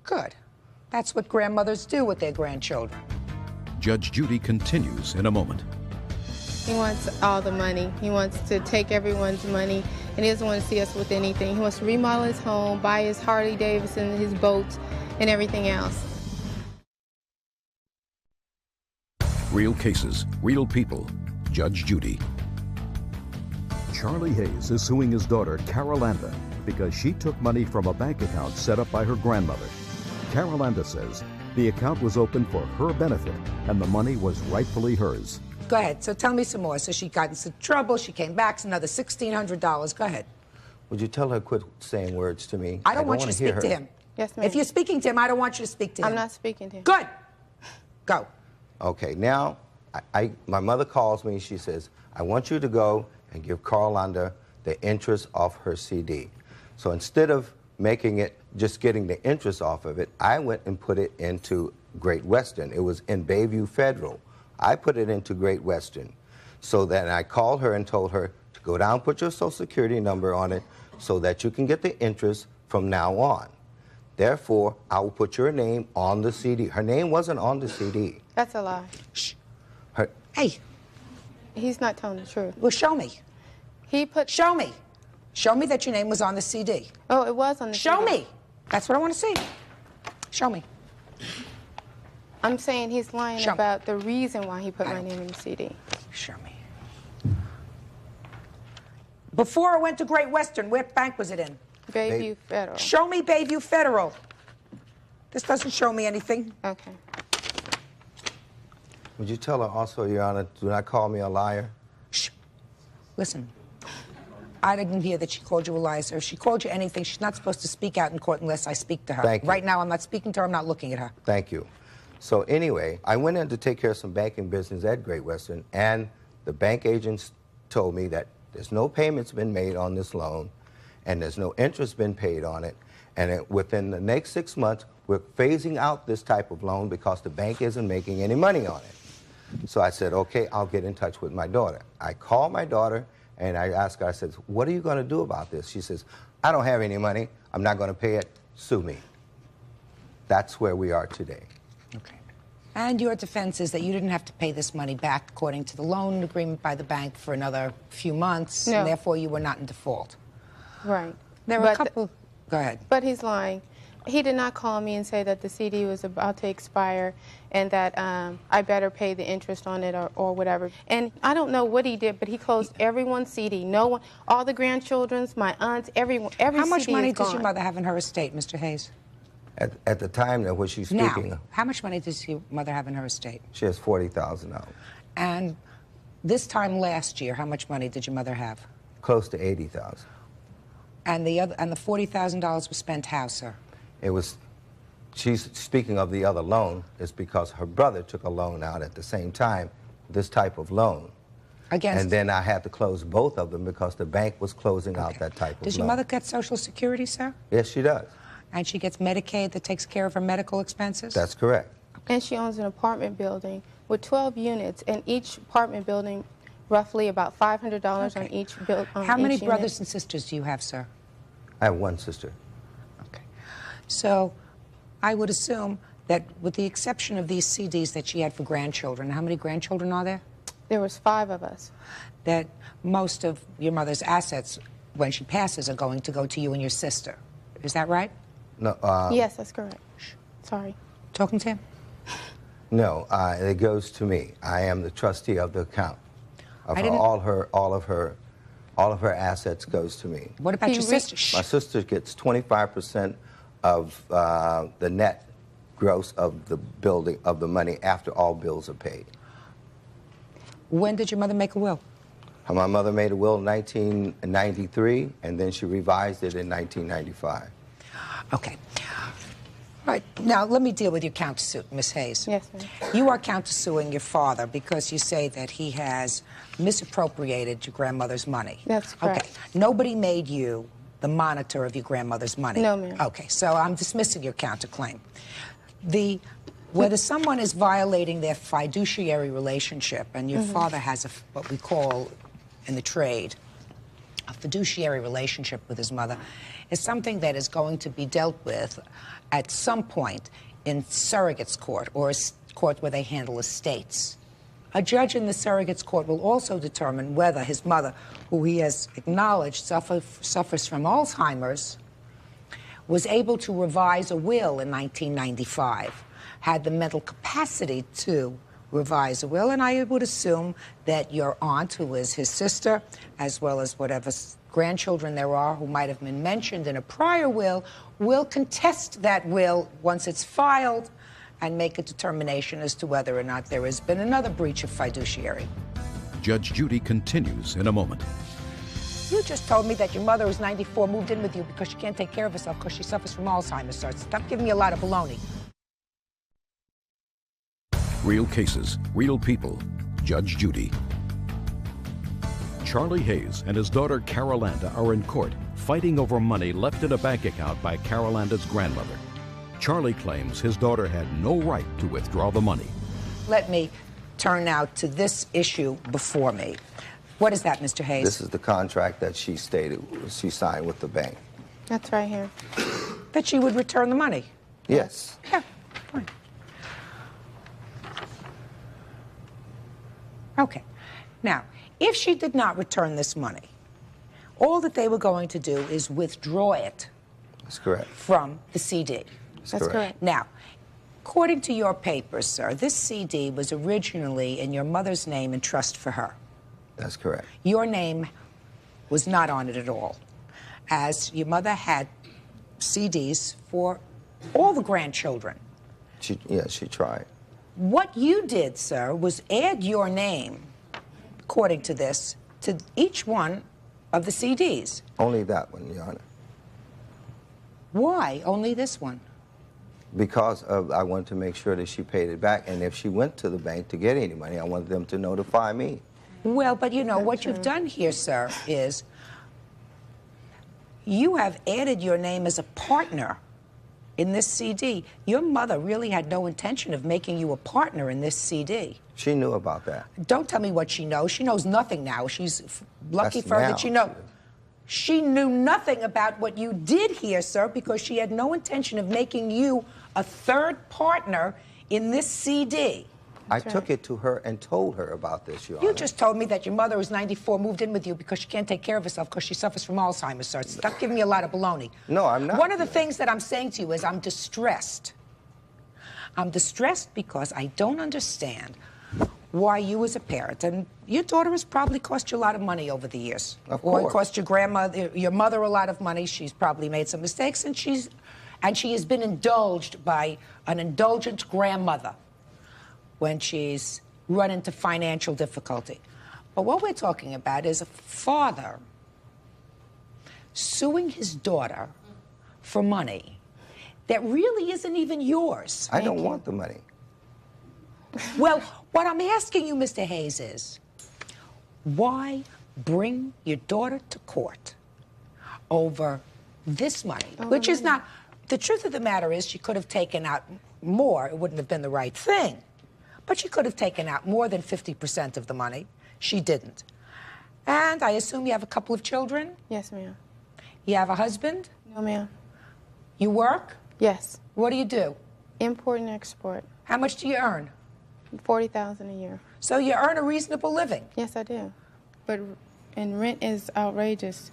Good. That's what grandmothers do with their grandchildren. Judge Judy continues in a moment. He wants all the money. He wants to take everyone's money, and he doesn't want to see us with anything. He wants to remodel his home, buy his Harley Davidson, his boats, and everything else. Real cases, real people. Judge Judy. Charlie Hayes is suing his daughter, Carolanda, because she took money from a bank account set up by her grandmother. Carolanda says the account was opened for her benefit and the money was rightfully hers. Go ahead. So tell me some more. So she got into trouble. She came back. It's another $1,600. Go ahead. Would you tell her quit saying words to me? I don't want you wanna to hear speak to her. him. Yes, ma'am. If you're speaking to him, I don't want you to speak to him. I'm not speaking to him. Good. Go. Okay, now my mother calls me. She says, I want you to go and give Carolanda the interest off her CD. So instead of making it, just getting the interest off of it, I went and put it into Great Western. It was in Bayview Federal. I put it into Great Western. So then I called her and told her to go down, put your Social Security number on it so that you can get the interest from now on. Therefore, I will put your name on the CD. Her name wasn't on the CD. That's a lie. Shh. Hey. He's not telling the truth. Well, show me. Show me. Show me that your name was on the CD. Oh, it was on the Show CD. me. That's what I want to see. Show me. I'm saying he's lying Show me. about the reason why he put my name in the CD. Show me. Before I went to Great Western, what bank was it in? Bayview Federal. Show me Bayview Federal. This doesn't show me anything. Okay. Would you tell her also, Your Honor, do not call me a liar? Shh. Listen, I didn't hear that she called you a liar, sir. If she called you anything, she's not supposed to speak out in court unless I speak to her. Thank you. Right now, I'm not speaking to her. I'm not looking at her. Thank you. So anyway, I went in to take care of some banking business at Great Western, and the bank agents told me that there's no payments been made on this loan, and there's no interest been paid on it, and within the next 6 months, we're phasing out this type of loan because the bank isn't making any money on it. So I said, okay, I'll get in touch with my daughter. I called my daughter, and I asked her, I said, what are you going to do about this? She says, I don't have any money. I'm not going to pay it. Sue me. That's where we are today. Okay. And your defense is that you didn't have to pay this money back according to the loan agreement by the bank for another few months, No. and therefore you were not in default. Right. There were a couple... Go ahead. But he's lying. He did not call me and say that the CD was about to expire and that I better pay the interest on it or whatever. And I don't know what he did, but he closed everyone's CD. No one, all the grandchildren's, my aunts, everyone, every How much CD money is does gone. your mother have in her estate, Mr. Hayes? At the time that when she's speaking, Now, how much money does your mother have in her estate? she has $40,000, And this time last year, how much money did your mother have? close to $80,000. And the $40,000 was spent how, sir? It was, she's speaking of the other loan, is because her brother took a loan out at the same time, this type of loan. Against? And then I had to close both of them because the bank was closing out that type of Does loan. your mother get Social Security, sir? Yes, she does. And she gets Medicaid that takes care of her medical expenses? That's correct. And she owns an apartment building with 12 units, and each apartment building roughly about $500 on each building. How many brothers and sisters do you have, sir? I have one sister. So I would assume that with the exception of these CDs that she had for grandchildren, how many grandchildren are there? There was 5 of us. That most of your mother's assets, when she passes, are going to go to you and your sister. Is that right? No. Yes, that's correct. Sorry. Talking to him? No, it goes to me. I am the trustee of the account. All of her assets goes to me. What about your sister? My sister gets 25% of the net gross of the building of the money after all bills are paid. When did your mother make a will? My mother made a will in 1993, and then she revised it in 1995. Okay. All right. Now, let me deal with your countersuit, Ms. Hayes. Yes, ma'am. You are countersuing your father because you say that he has misappropriated your grandmother's money. That's correct. Okay. Nobody made you the monitor of your grandmother's money. No, ma'am. Okay. So I'm dismissing your counterclaim. Whether someone is violating their fiduciary relationship, and your father has what we call in the trade a fiduciary relationship with his mother, is something that is going to be dealt with at some point in surrogates court or a court where they handle estates. A judge in the surrogates court will also determine whether his mother, who he has acknowledged suffers from Alzheimer's, was able to revise a will in 1995, had the mental capacity to revise a will, and I would assume that your aunt, who is his sister, as well as whatever grandchildren there are who might have been mentioned in a prior will contest that will once it's filed and make a determination as to whether or not there has been another breach of fiduciary. Judge Judy continues in a moment. You just told me that your mother, who's 94, moved in with you because she can't take care of herself because she suffers from Alzheimer's, sir. Stop giving me a lot of baloney. Real cases, real people. Judge Judy. Charlie Hayes and his daughter Carolanda are in court fighting over money left in a bank account by Carolanda's grandmother. Charlie claims his daughter had no right to withdraw the money. Let me turn now to this issue before me. What is that, Mr. Hayes? This is the contract that she signed with the bank. That's right here. That she would return the money? Yes. Yeah, fine. Okay. Now, if she did not return this money, all that they were going to do is withdraw it. That's correct. From the CD. That's correct. Now, according to your papers, sir, this CD was originally in your mother's name and trust for her. That's correct. Your name was not on it at all, as your mother had CDs for all the grandchildren. She tried. What you did, sir, was add your name, according to this, to each one of the CDs. Only that one, Your Honor. Why only this one? Because I wanted to make sure that she paid it back, and if she went to the bank to get any money, I wanted them to notify me. Well, but you know, what you've done here, sir, is you have added your name as a partner in this CD. Your mother really had no intention of making you a partner in this CD. She knew about that. Don't tell me what she knows. She knows nothing now. She's lucky That's for her now. that she knows. She knew nothing about what you did here, sir, because she had no intention of making you a third partner in this CD. I took it to her and told her about this, Your You Honor. just told me that your mother is 94, moved in with you because she can't take care of herself because she suffers from Alzheimer's, sir. Stop giving me a lot of baloney. No, I'm not. One of the things that I'm saying to you is I'm distressed. I'm distressed because I don't understand why you as a parent, and your daughter has probably cost you a lot of money over the years. Of Or it course. cost your mother a lot of money. She's probably made some mistakes, and she has been indulged by an indulgent grandmother when she's run into financial difficulty. But what we're talking about is a father suing his daughter for money that really isn't even yours. I don't want the money. Well, what I'm asking you, Mr. Hayes, is why bring your daughter to court over this money, which is not... The truth of the matter is she could have taken out more. It wouldn't have been the right thing. But she could have taken out more than 50% of the money. She didn't. And I assume you have a couple of children? Yes, ma'am. You have a husband? No, ma'am. You work? Yes. What do you do? Import and export. How much do you earn? $40,000 a year. So you earn a reasonable living? Yes, I do. And rent is outrageous.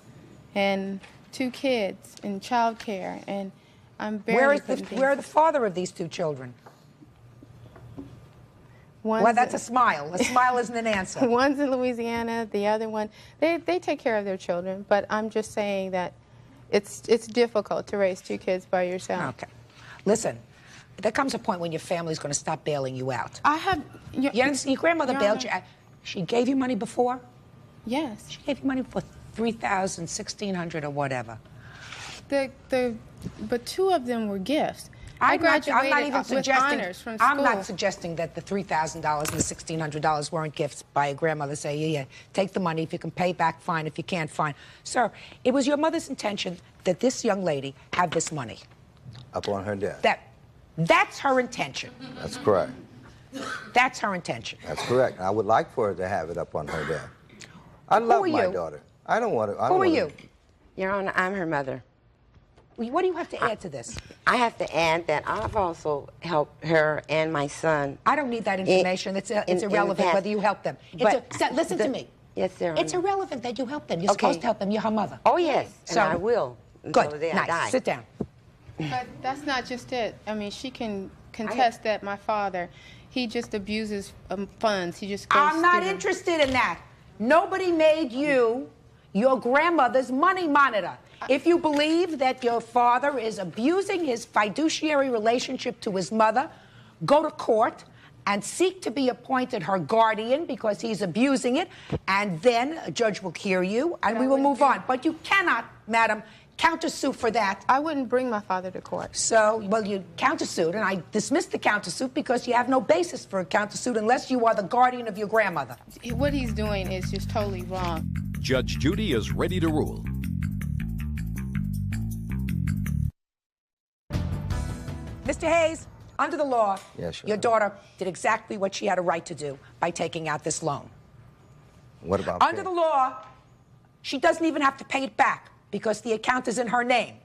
And 2 kids and childcare, and I'm barely Where are the father of these 2 children? Well, that's a smile. A smile isn't an answer. One's in Louisiana, the other one, they take care of their children, but I'm just saying that it's difficult to raise 2 kids by yourself. Okay. Listen, there comes a point when your family's going to stop bailing you out. I have... You understand? Your grandmother Your bailed Honor. you out. She gave you money before? Yes. She gave you money for $3,000, $1,600, or whatever. But 2 of them were gifts. I I'm not graduated even with suggesting. honors from school. I'm not suggesting that the $3,000 and the $1,600 weren't gifts by a grandmother. Say, yeah, take the money. If you can pay back, fine. If you can't, fine. Sir, it was your mother's intention that this young lady have this money. Up on her desk. That's her intention. That's correct. That's her intention. That's correct. I would like for her to have it up on her desk. I love my daughter. I don't want to... Who are you? Your Honor, I'm her mother. What do you have to add to this? I have to add that I've also helped her and my son. I don't need that information. It's irrelevant whether you help them. Listen to me. Yes, sir. It's irrelevant that you help them. You're supposed to help them. You're her mother. Oh, yes. And I will. Until Good. the day I die. Nice. Sit down. But that's not just it. I mean, she can contest that my father, he just abuses funds. He just goes I'm not through them. interested in that. Nobody made you your grandmother's money monitor. If you believe that your father is abusing his fiduciary relationship to his mother, go to court and seek to be appointed her guardian because he's abusing it, and then a judge will hear you, and we will move on. But you cannot, madam, countersue for that. I wouldn't bring my father to court. So, well, you countersued, and I dismissed the countersuit because you have no basis for a countersuit unless you are the guardian of your grandmother. What he's doing is just totally wrong. Judge Judy is ready to rule. Mr. Hayes, under the law, Yes, Your your Honor. daughter did exactly what she had a right to do by taking out this loan. What about Under the law, she doesn't even have to pay it back because the account is in her name.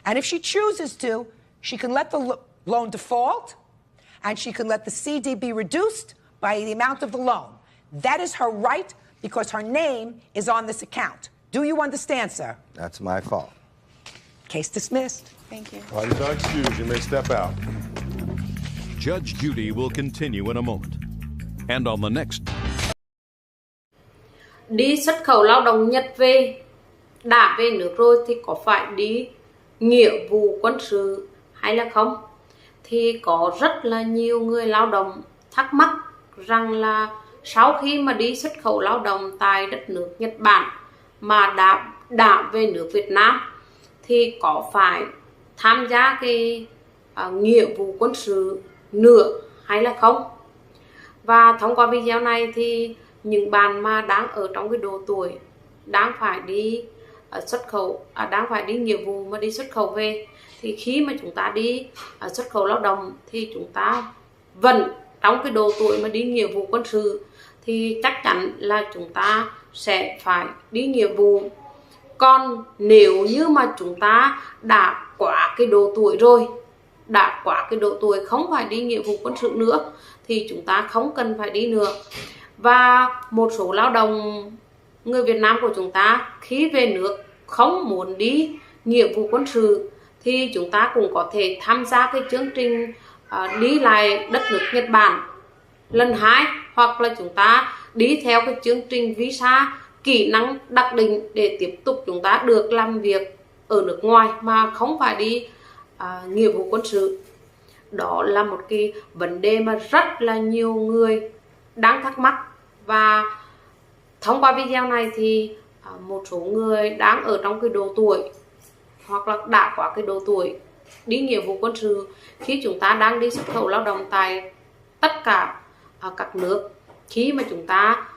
And if she chooses to, she can let the loan default, and she can let the CD be reduced by the amount of the loan. That is her right because her name is on this account. Do you understand, sir? That's my fault. Case dismissed. Thank you. Parties are excused. You may step out. Judge Judy will continue in a moment. And on the next... Đi xuất khẩu lao động Nhật về, đã về nước rồi thì có phải đi nghĩa vụ quân sự hay là không? thì có rất là nhiều người lao động thắc mắc rằng là sau khi mà đi xuất khẩu lao động tại đất nước Nhật Bản mà đã về nước Việt Nam thì có phải tham gia cái nghĩa vụ quân sự nữa hay là không. Và thông qua video này thì những bạn mà đang ở trong cái độ tuổi đang phải đi xuất khẩu, đang phải đi nghĩa vụ mà đi xuất khẩu về, thì khi mà chúng ta đi xuất khẩu lao động thì chúng ta vẫn trong cái độ tuổi mà đi nghĩa vụ quân sự thì chắc chắn là chúng ta sẽ phải đi nghĩa vụ. Còn nếu như mà chúng ta đã quá cái độ tuổi rồi, đã quá cái độ tuổi không phải đi nghĩa vụ quân sự nữa thì chúng ta không cần phải đi nữa. Và một số lao động người Việt Nam của chúng ta khi về nước không muốn đi nghĩa vụ quân sự thì chúng ta cũng có thể tham gia cái chương trình đi lại đất nước Nhật Bản lần 2, hoặc là chúng ta đi theo cái chương trình visa kỹ năng đặc định để tiếp tục chúng ta được làm việc ở nước ngoài mà không phải đi nghĩa vụ quân sự. Đó là một cái vấn đề mà rất là nhiều người đang thắc mắc, và thông qua video này thì một số người đang ở trong cái độ tuổi hoặc là đã qua cái độ tuổi đi nghĩa vụ quân sự, khi chúng ta đang đi xuất khẩu lao động tại tất cả các nước, khi mà chúng ta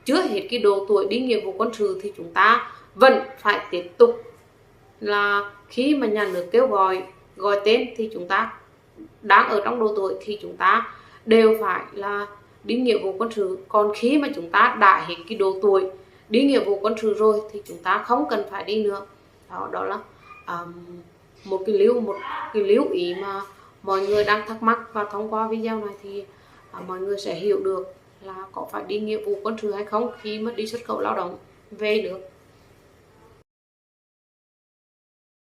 chưa hết cái độ tuổi đi nghĩa vụ quân sự thì chúng ta vẫn phải tiếp tục là khi mà nhà nước kêu gọi tên thì chúng ta đang ở trong độ tuổi thì chúng ta đều phải là đi nghĩa vụ quân sự. Còn khi mà chúng ta đã hết cái độ tuổi đi nghĩa vụ quân sự rồi thì chúng ta không cần phải đi nữa. Đó là một cái lưu ý mà mọi người đang thắc mắc, và thông qua video này thì mọi người sẽ hiểu được là có phải đi nghĩa vụ quân sự hay không khi mà đi xuất khẩu lao động về được.